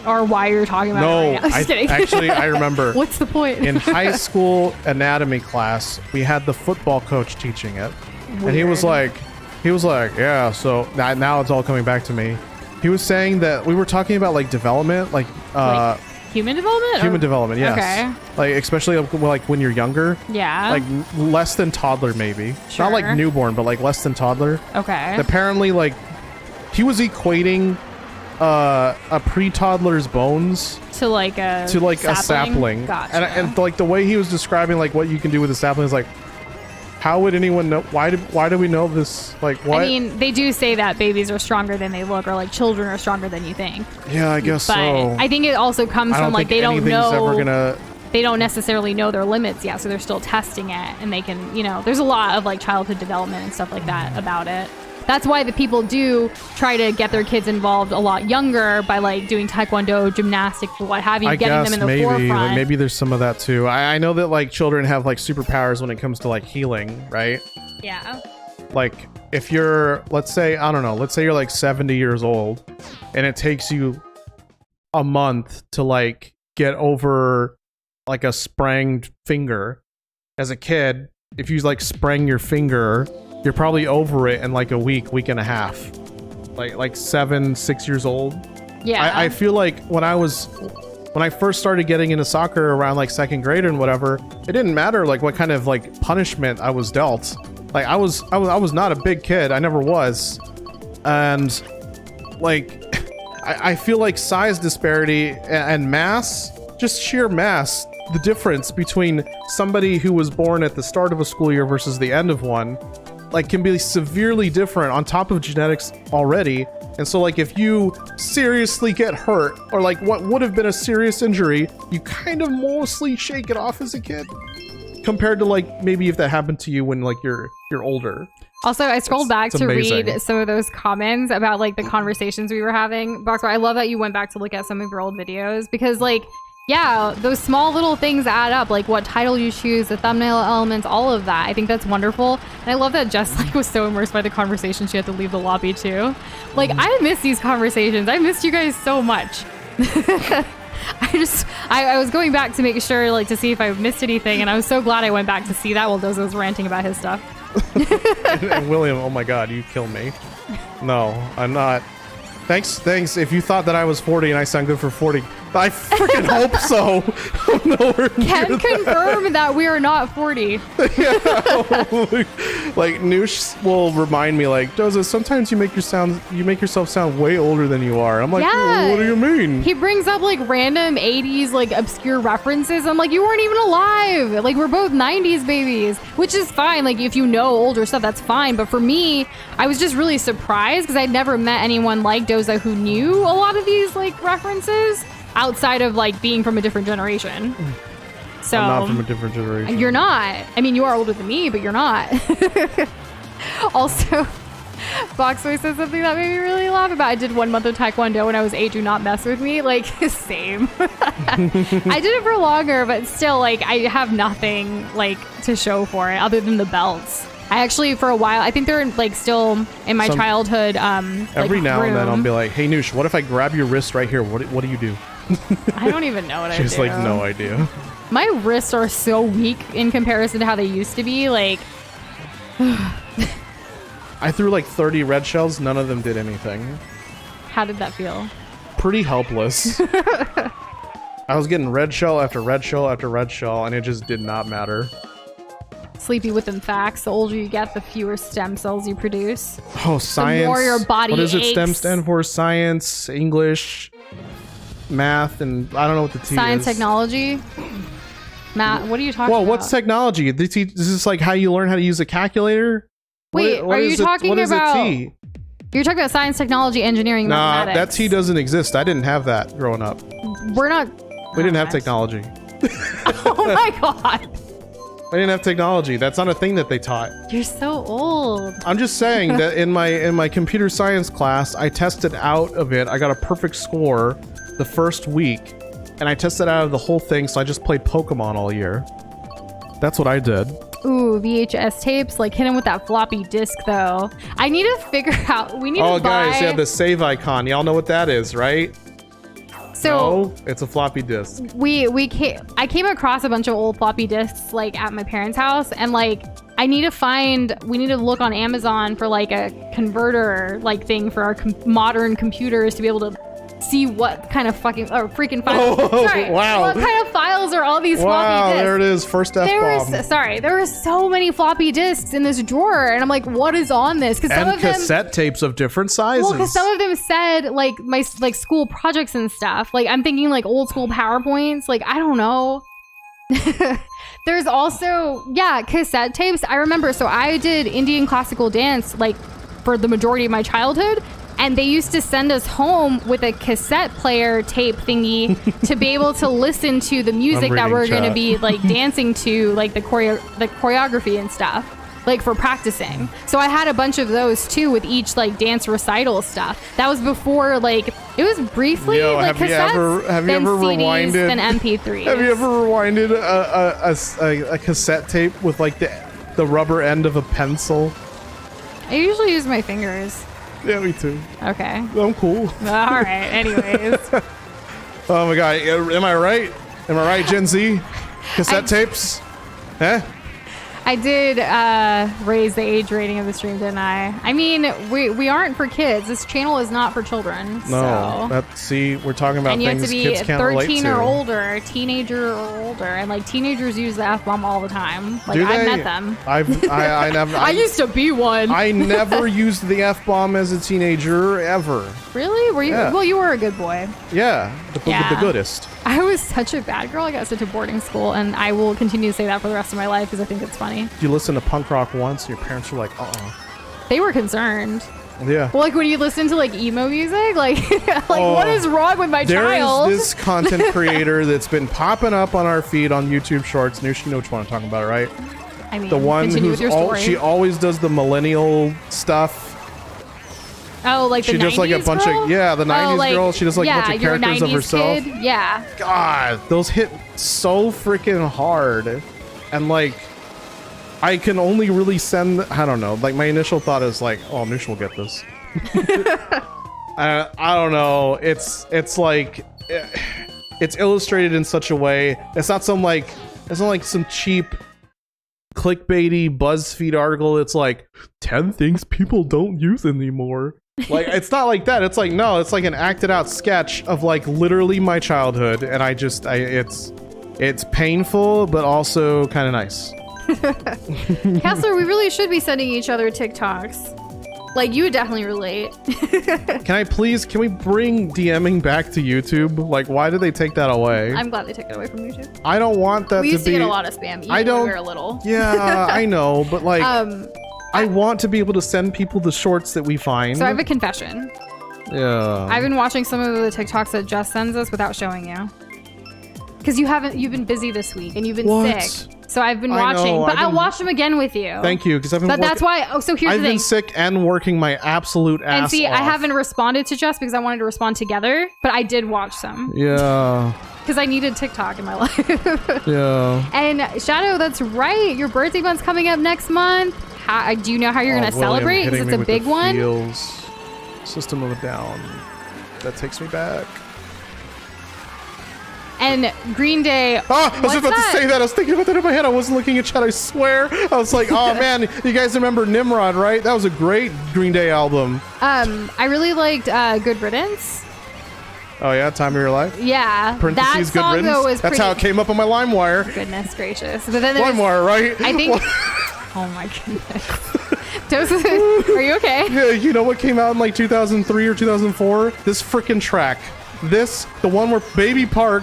B: Or why you're talking about it right now. Just kidding.
A: Actually, I remember.
B: What's the point?
A: In high school anatomy class, we had the football coach teaching it. Weird. And he was like, yeah, so now it's all coming back to me. He was saying that we were talking about like development, like
B: human development?
A: Human development, yes.
B: Okay.
A: Like especially like when you're younger.
B: Yeah.
A: Like less than toddler maybe.
B: Sure.
A: Not like newborn, but like less than toddler.
B: Okay.
A: Apparently like he was equating a pre-toddler's bones
B: to like a
A: sapling.
B: Gotcha.
A: And like the way he was describing like what you can do with a sapling is like, how would anyone know? Why do we know this? Like what?
B: I mean, they do say that babies are stronger than they look, or like children are stronger than you think.
A: Yeah, I guess
B: but
A: so.
B: I think it also comes from like they don't know. They don't necessarily know their limits yet, so they're still testing it, and they can, you know, there's a lot of like childhood development and stuff like that about it. That's why the people do try to get their kids involved a lot younger by like doing taekwondo, gymnastics, what have you, getting them in the forefront.
A: Like maybe there's some of that too. I know that like children have like superpowers when it comes to like healing, right?
B: Yeah.
A: Like if you're, let's say you're like 70 years old and it takes you a month to like get over like a sprained finger. As a kid, if you like sprang your finger you're probably over it in like a week and a half. Like 6 years old.
B: Yeah.
A: I feel like when I first started getting into soccer around like second grade and whatever, it didn't matter like what kind of like punishment I was dealt. Like I was not a big kid. I never was. And like I feel like size disparity and mass, just sheer mass, the difference between somebody who was born at the start of a school year versus the end of one, like can be severely different on top of genetics already. And so like if you seriously get hurt or like what would have been a serious injury, you kind of mostly shake it off as a kid compared to like maybe if that happened to you when like you're older.
B: Also, I scrolled back to
A: amazing.
B: read some of those comments about like the conversations we were having. Boxer, I love that you went back to look at some of your old videos because like, yeah, those small little things add up, like what title you choose, the thumbnail elements, all of that. I think that's wonderful. And I love that Jess like was so immersed by the conversation she had to leave the lobby too. Like, I miss these conversations. I missed you guys so much. I was going back to make sure, like, to see if I missed anything, and I was so glad I went back to see that while Dozo was ranting about his stuff.
A: and William, oh my god, you killed me. No, I'm not. Thanks. If you thought that I was 40 and I sound good for 40, I freaking hope so. I'm nowhere near
B: Can confirm that we are not 40.
A: Yeah. Like Noosh will remind me, like, Doza, sometimes you make yourself sound way older than you are. I'm like,
B: yeah.
A: What do you mean?
B: He brings up like random 80s like obscure references. I'm like, you weren't even alive. Like, we're both 90s babies, which is fine. Like, if you know older stuff, that's fine. But for me, I was just really surprised because I'd never met anyone like Doza who knew a lot of these like references outside of like being from a different generation. So
A: I'm not from a different generation.
B: You're not. I mean, you are older than me, but you're not. Also, Foxboy said something that made me really laugh about. I did 1 month of Taekwondo when I was 8. Do not mess with me. Like, same. I did it for longer, but still, like, I have nothing like to show for it other than the belts. I actually, for a while, I think they're like still in my childhood.
A: Every
B: like,
A: now
B: room.
A: and then, I'll be like, "Hey, Noosh, what if I grab your wrist right here? What do you do?"
B: I don't even know what I do.
A: She's like, no idea.
B: My wrists are so weak in comparison to how they used to be. Like,
A: I threw like 30 red shells. None of them did anything.
B: How did that feel?
A: Pretty helpless. I was getting red shell after red shell after red shell, and it just did not matter.
B: Sleepy with them facts. The older you get, the fewer stem cells you produce.
A: Oh, science.
B: The more your body
A: What does it
B: aches.
A: STEM stand for? Science, English, math, and I don't know what the T
B: Science,
A: is.
B: technology. Matt, what are you talking about?
A: Well, what's technology? This is like how you learn how to use a calculator?
B: Wait,
A: what
B: are you talking about...
A: a T?
B: You're talking about science, technology, engineering,
A: Nah,
B: mathematics.
A: that T doesn't exist. I didn't have that growing up.
B: We're not...
A: We didn't have technology.
B: Oh my god.
A: I didn't have technology. That's not a thing that they taught.
B: You're so old.
A: I'm just saying that in my computer science class, I tested out of it. I got a perfect score the first week, and I tested out of the whole thing, so I just played Pokemon all year. That's what I did.
B: Ooh, VHS tapes. Like, hit him with that floppy disk, though. I need to figure out... We need to buy...
A: Oh, guys, yeah, the save icon. Y'all know what that is, right?
B: So
A: no, it's a floppy disk.
B: I came across a bunch of old floppy disks like at my parents' house, and like we need to look on Amazon for like a converter like thing for our modern computers to be able to see what kind of freaking files.
A: Oh, wow.
B: What kind of files are all these floppy disks?
A: There it is. First F-bomb.
B: There were so many floppy disks in this drawer, and I'm like, what is on this? Because some
A: and
B: of them,
A: cassette tapes of different sizes.
B: well, because some of them said like my like school projects and stuff. Like, I'm thinking like old school PowerPoints. Like, I don't know. There's also, cassette tapes. I remember, so I did Indian classical dance like for the majority of my childhood. And they used to send us home with a cassette player tape thingy to be able to listen to the music that we're going to be like dancing to, like the choreography and stuff, like for practicing. So I had a bunch of those too with each like dance recital stuff. That was before like it was briefly like cassettes,
A: have you ever
B: CDs,
A: rewinded
B: then MP3s.
A: Have you ever rewinded a cassette tape with like the rubber end of a pencil?
B: I usually use my fingers.
A: Yeah, me too.
B: Okay.
A: I'm cool.
B: All right. Anyways.
A: Oh my god, am I right? Am I right, Gen Z? Cassette tapes? Huh?
B: I did raise the age rating of the stream, didn't I? I mean, we aren't for kids. This channel is not for children.
A: No,
B: so.
A: see, we're talking about
B: and you
A: things
B: have to be
A: kids can't relate
B: 13
A: to.
B: or older, teenager or older, and like teenagers use the F-bomb all the time. Like
A: Do
B: I've
A: they?
B: met them.
A: I never.
B: I used to be one.
A: I never used the F-bomb as a teenager ever.
B: Really? Were you?
A: Yeah.
B: Well, you were a good boy.
A: Yeah, the goodest.
B: I was such a bad girl. I got sent to boarding school, and I will continue to say that for the rest of my life because I think it's funny.
A: You listen to punk rock once, your parents were like,
B: They were concerned.
A: Yeah.
B: Well, like when you listen to like emo music, like what is wrong with my child?
A: There is this content creator that's been popping up on our feed on YouTube Shorts. Noosh, you know which one I'm talking about, right?
B: I mean,
A: the one who's she always does the millennial stuff.
B: Oh, like
A: she
B: the
A: does
B: 90s
A: like a bunch
B: girl?
A: of the 90s girl. She does like a bunch of characters of herself.
B: Kid. Yeah.
A: God, those hit so freaking hard, and like I can only really send. I don't know. Like my initial thought is like, oh, Noosh will get this. I don't know. It's like it's illustrated in such a way. It's not some some cheap clickbaity BuzzFeed article. It's like 10 things people don't use anymore. Like it's not like that. It's like no, it's like an acted out sketch of like literally my childhood, and it's painful but also kind of nice.
B: Kessler, we really should be sending each other TikToks. Like you would definitely relate.
A: Can we bring DMing back to YouTube? Like why did they take that away?
B: I'm glad they took it away from YouTube.
A: I don't want that to be.
B: We used to get a lot of spam.
A: I don't.
B: When we were little.
A: Yeah, I know, but like I want to be able to send people the shorts that we find.
B: So I have a confession.
A: Yeah.
B: I've been watching some of the TikToks that Jess sends us without showing you. Because you've been busy this week and you've been sick. So I've been watching, but I'll watch them again with you.
A: Thank you, because I've been.
B: But that's why. Oh, so here's the thing.
A: I've been sick and working my absolute ass
B: And see,
A: off.
B: I haven't responded to Jess because I wanted to respond together, but I did watch some.
A: Yeah.
B: Because I needed TikTok in my life.
A: Yeah.
B: And Shadow, that's right. Your birthday month's coming up next month. Do you know how you're going to celebrate? Because it's a big one.
A: Feels. System of a Down. That takes me back.
B: And Green Day.
A: I was about to say that. I was thinking about that in my head. I wasn't looking at chat. I swear. I was like, oh man, you guys remember Nimrod, right? That was a great Green Day album.
B: I really liked Good Riddance.
A: Oh yeah, Time of Your Life.
B: Yeah,
A: Parentheses,
B: that song
A: Good Riddance.
B: though was
A: That's how it came up on my LimeWire.
B: Goodness gracious! But then
A: LimeWire, right?
B: I think. Oh my goodness. Are you okay?
A: Yeah, you know what came out in like 2003 or 2004? This freaking track. The one where Baby Park.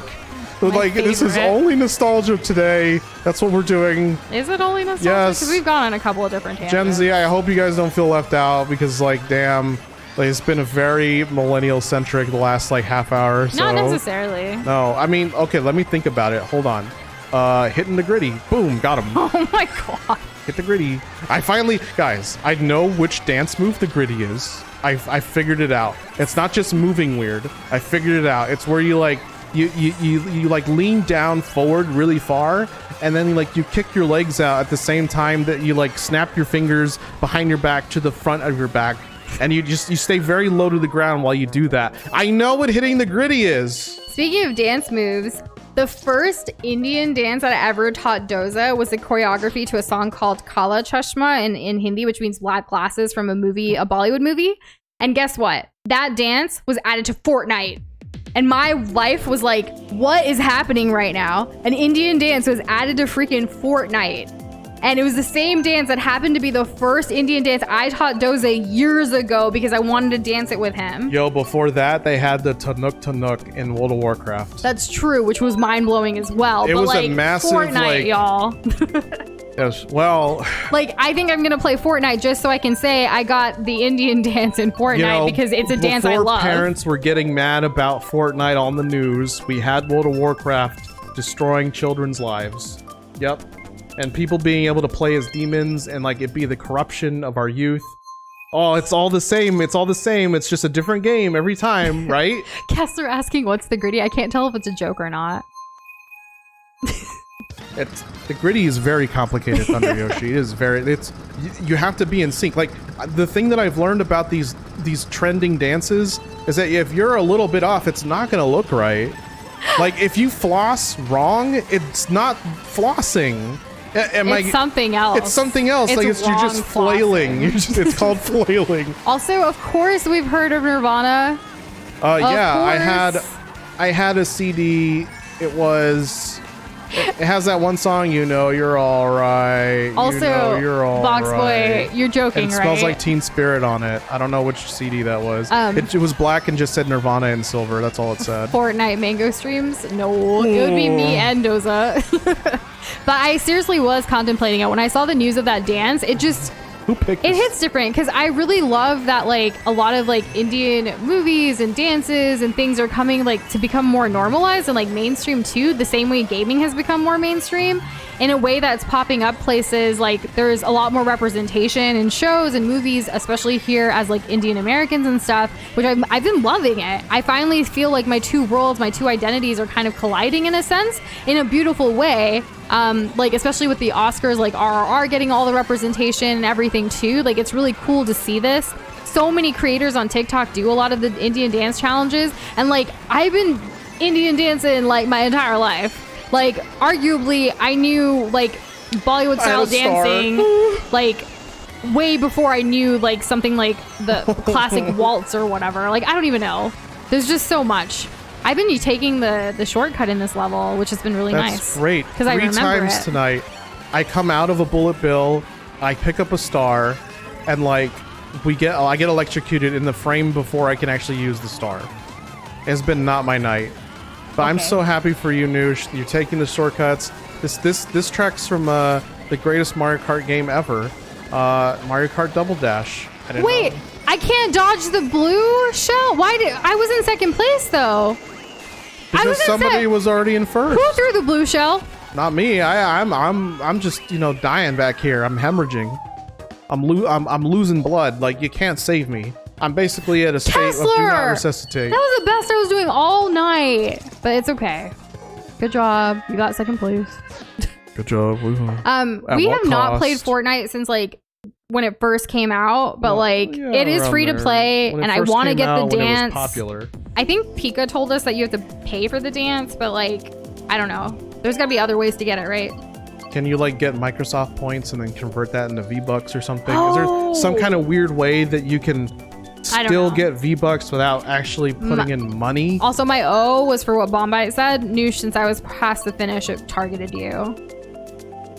A: This is only nostalgia today. That's what we're doing.
B: Is it only nostalgia?
A: Yes.
B: Because we've gone on a couple of different tangents.
A: Gen Z, I hope you guys don't feel left out because, like, damn, like, it's been a very millennial-centric the last, like, half hour or so.
B: Not necessarily.
A: No, I mean, okay, let me think about it. Hold on. Hitting the gritty. Boom, got him.
B: Oh my god.
A: Hit the gritty. Guys, I know which dance move the gritty is. I figured it out. It's not just moving weird. I figured it out. It's where you, like, you like lean down forward really far, and then like you kick your legs out at the same time that you like snap your fingers behind your back to the front of your back, and you stay very low to the ground while you do that. I know what hitting the gritty is.
B: Speaking of dance moves, the first Indian dance that I ever taught Doza was the choreography to a song called Kala Chashma in Hindi, which means black glasses, from a Bollywood movie. And guess what? That dance was added to Fortnite. And my life was like, what is happening right now? An Indian dance was added to freaking Fortnite. And it was the same dance that happened to be the first Indian dance I taught Doza years ago because I wanted to dance it with him.
A: Yo, before that, they had the Tanuk Tanuk in World of Warcraft.
B: That's true, which was mind-blowing as well.
A: It was a massive,
B: Fortnite, y'all.
A: Yes, well...
B: Like, I think I'm going to play Fortnite just so I can say I got the Indian dance in Fortnite because it's a dance I love.
A: Before parents were getting mad about Fortnite on the news, we had World of Warcraft destroying children's lives. Yep. And people being able to play as demons and, like, it be the corruption of our youth. Oh, it's all the same. It's all the same. It's just a different game every time, right?
B: Kessler asking what's the gritty. I can't tell if it's a joke or not.
A: The gritty is very complicated, Thunder Yoshi. It is you have to be in sync. Like, the thing that I've learned about these trending dances is that if you're a little bit off, it's not going to look right. Like, if you floss wrong, it's not flossing.
B: It's something else.
A: It's something else. Like you're just flailing. It's called flailing.
B: Also, of course, we've heard of Nirvana.
A: Yeah, I had a CD. It has that one song, you're all right.
B: Also,
A: you're all
B: Box
A: right.
B: Boy, you're joking,
A: and it
B: right?
A: Smells Like Teen Spirit on it. I don't know which CD that was. It was black and just said Nirvana in silver. That's all it said.
B: Fortnite Mango Streams? No, it would be me and Doza. But I seriously was contemplating it when I saw the news of that dance. It just...
A: Who picked
B: it hits different because I really love that like a lot of like Indian movies and dances and things are coming like to become more normalized and like mainstream too, the same way gaming has become more mainstream in a way that's popping up places like there's a lot more representation in shows and movies, especially here as like Indian Americans and stuff, which I've been loving it. I finally feel like my two worlds, my two identities are kind of colliding in a sense in a beautiful way. Like especially with the Oscars, like RRR getting all the representation and everything too. Like it's really cool to see this. So many creators on TikTok do a lot of the Indian dance challenges, and like I've been Indian dancing like my entire life. Like arguably I knew like Bollywood style dancing like way before I knew like something like the classic waltz or whatever. Like I don't even know. There's just so much. I've been taking the shortcut in this level, which has been really nice.
A: That's great.
B: Because I remember
A: 3 times tonight, I come out of a bullet bill, I pick up a star, and like I get electrocuted in the frame before I can actually use the star. It's been not my night, but I'm so happy for you, Noosh. You're taking the shortcuts. This track's from the greatest Mario Kart game ever, Mario Kart Double Dash.
B: Wait. I can't dodge the blue shell? I was in second place though.
A: Because somebody was already in first.
B: Who threw the blue shell?
A: Not me. I'm just dying back here. I'm hemorrhaging. I'm losing blood. Like you can't save me. I'm basically at a state of do not resuscitate.
B: That was the best I was doing all night, but it's okay. Good job. You got second place.
A: Good job.
B: We have not played Fortnite since like when it first came out, but it is free to play, and I want to get the dance.
A: It was popular.
B: I think Pika told us that you have to pay for the dance, but like I don't know. There's got to be other ways to get it, right?
A: Can you like get Microsoft points and then convert that into V-Bucks or something? Is there some kind of weird way that you can still get V-Bucks without actually putting in money?
B: Also, my O was for what Bombite said. Noosh, since I was past the finish, it targeted you.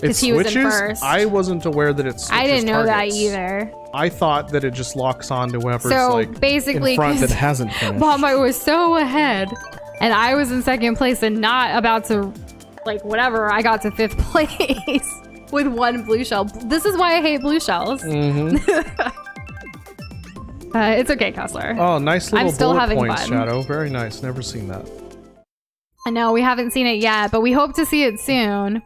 A: It switches? I wasn't aware that it switches.
B: I didn't know
A: targets.
B: that either.
A: I thought that it just locks on to whoever's like
B: basically,
A: in front that hasn't finished.
B: Bombite was so ahead, and I was in second place and not about to, like, whatever. I got to 5th place with 1 blue shell. This is why I hate blue shells. It's okay, Kessler.
A: Oh, nice little
B: I'm still
A: bullet
B: having
A: points,
B: fun.
A: Shadow. Very nice. Never seen that.
B: I know, we haven't seen it yet, but we hope to see it soon.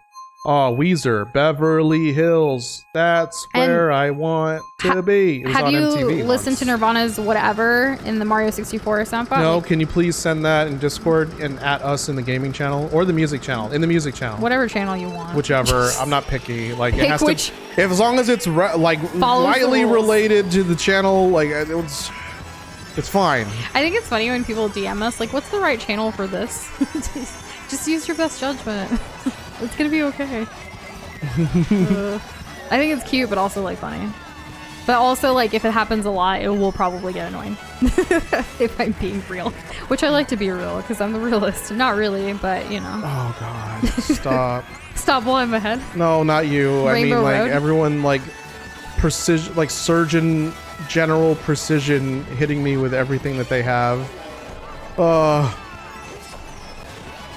A: Oh, Weezer, Beverly Hills. That's where I want to be. It was
B: have
A: on
B: you
A: MTV
B: listened
A: once.
B: to Nirvana's Whatever in the Mario 64 soundtrack?
A: No, can you please send that in Discord and at us in the gaming channel or the music channel? In the music channel.
B: Whatever channel you want.
A: Whichever. I'm not picky. Like it has
B: which
A: to, as long as it's lightly related to the channel, like it's fine.
B: I think it's funny when people DM us like, "What's the right channel for this?" Just use your best judgment. It's gonna be okay. I think it's cute, but also like funny. But also like if it happens a lot, it will probably get annoying. If I'm being real, which I like to be real because I'm the realist. Not really, but you know.
A: Oh God! Stop.
B: Stop while I'm ahead.
A: No, not you. I mean, like everyone, like precision, like Surgeon General Precision, hitting me with everything that they have.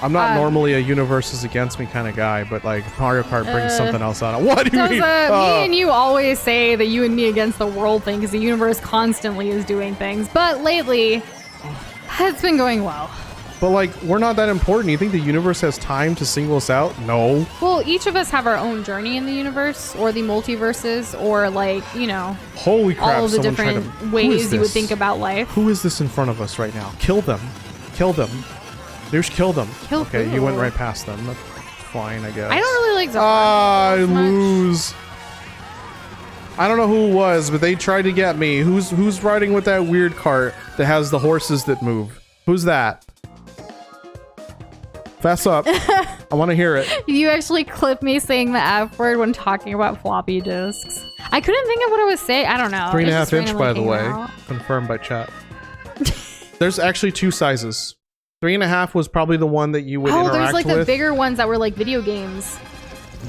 A: I'm not normally a universe is against me kind of guy, but like Mario Kart brings something else out. What do you mean?
B: Me and you always say that you and me against the world thing because the universe constantly is doing things, but lately it's been going well.
A: But like, we're not that important. You think the universe has time to single us out? No.
B: Well, each of us have our own journey in the universe or the multiverses or like, you know,
A: holy crap,
B: all of the different ways you would think about life.
A: Who is this in front of us right now? Kill them. Kill them. Noosh, kill them. Okay, you went right past them. That's fine, I guess.
B: I don't really like Zara.
A: I lose. I don't know who it was, but they tried to get me. Who's riding with that weird cart that has the horses that move? Who's that? Fess up. I want to hear it.
B: You actually clip me saying the F word when talking about floppy disks. I couldn't think of what I was saying. I don't know.
A: 3.5 inch, by the way. Confirmed by chat. There's actually 2 sizes. 3.5 was probably the one that you would interact with. Oh, there's like
B: the bigger ones that were like video games.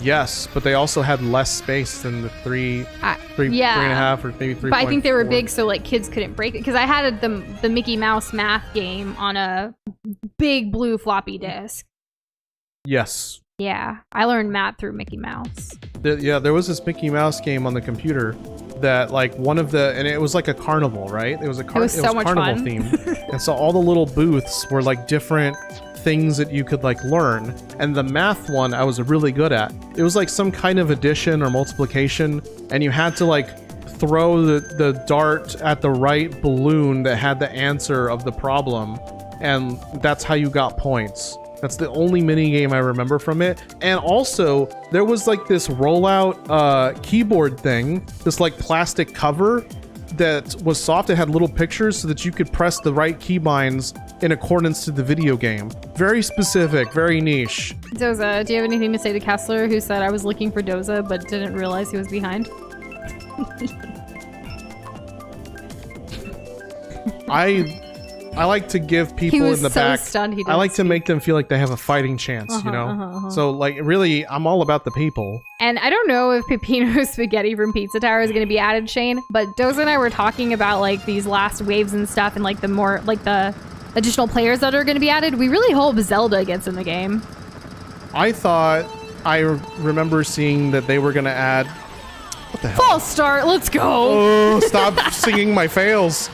A: Yes, but they also had less space than the 3.5 or maybe 3.
B: But I think they were big, so like kids couldn't break it. Because I had the Mickey Mouse math game on a big blue floppy disk.
A: Yes.
B: Yeah, I learned math through Mickey Mouse.
A: There was this Mickey Mouse game on the computer that like and it was like a carnival, right? It was carnival
B: fun.
A: theme. And so all the little booths were like different things that you could like learn, and the math one I was really good at. It was like some kind of addition or multiplication, and you had to like throw the dart at the right balloon that had the answer of the problem, and that's how you got points. That's the only mini game I remember from it. And also there was like this rollout keyboard thing, this like plastic cover that was soft. It had little pictures so that you could press the right keybinds in accordance to the video game. Very specific, very niche.
B: Doza, do you have anything to say to Kessler, who said I was looking for Doza but didn't realize he was behind?
A: I like to give people in the back.
B: Stunned
A: I like to make them feel like they have a fighting chance, you know? So like really, I'm all about the people.
B: And I don't know if Pepino Spaghetti from Pizza Tower is going to be added, Shane, but Doza and I were talking about like these last waves and stuff and like the more like the additional players that are going to be added. We really hope Zelda gets in the game.
A: I remember seeing that they were going to add... What the hell?
B: False start, let's go.
A: Oh, stop singing my fails.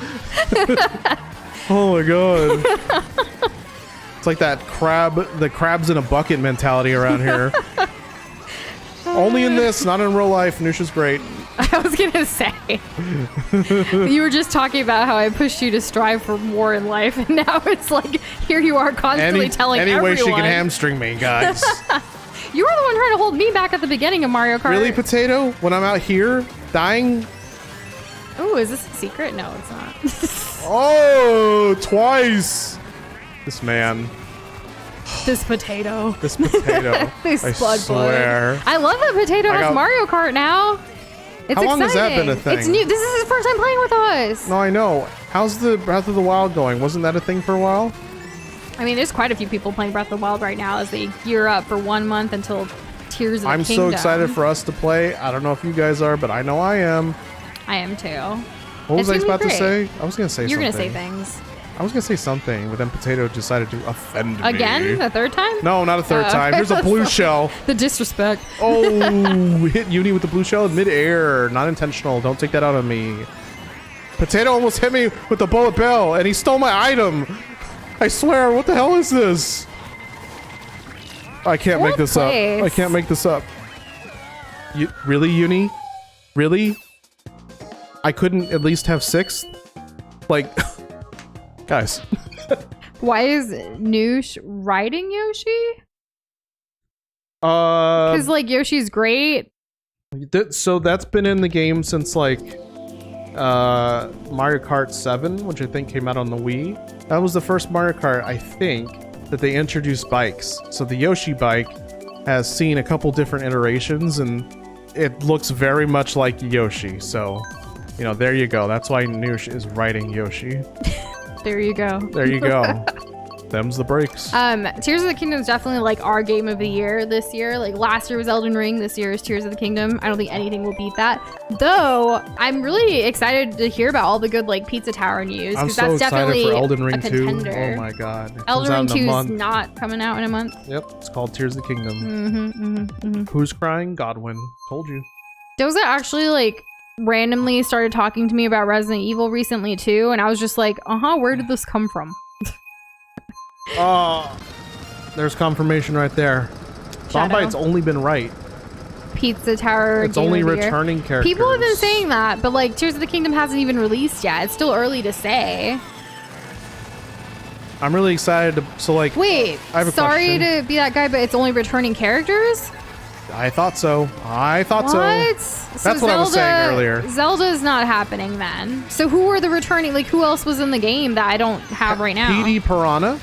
A: Oh my god. It's like that the crabs in a bucket mentality around here. Only in this, not in real life. Nusha's great.
B: I was gonna say. You were just talking about how I pushed you to strive for more in life, and now it's like, here you are constantly telling everyone.
A: Any way she can hamstring me, guys.
B: You were the one trying to hold me back at the beginning of Mario Kart.
A: Really, Potato? When I'm out here, dying?
B: Oh, is this a secret? No, it's not.
A: Oh, twice. This man.
B: This potato.
A: This potato.
B: This
A: I swear.
B: I love that Potato has Mario Kart now. It's
A: How long has that been a thing?
B: It's new. This is his first time playing with us.
A: No, I know. How's the Breath of the Wild going? Wasn't that a thing for a while?
B: I mean, there's quite a few people playing Breath of the Wild right now as they gear up for 1 month until Tears of the Kingdom.
A: I'm so excited for us to play. I don't know if you guys are, but I know I am.
B: I am too.
A: What was I about to say? I was going to say something.
B: You're going to say things.
A: I was going to say something, but then Potato decided to offend me.
B: Again? The third time?
A: No, not a third time. Here's a blue shell.
B: The disrespect.
A: Oh, hit Uni with the blue shell in midair. Not intentional. Don't take that out on me. Potato almost hit me with the bullet bill, and he stole my item. I swear, what the hell is this? I can't make this up. I can't make this up. Really, Uni? Really? I couldn't at least have 6th? Like, guys.
B: Why is Noosh riding Yoshi? Because, like, Yoshi's great.
A: So that's been in the game since, like, Mario Kart 7, which I think came out on the Wii. That was the first Mario Kart, I think, that they introduced bikes. So the Yoshi bike has seen a couple different iterations, and it looks very much like Yoshi. So, you know, there you go. That's why Noosh is riding Yoshi.
B: There you go.
A: There you go. Them's the breaks.
B: Tears of the Kingdom is definitely like our game of the year this year. Like last year was Elden Ring, this year is Tears of the Kingdom. I don't think anything will beat that. Though I'm really excited to hear about all the good like Pizza Tower news.
A: I'm so excited for Elden Ring 2. Oh my god.
B: Elden Ring 2 is not coming out in a month.
A: Yep, it's called Tears of the Kingdom. Who's crying? Godwin. Told you.
B: Doza actually like randomly started talking to me about Resident Evil recently too, and I was just like, where did this come from?
A: There's confirmation right there. Bombite's only been right.
B: Pizza Tower.
A: It's only returning characters.
B: People have been saying that, but like Tears of the Kingdom hasn't even released yet. It's still early to say.
A: I'm really excited to. So like,
B: wait.
A: I have a
B: sorry
A: question.
B: to be that guy, but it's only returning characters.
A: I thought so.
B: What?
A: So that's what I was saying earlier.
B: Zelda's not happening then. So who are the returning? Like who else was in the game that I don't have right now?
A: PD Piranha.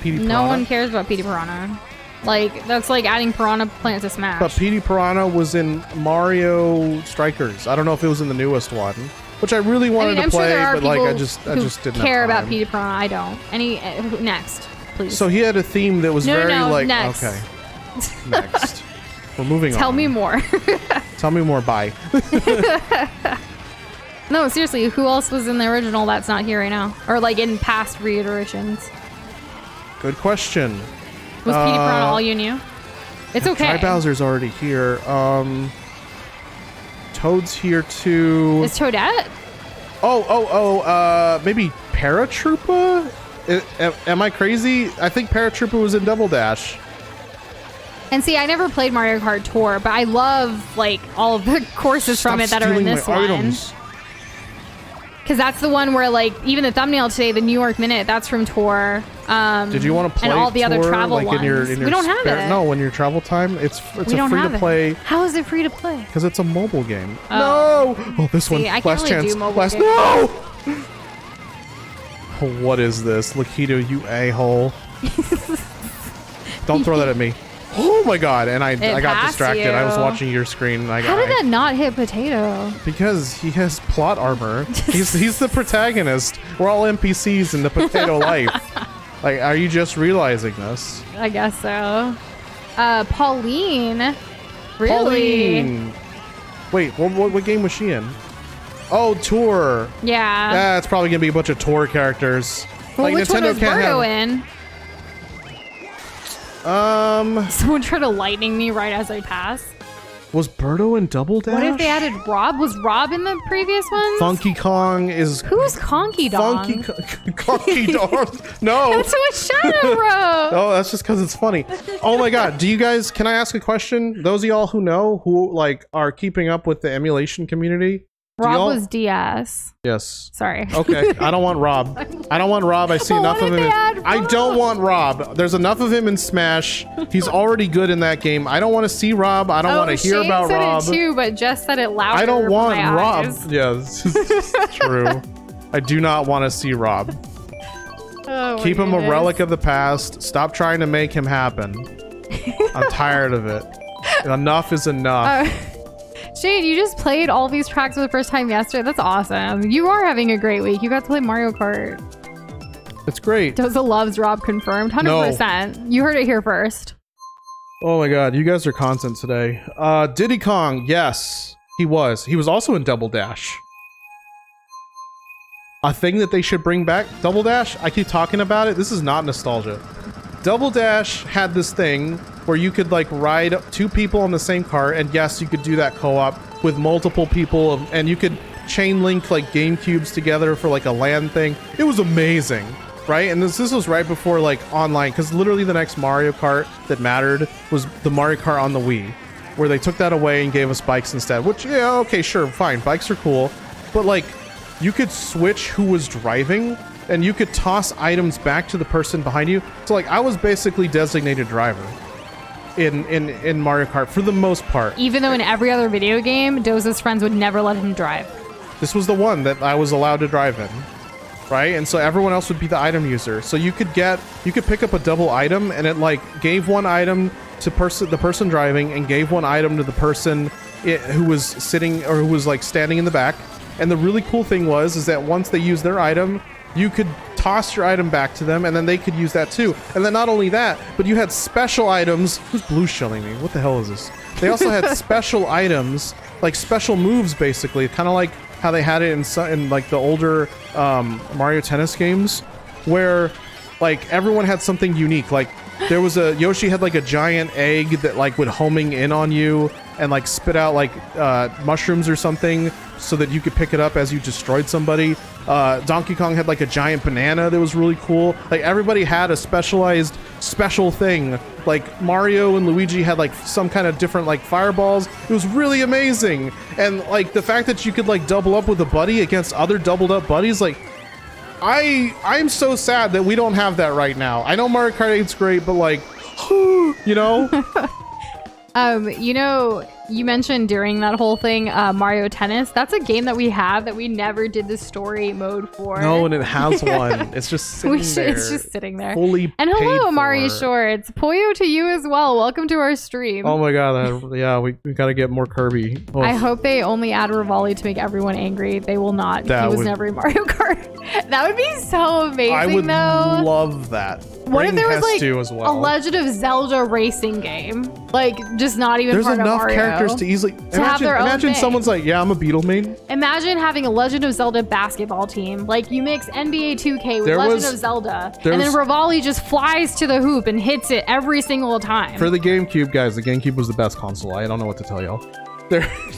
A: Petey Piranha?
B: No one cares about Petey Piranha. Like, that's like adding Piranha Plant to Smash.
A: But Petey Piranha was in Mario Strikers. I don't know if it was in the newest one, which I really wanted to play,
B: sure
A: but like I just didn't
B: care
A: have time.
B: about Petey Piranha. I don't. Next, please.
A: So he had a theme that was
B: next.
A: Okay. Next. We're moving on.
B: Tell me more.
A: Tell me more. Bye.
B: No, seriously, who else was in the original that's not here right now? Or like in past reiterations?
A: Good question.
B: Was Petey Piranha all you knew? It's okay.
A: Dry Bowser's already here. Toad's here too.
B: Is Toadette?
A: Maybe Paratroopa? Am I crazy? I think Paratroopa was in Double Dash.
B: And see, I never played Mario Kart Tour, but I love like all of the courses from it that are in this one. Because that's the one where like even the thumbnail today, the New York Minute, that's from Tour.
A: Did you want to play
B: and all the
A: Tour,
B: other travel
A: like
B: ones?
A: In your
B: we don't have it.
A: No, when your travel time, it's a free to play.
B: How is it free to play?
A: Because it's a mobile game.
B: Oh.
A: No! Oh, this one.
B: I can't
A: Last
B: really
A: chance.
B: do mobile
A: Last.
B: games.
A: No! Oh, what is this, Lakitu? You a-hole! Don't throw that at me. Oh my god! And I got distracted. I was watching your screen. And
B: How did that not hit Potato?
A: Because he has plot armor. he's the protagonist. We're all NPCs in the Potato life. Like, are you just realizing this?
B: I guess so. Pauline. Really?
A: Pauline. Wait, what game was she in? Oh, Tour.
B: Yeah.
A: It's probably gonna be a bunch of Tour characters.
B: Well,
A: like
B: which
A: Nintendo
B: one was
A: can't
B: Birdo
A: have.
B: in? Someone tried to lightning me right as I pass.
A: Was Birdo in Double Dash?
B: What if they added Rob? Was Rob in the previous ones?
A: Funky Kong is.
B: Who's Conky Dong?
A: Conky Dong. No.
B: That's what Shadow wrote.
A: Oh, that's just because it's funny. Oh my god. Do you guys? Can I ask a question? Those of y'all who know, who like are keeping up with the emulation community.
B: Rob was DS.
A: Yes.
B: Sorry.
A: Okay. I don't want Rob. I don't want Rob. I see enough of him. I don't want Rob. There's enough of him in Smash. He's already good in that game. I don't want to see Rob. I don't want to hear about Rob.
B: It too, but Jess said it louder.
A: I don't want Rob.
B: Eyes.
A: Yeah, this is true. I do not want to see Rob.
B: Oh,
A: keep him a relic of the past. Stop trying to make him happen. I'm tired of it. Enough is enough.
B: Shane, you just played all these tracks for the first time yesterday. That's awesome. You are having a great week. You got to play Mario Kart.
A: It's great.
B: Doza loves Rob confirmed. 100%. No. You heard it here first.
A: Oh my god, you guys are content today. Diddy Kong, yes. He was. He was also in Double Dash. A thing that they should bring back. Double Dash, I keep talking about it. This is not nostalgia. Double Dash had this thing where you could like ride two people on the same car, and yes, you could do that co-op with multiple people, and you could chain link like GameCubes together for like a LAN thing. It was amazing, right? And this was right before like online, because literally the next Mario Kart that mattered was the Mario Kart on the Wii, where they took that away and gave us bikes instead, which, yeah, okay, sure, fine, bikes are cool, but like you could switch who was driving, and you could toss items back to the person behind you. So like I was basically designated driver in Mario Kart for the most part.
B: Even though in every other video game, Doza's friends would never let him drive.
A: This was the one that I was allowed to drive in, right? And so everyone else would be the item user. So you could pick up a double item, and it like gave one item to the person driving, and gave one item to the person who was sitting or who was like standing in the back. And the really cool thing is that once they used their item, you could toss your item back to them, and then they could use that too. And then not only that, but you had special items. Who's blue shelling me? What the hell is this? They also had special items, like special moves, basically, kind of like how they had it in like the older Mario Tennis games, where like everyone had something unique. Like there was Yoshi had like a giant egg that like would homing in on you and like spit out like mushrooms or something so that you could pick it up as you destroyed somebody. Donkey Kong had like a giant banana that was really cool. Like everybody had a special thing. Like Mario and Luigi had like some kind of different like fireballs. It was really amazing. And like the fact that you could like double up with a buddy against other doubled up buddies, like I'm so sad that we don't have that right now. I know Mario Kart 8's great, but like, you know?
B: You know, you mentioned during that whole thing, Mario Tennis. That's a game that we have that we never did the story mode for.
A: No, and it has one. It's just sitting there.
B: It's just sitting there.
A: Fully
B: and hello, Amari
A: for.
B: Shorts. Poyo to you as well. Welcome to our stream.
A: Oh my god, yeah, we got to get more Kirby. Oh.
B: I hope they only add Rivali to make everyone angry. They will not. He was never in Mario Kart. That would be so amazing,
A: I would
B: though.
A: love that.
B: What if there was like
A: as well.
B: a Legend of Zelda racing game? Like, just not even
A: There's
B: part of Mario.
A: There's enough characters to easily...
B: have their own
A: imagine
B: thing.
A: Someone's like, yeah, I'm a Beetle main.
B: Imagine having a Legend of Zelda basketball team. Like, you mix NBA 2K with Legend of Zelda. And then Rivali just flies to the hoop and hits it every single time.
A: For the GameCube, guys, the GameCube was the best console. I don't know what to tell y'all.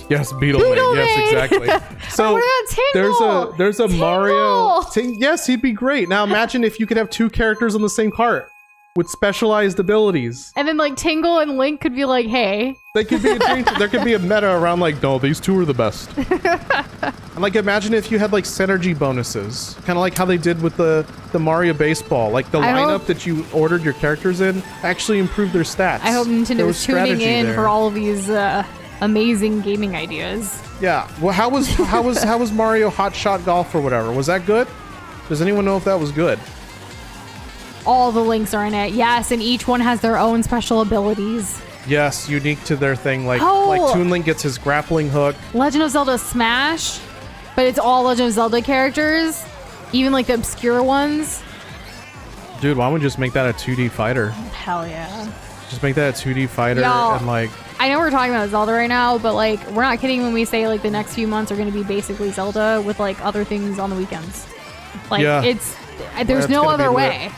A: Yes, Beetle main. Yes, exactly. So
B: what about Tingle?
A: There's a
B: Tingle!
A: Mario. Yes, he'd be great. Now imagine if you could have two characters on the same cart with specialized abilities.
B: And then like Tingle and Link could be like, hey.
A: They could be there could be a meta around like, no, these two are the best. And like imagine if you had like synergy bonuses, kind of like how they did with the Mario baseball. Like the lineup that you ordered your characters in actually improved their stats.
B: I hope Nintendo was tuning in for all of these amazing gaming ideas.
A: Yeah. Well, how was Mario Hot Shot Golf or whatever? Was that good? Does anyone know if that was good?
B: All the links are in it. Yes, and each one has their own special abilities.
A: Yes, unique to their thing. Like Toon Link gets his grappling hook.
B: Legend of Zelda Smash, but it's all Legend of Zelda characters, even like the obscure ones.
A: Dude, why don't we just make that a 2D fighter?
B: Hell yeah.
A: Just make that a 2D fighter and like...
B: I know we're talking about Zelda right now, but like we're not kidding when we say like the next few months are going to be basically Zelda with like other things on the weekends. Like there's no other way.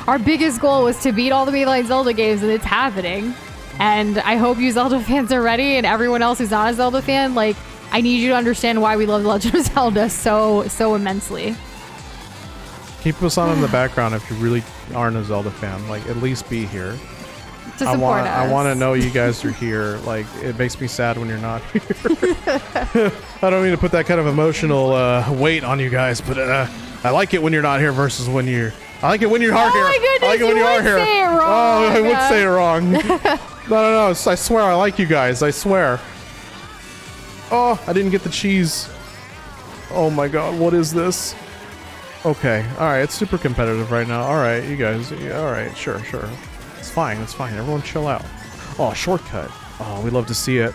B: Our biggest goal was to beat all the mainline Zelda games, and it's happening. And I hope you Zelda fans are ready, and everyone else who's not a Zelda fan, like, I need you to understand why we love Legend of Zelda so immensely.
A: Keep us on in the background if you really aren't a Zelda fan. Like, at least be here.
B: To support us.
A: I want to know you guys are here. Like, it makes me sad when you're not here. I don't mean to put that kind of emotional weight on you guys, but I like it when you're not here versus when you're... I like it when you are here.
B: My goodness,
A: I like it when you are here.
B: Say it wrong.
A: Oh, I would say it wrong. No. I swear I like you guys. I swear. Oh, I didn't get the cheese. Oh my god, what is this? Okay, alright, it's super competitive right now. Alright, you guys. Alright, sure. It's fine. Everyone chill out. Oh, shortcut. Oh, we love to see it.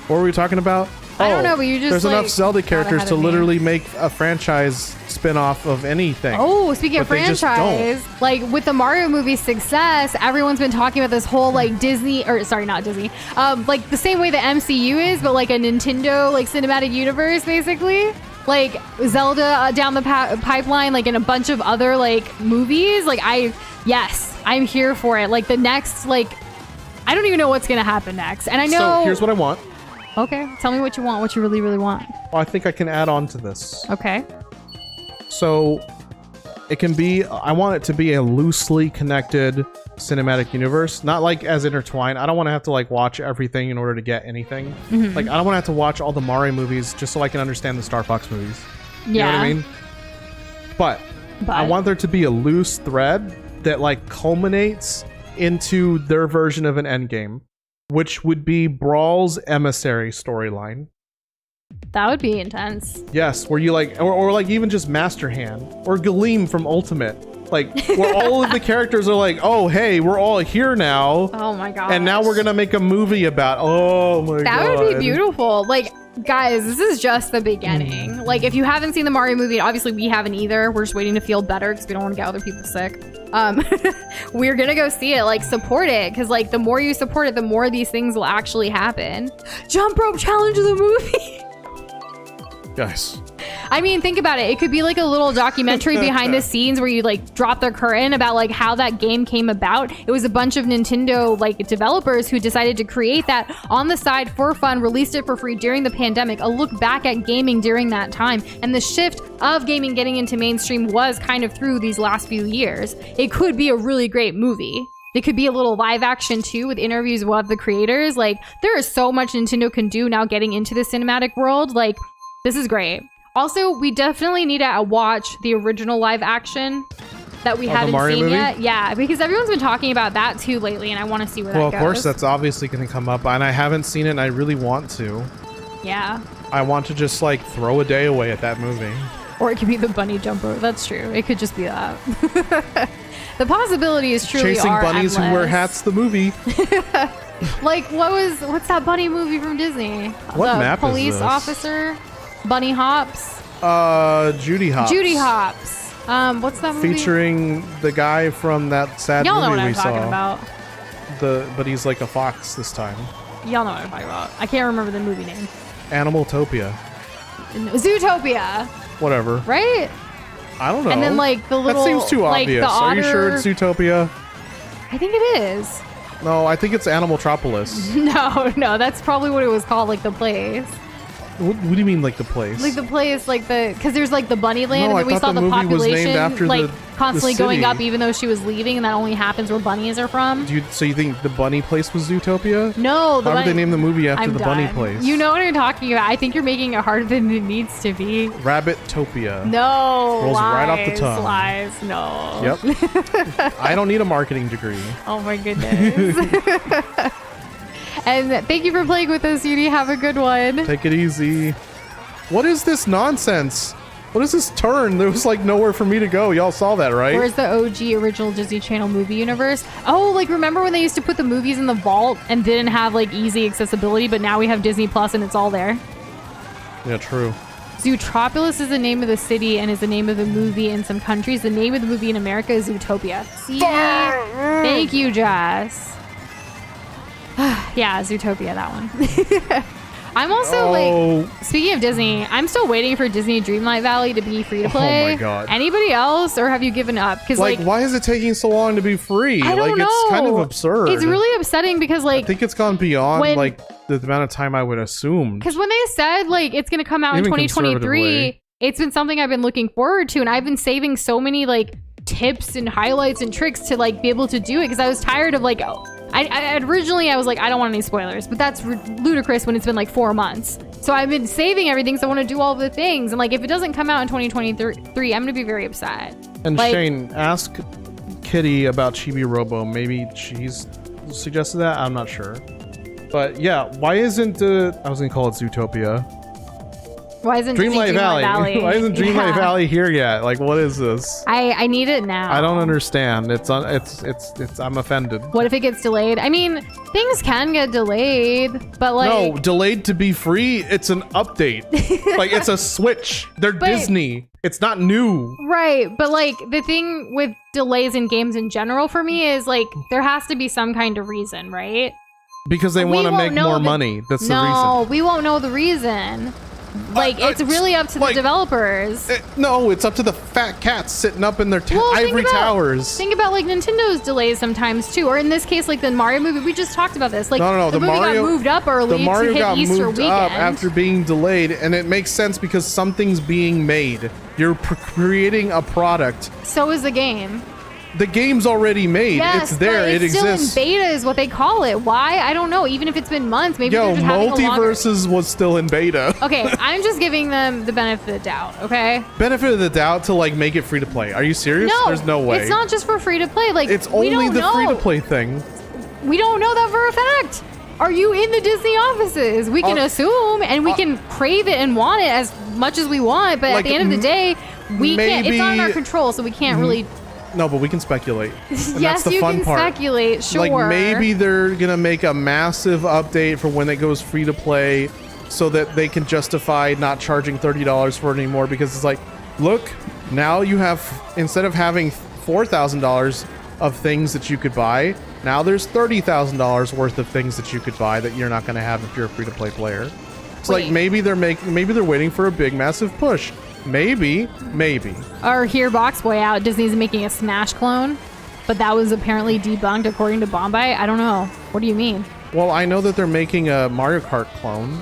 A: What were we talking about?
B: I don't know, but you just
A: there's enough Zelda characters to literally make a franchise spin-off of anything.
B: Oh, speaking of franchise, like with the Mario movie success, everyone's been talking about this whole like Disney, or sorry, not Disney, like the same way the MCU is, but like a Nintendo like cinematic universe, basically. Like Zelda down the pipeline, like in a bunch of other like movies. Like I'm here for it. Like the next, like I don't even know what's gonna happen next, and I know.
A: So here's what I want.
B: Okay, tell me what you want, what you really, really want.
A: Well, I think I can add on to this.
B: Okay.
A: So it can be, I want it to be a loosely connected cinematic universe, not like as intertwined. I don't want to have to like watch everything in order to get anything. Mm-hmm. Like I don't want to have to watch all the Mario movies just so I can understand the Star Fox movies. You know what I mean? But I want there to be a loose thread that like culminates into their version of an endgame, which would be Brawl's emissary storyline.
B: That would be intense.
A: Yes, where you like, or like even just Master Hand or Galeem from Ultimate, like where all of the characters are like, oh hey, we're all here now.
B: Oh my god!
A: And now we're gonna make a movie about. Oh my god!
B: That would be beautiful. Like guys, this is just the beginning. Like if you haven't seen the Mario movie, obviously we haven't either. We're just waiting to feel better because we don't want to get other people sick. We're gonna go see it, like support it, because like the more you support it, the more these things will actually happen. Jump rope challenge of the movie.
A: Guys,
B: I mean, think about it. It could be like a little documentary behind the scenes where you like drop the curtain about like how that game came about. It was a bunch of Nintendo like developers who decided to create that on the side for fun, released it for free during the pandemic, a look back at gaming during that time. And the shift of gaming getting into mainstream was kind of through these last few years. It could be a really great movie. It could be a little live action too with interviews with the creators. Like there is so much Nintendo can do now getting into the cinematic world. Like this is great. Also, we definitely need to watch the original live action that we haven't seen yet. Yeah, because everyone's been talking about that too lately, and I want to see where that goes.
A: Well, of course, that's obviously going to come up, and I haven't seen it, and I really want to.
B: Yeah.
A: I want to just, like, throw a day away at that movie.
B: Or it could be the bunny jumper. That's true. It could just be that. The possibilities truly
A: Chasing
B: are
A: bunnies
B: endless.
A: who wear hats, the movie.
B: Like, what's that bunny movie from Disney?
A: What
B: the
A: map is
B: police
A: this?
B: officer? Bunny Hops?
A: Judy Hops.
B: Judy Hops. What's that movie?
A: Featuring the guy from that sad
B: Y'all know
A: movie
B: what I'm
A: we
B: talking
A: saw.
B: about.
A: But he's like a fox this time.
B: Y'all know what I'm talking about. I can't remember the movie name.
A: Animaltopia.
B: Zootopia.
A: Whatever.
B: Right?
A: I don't know.
B: And then like the little.
A: That seems too
B: like,
A: obvious.
B: The
A: Are you sure
B: otter-
A: it's Zootopia?
B: I think it is.
A: No, I think it's Animaltropolis.
B: No, that's probably what it was called, like the place.
A: What do you mean, like the place?
B: Like the place, like because there's like the bunny land,
A: No,
B: and then
A: I
B: we saw
A: thought the
B: the
A: movie was named
B: population
A: after
B: like
A: the
B: constantly going
A: city.
B: up, even though she was leaving, and that only happens where bunnies are from.
A: So you think the bunny place was Zootopia?
B: No,
A: How did they name the movie after
B: I'm
A: the
B: done.
A: bunny place?
B: You know what I'm talking about. I think you're making it harder than it needs to be.
A: Rabbitopia.
B: No,
A: Rolls
B: lies,
A: right off the tongue.
B: Lies, no.
A: Yep. I don't need a marketing degree.
B: Oh my goodness. And thank you for playing with us, Judy. Have a good one.
A: Take it easy. What is this nonsense? What is this turn? There was like nowhere for me to go. Y'all saw that, right?
B: Where's the OG original Disney Channel movie universe? Oh, like remember when they used to put the movies in the vault and didn't have like easy accessibility, but now we have Disney Plus and it's all there.
A: Yeah, true.
B: Zootropolis is the name of the city and is the name of the movie in some countries. The name of the movie in America is Zootopia. See? Thank you, Jess. Yeah, Zootopia, that one. I'm also like, speaking of Disney, I'm still waiting for Disney Dreamlight Valley to be free to play.
A: Oh my God.
B: Anybody else, or have you given up? Because
A: like, why is it taking so long to be free?
B: I don't know.
A: It's kind of absurd.
B: It's really upsetting because like
A: I think it's gone beyond like the amount of time I would assume.
B: Because when they said like it's going to come out in
A: Even
B: 2023, it's been something I've been looking forward to, and I've been saving so many like tips and highlights and tricks to like be able to do it because I was tired of like I originally I was like I don't want any spoilers, but that's ludicrous when it's been like 4 months. So I've been saving everything, so I want to do all the things, and like if it doesn't come out in 2023, I'm gonna be very upset.
A: And
B: like,
A: Shane, ask Kitty about Chibi Robo. Maybe she's suggested that. I'm not sure. But yeah, why isn't I was gonna call it Zootopia.
B: Why isn't
A: Dreamlight Valley? Why isn't Dreamlight Valley here yet? Like, what is this?
B: I need it now.
A: I don't understand. It's I'm offended.
B: What if it gets delayed? I mean, things can get delayed, but like
A: no, delayed to be free. It's an update. Like it's a Switch. They're Disney. It's not new.
B: Right, but like the thing with delays in games in general for me is like there has to be some kind of reason, right?
A: Because they want to make more money. That's the reason.
B: No, we won't know the reason. Like it's really up to the developers.
A: No, it's up to the fat cats sitting up in their ivory towers.
B: Think about like Nintendo's delays sometimes too, or in this case, like the Mario movie. We just talked about this. Like
A: no,
B: the movie
A: Mario
B: got moved up early
A: the Mario
B: to hit
A: got
B: Easter
A: moved
B: weekend.
A: up after being delayed, and it makes sense because something's being made. You're creating a product.
B: So is the game.
A: The game's already made.
B: Yes,
A: it's there.
B: But
A: it exists.
B: Still in beta is what they call it. Why? I don't know. Even if it's been months, maybe they're just having a longer...
A: Multiverses was still in beta.
B: Okay, I'm just giving them the benefit of the doubt, okay?
A: Benefit of the doubt to like make it free to play. Are you serious?
B: No,
A: there's no way.
B: It's not just for free to play. Like
A: it's only the free to play thing.
B: We don't know that for a fact. Are you in the Disney offices? We can assume, and we can crave it and want it as much as we want, but like, at the end of the day, we can't. It's not in our control, so we can't really.
A: No, but we can speculate. And
B: yes,
A: that's the
B: you
A: fun
B: can
A: part.
B: Speculate. Sure.
A: Like maybe they're gonna make a massive update for when it goes free to play, so that they can justify not charging $30 for it anymore. Because it's like, look, now you have, instead of having $4,000 of things that you could buy, now there's $30,000 worth of things that you could buy that you're not gonna have if you're a free to play player. It's like maybe they're waiting for a big massive push. Maybe.
B: Or here, Box Boy out. Disney's making a Smash clone, but that was apparently debunked according to Bombay. I don't know. What do you mean?
A: Well, I know that they're making a Mario Kart clone,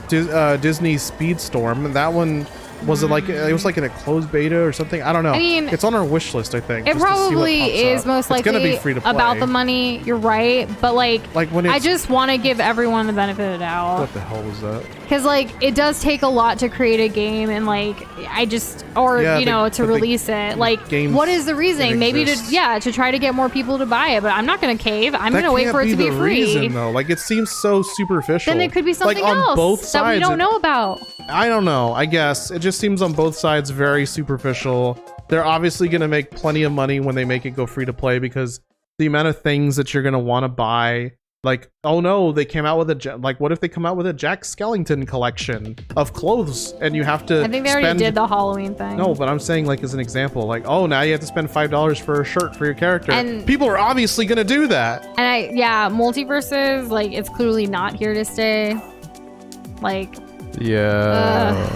A: Disney Speedstorm. That one Was it like it was like in a closed beta or something? I don't know.
B: I mean,
A: it's on our wish list, I think.
B: It probably is most likely
A: gonna be free to play.
B: About the money. You're right, but like when I just want to give everyone the benefit of the doubt.
A: What the hell was that?
B: Because like it does take a lot to create a game, and like to release it. Like, what is the reason? Maybe to try to get more people to buy it. But I'm not gonna cave. I'm gonna wait for it to be free.
A: Reason, though. Like, it seems so superficial.
B: Then it could be something
A: on
B: else
A: both sides,
B: that we don't know about.
A: I don't know. I guess it just seems on both sides very superficial. They're obviously going to make plenty of money when they make it go free to play, because the amount of things that you're going to want to buy, like, oh no, they came out with what if they come out with a Jack Skellington collection of clothes and you have to
B: I think they already did the Halloween thing.
A: No, but I'm saying, like, as an example, like, oh, now you have to spend $5 for a shirt for your character. And people are obviously going to do that. And
B: multiverses, like, it's clearly not here to stay. Like,
A: yeah.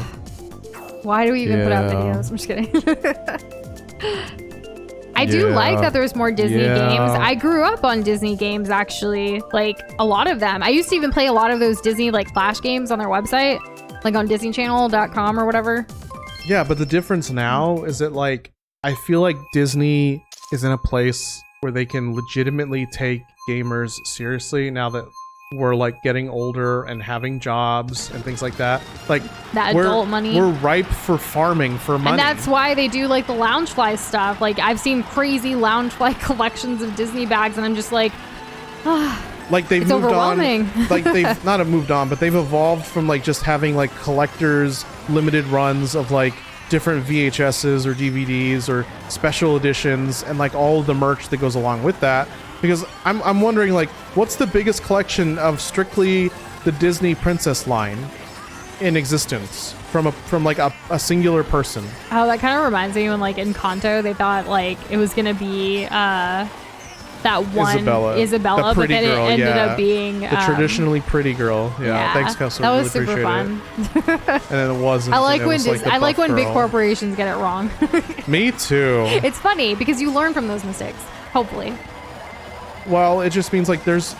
B: Why do we even put out videos? I'm just kidding. I do like that there's more Disney games. I grew up on Disney games, actually. Like, a lot of them. I used to even play a lot of those Disney, like, Flash games on their website. Like, on DisneyChannel.com or whatever.
A: Yeah, but the difference now is that, like, I feel like Disney is in a place where they can legitimately take gamers seriously now that we're like getting older and having jobs and things like that. Like,
B: that adult money.
A: We're ripe for farming for money.
B: And that's why they do like the Loungefly stuff. Like, I've seen crazy Loungefly collections of Disney bags, and I'm just like,
A: like they've moved on. Like, they've not have moved on, but they've evolved from like just having like collectors limited runs of like different VHSs or DVDs or special editions and like all the merch that goes along with that. Because I'm wondering, like, what's the biggest collection of strictly the Disney princess line in existence from like a singular person?
B: Oh, that kind of reminds me when, like, in Kanto, they thought like it was gonna be that one Isabella,
A: but then
B: it ended up being
A: the traditionally pretty girl. Yeah, thanks, Kelsey.
B: That was
A: really
B: super fun.
A: And then it wasn't.
B: I like when big corporations get it wrong.
A: Me too.
B: It's funny because you learn from those mistakes. Hopefully.
A: Well, it just means like there's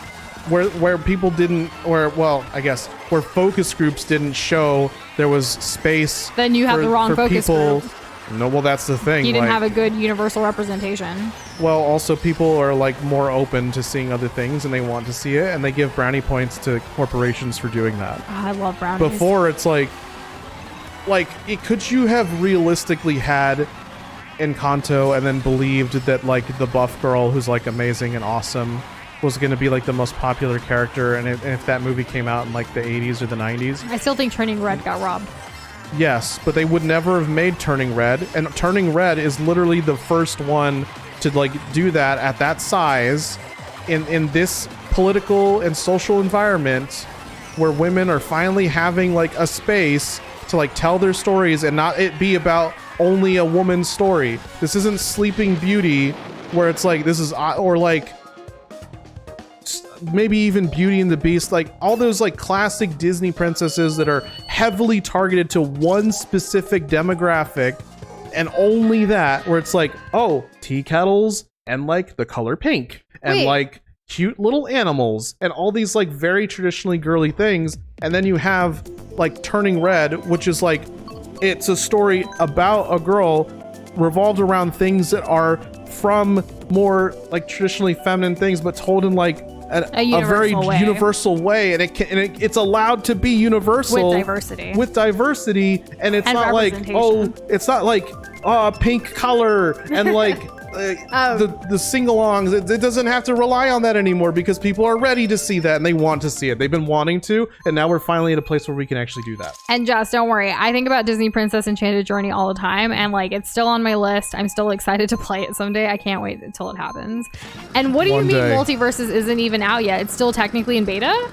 A: where people didn't, I guess where focus groups didn't show there was space.
B: Then you have the wrong focus group.
A: No, well, that's the thing.
B: You didn't have a good universal representation.
A: Well, also people are like more open to seeing other things and they want to see it, and they give brownie points to corporations for doing that.
B: Oh, I love brownies.
A: Before, it's like could you have realistically had Encanto and then believed that like the buff girl who's like amazing and awesome was going to be like the most popular character, and if that movie came out in like the 80s or the 90s?
B: I still think Turning Red got robbed.
A: Yes, but they would never have made Turning Red, and Turning Red is literally the first one to like do that at that size in this political and social environment where women are finally having like a space to like tell their stories and not it be about only a woman's story. This isn't Sleeping Beauty where it's like this is, or like maybe even Beauty and the Beast, like all those like classic Disney princesses that are heavily targeted to one specific demographic and only that, where it's like, oh, tea kettles and like the color pink and like cute little animals and all these like very traditionally girly things. And then you have like Turning Red, which is like, it's a story about a girl revolved around things that are from more like traditionally feminine things, but told in like a very universal way, and it's allowed to be universal with diversity, and it's not like, oh, it's not like pink color and like the sing-alongs. It doesn't have to rely on that anymore because people are ready to see that and they want to see it. They've been wanting to, and now we're finally at a place where we can actually do that.
B: And Jess, don't worry, I think about Disney Princess Enchanted Journey all the time, and like it's still on my list. I'm still excited to play it someday. I can't wait until it happens. And what do you mean Multiverses isn't even out yet? It's still technically in beta?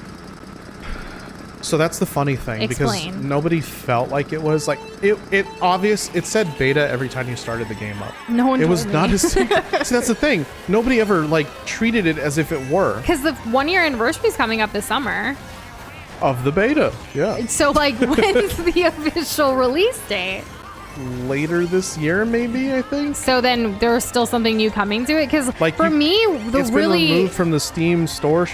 A: So that's the funny thing.
B: Explain.
A: Because nobody felt like it was like it obvious. It said beta every time you started the game up.
B: No one.
A: It was not as. See, that's the thing. Nobody ever like treated it as if it were.
B: Because the 1-year anniversary is coming up this summer.
A: Of the beta, yeah.
B: So like, when's the official release date?
A: later this year, maybe, I think.
B: So then there's still something new coming to it? Because
A: like
B: for me,
A: it's been removed from the Steam store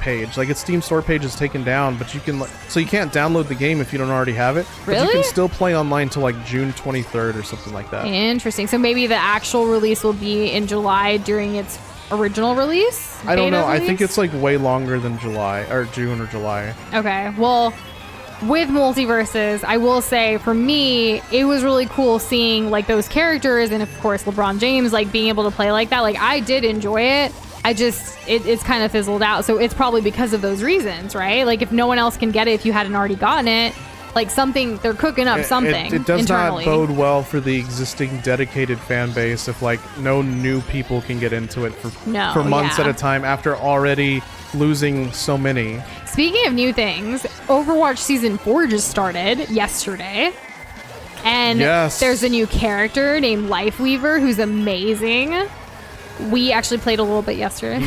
A: page. Like its Steam store page is taken down, but you can so you can't download the game if you don't already have it.
B: Really?
A: But you can still play online till like June 23rd or something like that.
B: Interesting. So maybe the actual release will be in July during its original release?
A: I don't know.
B: Release?
A: I think it's like way longer than July or June or July.
B: Okay. Well, with Multiverses, I will say for me, it was really cool seeing like those characters and of course LeBron James like being able to play like that. Like I did enjoy it. I just it's kind of fizzled out. So it's probably because of those reasons, right? Like if no one else can get it, if you hadn't already gotten it, like something they're cooking up something.
A: It does
B: internally.
A: not bode well for the existing dedicated fan base if like no new people can get into it for months at a time after already losing so many.
B: Speaking of new things, Overwatch Season 4 just started yesterday. And there's a new character named Lifeweaver who's amazing. We actually played a little bit yesterday.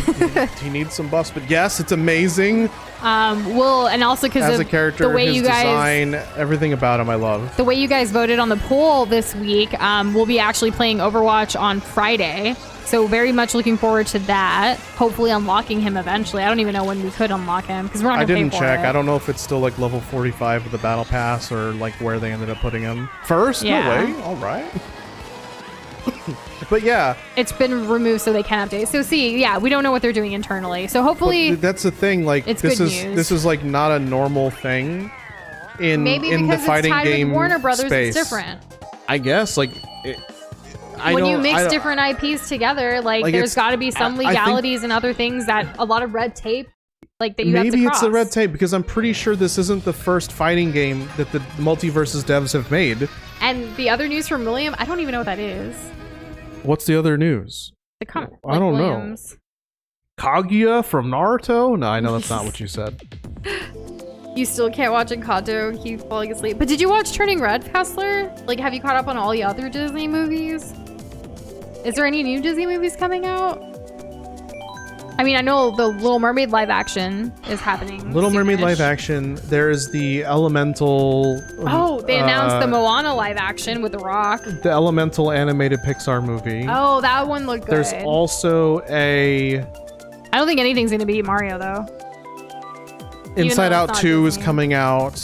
A: He needs some buffs, but yes, it's amazing.
B: Well, and also because
A: of a character, the way his design, everything about him I love.
B: The way you guys voted on the poll this week, we'll be actually playing Overwatch on Friday. So very much looking forward to that. Hopefully unlocking him eventually. I don't even know when we could unlock him because we're not gonna pay for it.
A: I didn't check. I don't know if it's still like level 45 of the battle pass or like where they ended up putting him. First? Yeah. No way. All right. But yeah,
B: it's been removed so they can update. So we don't know what they're doing internally. So hopefully
A: that's the thing. Like this is like not a normal thing in the fighting game with Warner Brothers space.
B: It's different.
A: I guess when
B: you mix different IPs together, like there's got to be some legalities and other things that a lot of red tape. Like that you have to cross.
A: Maybe it's the red tape because I'm pretty sure this isn't the first fighting game that the Multiverses devs have made.
B: And the other news from William, I don't even know what that is.
A: What's the other news? I don't know. Kaguya from Naruto? No, I know that's not what you said.
B: You still can't watch Encanto and keep falling asleep. But did you watch Turning Red, Kessler? Like, have you caught up on all the other Disney movies? Is there any new Disney movies coming out? I mean, I know the Little Mermaid live action is happening.
A: Little Mermaid live action. There's the Elemental.
B: Oh, they announced the Moana live action with The Rock.
A: The Elemental animated Pixar movie.
B: Oh, that one looked good.
A: There's also I
B: don't think anything's going to beat Mario, though.
A: Inside Out 2 is coming out.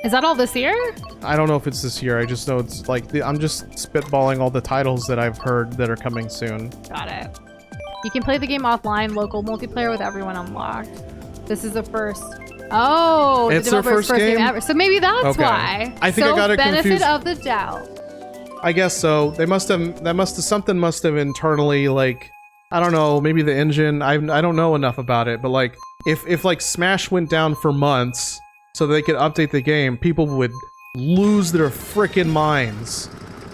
B: Is that all this year?
A: I don't know if it's this year. I just know it's like I'm just spitballing all the titles that I've heard that are coming soon.
B: Got it. You can play the game offline, local multiplayer with everyone unlocked. This is the first. Oh,
A: it's their first game
B: ever. So maybe that's why.
A: I think I got it confused.
B: Benefit of the doubt.
A: I guess so. Something must have internally, like, I don't know, maybe the engine. I don't know enough about it, but like if like Smash went down for months so they could update the game, people would lose their freaking minds.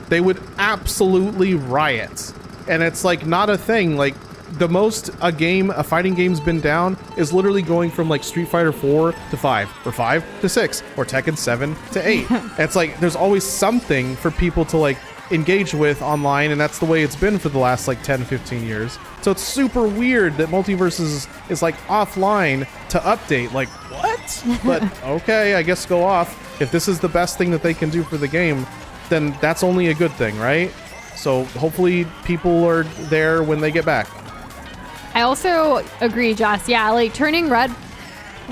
A: They would absolutely riot. And it's like not a thing. Like the most a fighting game's been down is literally going from like Street Fighter 4 to 5 or 5 to 6 or Tekken 7 to 8. It's like there's always something for people to like engage with online, and that's the way it's been for the last like 10-15 years. So it's super weird that Multiverses is like offline to update. Like what? But okay, I guess go off. If this is the best thing that they can do for the game, then that's only a good thing, right? So hopefully people are there when they get back.
B: I also agree, Joss. Yeah, like Turning Red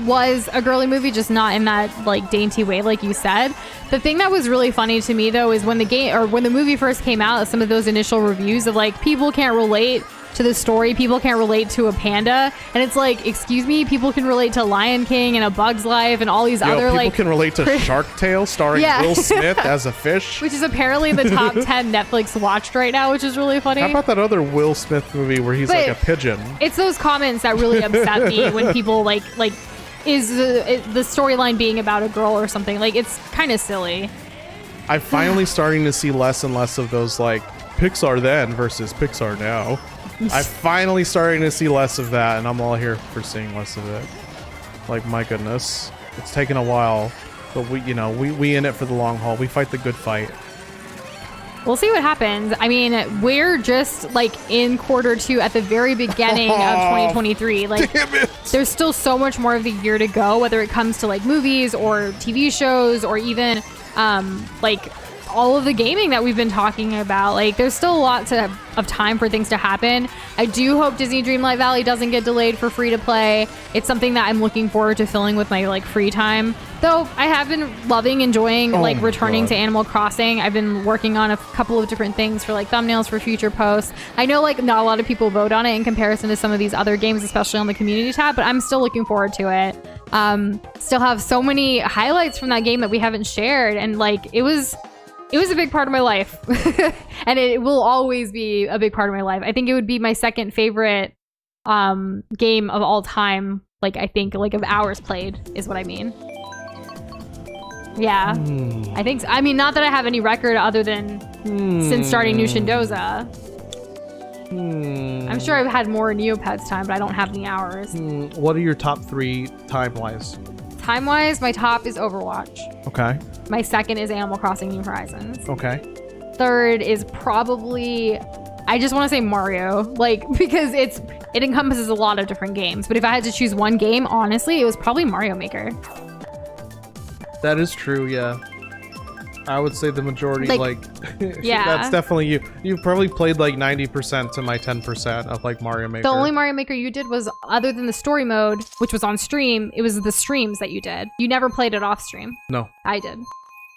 B: was a girly movie, just not in that like dainty way, like you said. The thing that was really funny to me though is when the movie first came out, some of those initial reviews of like people can't relate to the story, people can't relate to a panda, and it's like, excuse me, people can relate to Lion King and A Bug's Life and all these other
A: people
B: like
A: people can relate to Shark Tale starring Will Smith as a fish,
B: which is apparently the top 10 Netflix watched right now, which is really funny.
A: How about that other Will Smith movie where he's like a pigeon?
B: It's those comments that really upset me when people like is the storyline being about a girl or something. Like it's kind of silly.
A: I'm finally starting to see less and less of those like Pixar then versus Pixar now. I'm finally starting to see less of that, and I'm all here for seeing less of it. Like, my goodness. It's taken a while, but we in it for the long haul. We fight the good fight.
B: We'll see what happens. I mean, we're just, like, in quarter 2 at the very beginning of 2023. Like,
A: damn it.
B: There's still so much more of the year to go, whether it comes to, like, movies or TV shows or even, like, all of the gaming that we've been talking about. Like, there's still a lot of time for things to happen. I do hope Disney Dreamlight Valley doesn't get delayed for free to play. It's something that I'm looking forward to filling with my like free time. Though I have been enjoying returning to Animal Crossing. I've been working on a couple of different things for like thumbnails for future posts. I know like not a lot of people vote on it in comparison to some of these other games, especially on the community tab, but I'm still looking forward to it. Still have so many highlights from that game that we haven't shared, and like it was a big part of my life. And it will always be a big part of my life. I think it would be my second favorite game of all time. Like I think like of hours played is what I mean. Yeah, I think so. I mean, not that I have any record other than since starting New Shindoza. I'm sure I've had more Neopets time, but I don't have any hours.
A: What are your top 3 time-wise?
B: Time-wise, my top is Overwatch.
A: Okay.
B: My second is Animal Crossing New Horizons.
A: Okay.
B: Third is probably, I just want to say Mario, like, because it encompasses a lot of different games. But if I had to choose one game, honestly, it was probably Mario Maker.
A: That is true, yeah. I would say the majority,
B: yeah.
A: That's definitely you. You've probably played like 90% to my 10% of like Mario Maker.
B: The only Mario Maker you did was, other than the story mode, which was on stream, it was the streams that you did. You never played it off stream.
A: No.
B: I did.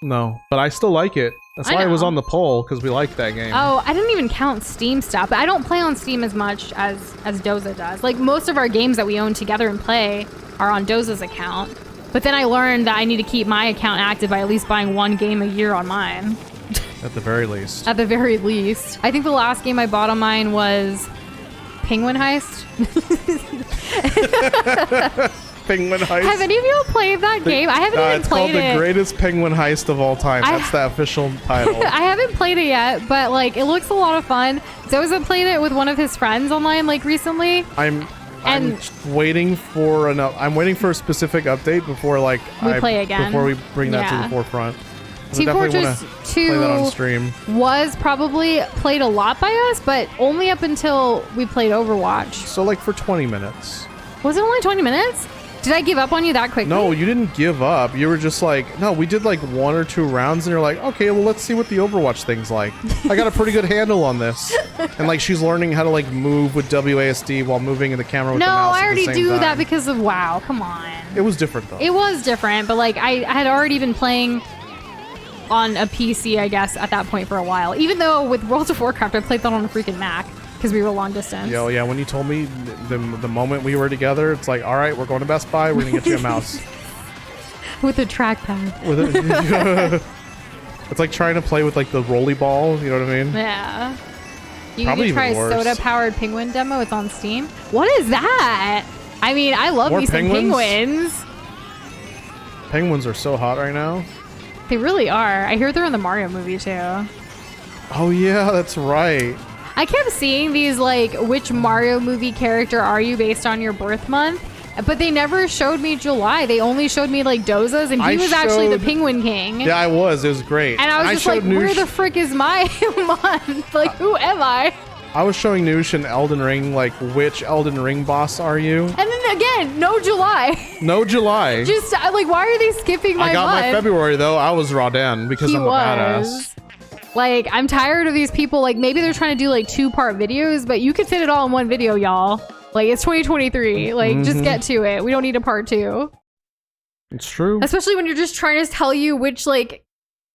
A: No, but I still like it. That's why it was on the poll, because we like that game.
B: Oh, I didn't even count Steam stuff, but I don't play on Steam as much as Doza does. Like most of our games that we own together and play are on Doza's account. But then I learned that I need to keep my account active by at least buying one game a year on mine.
A: At the very least.
B: At the very least. I think the last game I bought on mine was Penguin Heist.
A: Penguin Heist.
B: Have any of you played that game? I haven't even played it.
A: It's called the greatest Penguin Heist of all time. That's the official title.
B: I haven't played it yet, but like it looks a lot of fun. Zoza played it with one of his friends online like recently.
A: I'm waiting for a specific update before
B: we play again.
A: Before we bring that to the forefront.
B: Team Fortress 2
A: play that on stream.
B: Was probably played a lot by us, but only up until we played Overwatch.
A: So like for 20 minutes.
B: Was it only 20 minutes? Did I give up on you that quickly?
A: No, you didn't give up. You were just like, no, we did like 1 or 2 rounds and you're like, okay, well, let's see what the Overwatch thing's like. I got a pretty good handle on this. And like she's learning how to like move with WASD while moving in the camera with the mouse.
B: No, I already do
A: time.
B: That because of WoW. Come on.
A: It was different though.
B: It was different, but like I had already been playing on a PC, I guess, at that point for a while. Even though with World of Warcraft, I played that on a freaking Mac. Because we were long distance.
A: Yeah, when you told me the moment we were together, it's like, all right, we're going to Best Buy. We're going to get you a mouse.
B: With a trackpad.
A: It's like trying to play with like the rolly ball. You know what I mean?
B: Yeah. You
A: Probably
B: can try a soda-powered penguin demo. It's on Steam. What is that? I mean, I love me some penguins.
A: Penguins are so hot right now.
B: They really are. I hear they're in the Mario movie too.
A: Oh yeah, that's right.
B: I kept seeing these like, which Mario movie character are you based on your birth month? But they never showed me July. They only showed me like Doza's, and he was actually the Penguin King.
A: Yeah, I was. It was great.
B: And I was just like, where the frick is my month? Like, who am I?
A: I was showing Noosh in Elden Ring, like, which Elden Ring boss are you?
B: And then again, no July.
A: No July.
B: Just like, why are they skipping my month?
A: I got my February though. I was Rauden because I'm a badass.
B: Like, I'm tired of these people. Like, maybe they're trying to do like 2-part videos, but you could fit it all in one video, y'all. Like, it's 2023. Like, just get to it. We don't need a part 2.
A: It's true.
B: Especially when you're just trying to tell you which, like,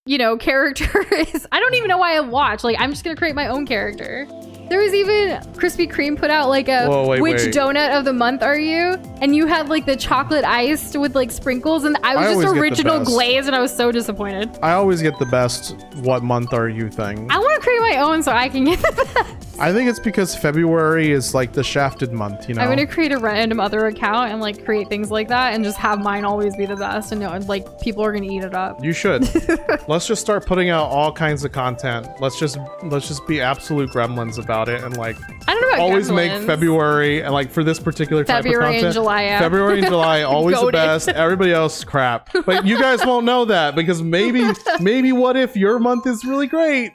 B: you know, character is. I don't even know why I watch. Like, I'm just going to create my own character. There was even Krispy Kreme put out like a which donut of the month are you? And you had like the chocolate iced with like sprinkles, and I was just original glaze, and I was so disappointed.
A: I always get the best what month are you thing.
B: I want to create my own so I can get the best.
A: I think it's because February is like the shafted month, you know?
B: I'm going to create a random other account and like create things like that and just have mine always be the best, and like people are going to eat it up.
A: You should. Let's just start putting out all kinds of content. Let's just be absolute gremlins about it, and like
B: I don't know about
A: always
B: gremlins.
A: Make February, and like for this particular type of content,
B: February and July, yeah.
A: February and July always the best. Everybody else crap, but you guys won't know that because maybe what if your month is really great?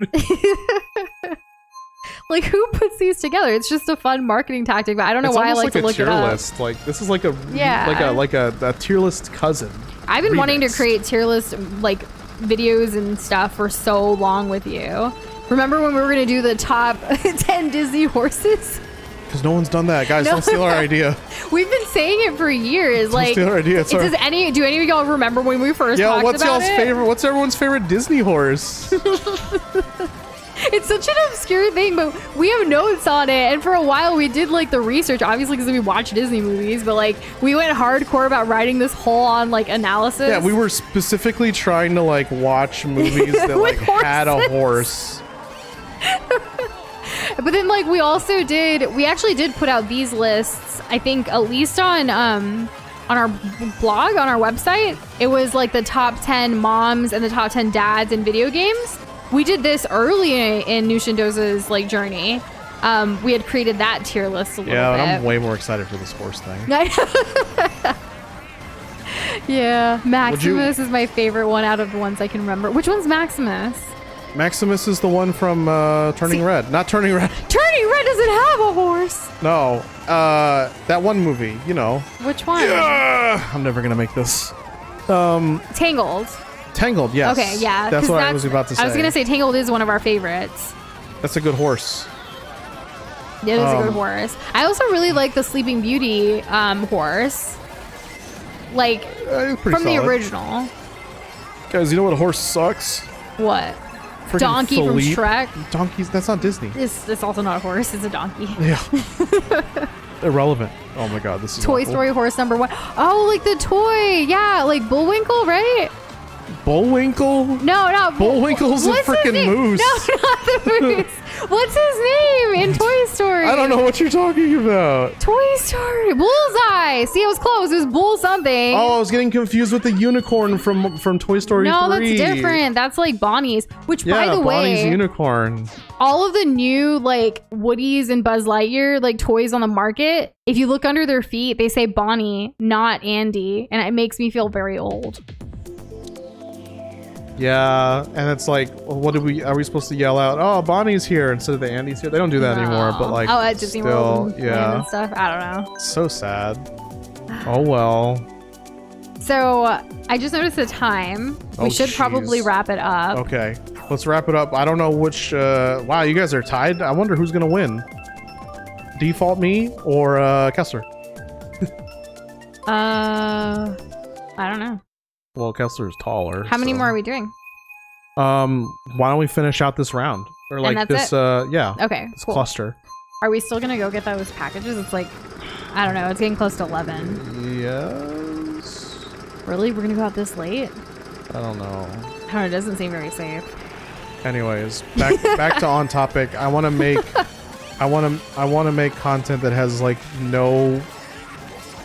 B: Like, who puts these together? It's just a fun marketing tactic, but I don't know why I like to look it up.
A: List. Like, this is like a tier list cousin.
B: I've been wanting to create tier list like videos and stuff for so long with you. Remember when we were going to do the top 10 Disney horses?
A: Because no one's done that. Guys, don't steal our idea.
B: We've been saying it for years.
A: Don't steal our idea.
B: Do any of y'all remember when we first talked about it?
A: What's everyone's favorite Disney horse?
B: It's such an obscure thing, but we have notes on it. And for a while, we did like the research, obviously, because we watch Disney movies. But like, we went hardcore about writing this whole on like analysis.
A: Yeah, we were specifically trying to like watch movies that like had a horse.
B: But then like we actually did put out these lists. I think at least on our blog, on our website, it was like the top 10 moms and the top 10 dads in video games. We did this early in Nushindoza's like journey. We had created that tier list a little bit.
A: Yeah, I'm way more excited for this horse thing.
B: Yeah, Maximus is my favorite one out of the ones I can remember. Which one's Maximus?
A: Maximus is the one from Turning Red. Not Turning Red.
B: Turning Red doesn't have a horse.
A: No, that one movie, you know.
B: Which one?
A: Yeah! I'm never gonna make this.
B: Tangled.
A: Tangled, yes.
B: Okay, yeah.
A: That's what I was about to say.
B: I was gonna say Tangled is one of our favorites.
A: That's a good horse.
B: It is a good horse. I also really like the Sleeping Beauty horse. Like, from the original.
A: Guys, you know what a horse sucks?
B: What?
A: Freaking
B: Donkey
A: Philippe.
B: from Shrek?
A: Donkeys, that's not Disney.
B: It's also not a horse, it's a donkey.
A: Yeah. Irrelevant. Oh my god, this is
B: Toy
A: awful.
B: Story horse number 1. Oh, like the toy. Yeah, like Bullwinkle, right?
A: Bullwinkle?
B: No,
A: Bullwinkle's a freaking moose.
B: No, not the moose. What's his name in Toy Story?
A: I don't know what you're talking about.
B: Toy Story. Bullseye. See, I was close. It was Bull something.
A: Oh, I was getting confused with the unicorn from Toy Story 3.
B: No, that's different. That's like Bonnie's. Which, by the way,
A: Bonnie's unicorn.
B: All of the new like Woodies and Buzz Lightyear like toys on the market, if you look under their feet, they say Bonnie, not Andy, and it makes me feel very old.
A: Yeah, and it's like, what are we supposed to yell out? Oh, Bonnie's here instead of the Andy's here. They don't do that anymore, but like,
B: at Disney World and stuff. I don't know.
A: So sad. Oh well.
B: So I just noticed the time. We should probably wrap it up.
A: Okay, let's wrap it up. I don't know which. Wow, you guys are tied. I wonder who's gonna win. Default me or Kessler?
B: I don't know.
A: Well, Kessler's taller.
B: How many more are we doing?
A: Why don't we finish out this round or like this? Yeah.
B: Okay.
A: This cluster.
B: Are we still gonna go get those packages? It's like, I don't know. It's getting close to 11.
A: Yes.
B: Really? We're gonna go out this late?
A: I don't know.
B: I don't know. It doesn't seem very safe.
A: Anyways, back to on topic. I want to make content that has like no.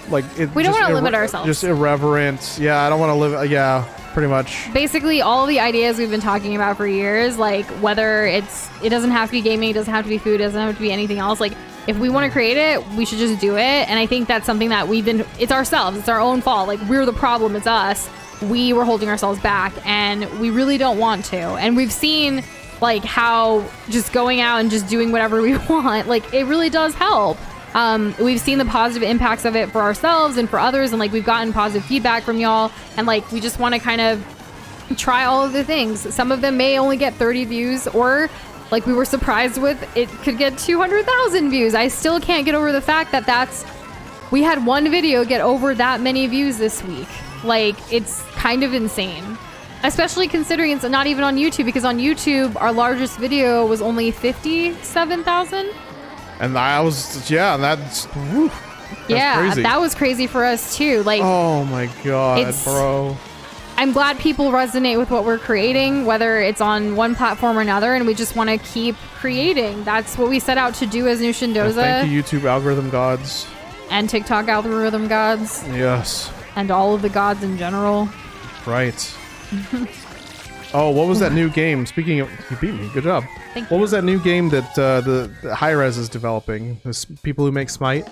A: Like
B: we don't want to limit ourselves.
A: Just irreverent. Yeah, I don't want to live. Yeah, pretty much.
B: Basically, all the ideas we've been talking about for years, like whether it doesn't have to be gaming, it doesn't have to be food, it doesn't have to be anything else. Like if we want to create it, we should just do it. And I think that's something that it's ourselves. It's our own fault. Like we're the problem. It's us. We were holding ourselves back, and we really don't want to. And we've seen like how just going out and just doing whatever we want, like it really does help. We've seen the positive impacts of it for ourselves and for others, and like we've gotten positive feedback from y'all, and like we just want to kind of try all of the things. Some of them may only get 30 views, or like we were surprised with, it could get 200,000 views. I still can't get over the fact that we had one video get over that many views this week. Like it's kind of insane, especially considering it's not even on YouTube, because on YouTube our largest video was only 57,000.
A: And that's crazy.
B: That was crazy for us too. Like,
A: oh my god, bro.
B: I'm glad people resonate with what we're creating, whether it's on one platform or another, and we just want to keep creating. That's what we set out to do as Nushindoza.
A: Thank you, YouTube algorithm gods.
B: And TikTok algorithm gods.
A: Yes.
B: And all of the gods in general.
A: Right. Oh, what was that new game? Speaking of, you beat me. Good job.
B: Thank you.
A: What was that new game that the Hi-Rez is developing? This people who make Smite.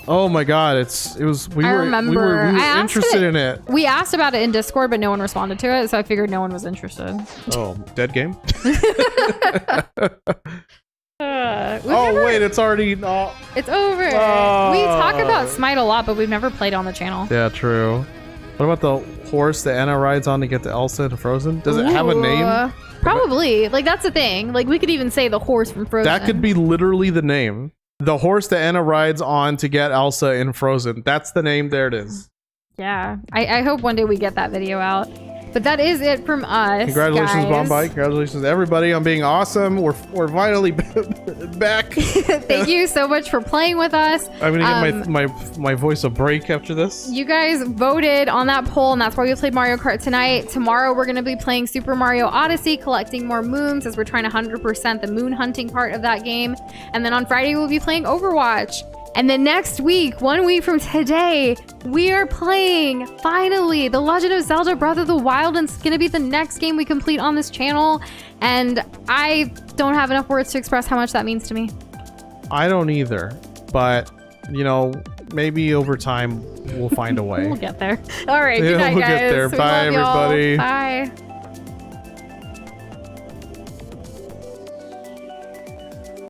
A: Oh my god, we were interested in it.
B: We asked about it in Discord, but no one responded to it, so I figured no one was interested.
A: Oh, dead game? Wait, it's already not.
B: It's over. We talk about Smite a lot, but we've never played on the channel.
A: Yeah, true. What about the horse that Anna rides on to get to Elsa to Frozen? Does it have a name?
B: Probably. Like, that's the thing. Like, we could even say the horse from Frozen.
A: That could be literally the name. The horse that Anna rides on to get Elsa in Frozen. That's the name. There it is.
B: Yeah. I hope one day we get that video out. But that is it from us.
A: Congratulations,
B: guys.
A: Bombay. Congratulations to everybody on being awesome. We're finally back.
B: Thank you so much for playing with us.
A: I'm gonna get my voice a break after this.
B: You guys voted on that poll, and that's why we played Mario Kart tonight. Tomorrow we're gonna be playing Super Mario Odyssey, collecting more moons as we're trying to 100% the moon hunting part of that game. And then on Friday we'll be playing Overwatch. And then next week, 1 week from today, we are playing, finally, The Legend of Zelda Breath of the Wild, and it's going to be the next game we complete on this channel. And I don't have enough words to express how much that means to me.
A: I don't either. But, you know, maybe over time, we'll find a way.
B: We'll get there. All right, good night,
A: we'll
B: guys.
A: get there.
B: We
A: Bye,
B: love y'all.
A: everybody.
B: Bye.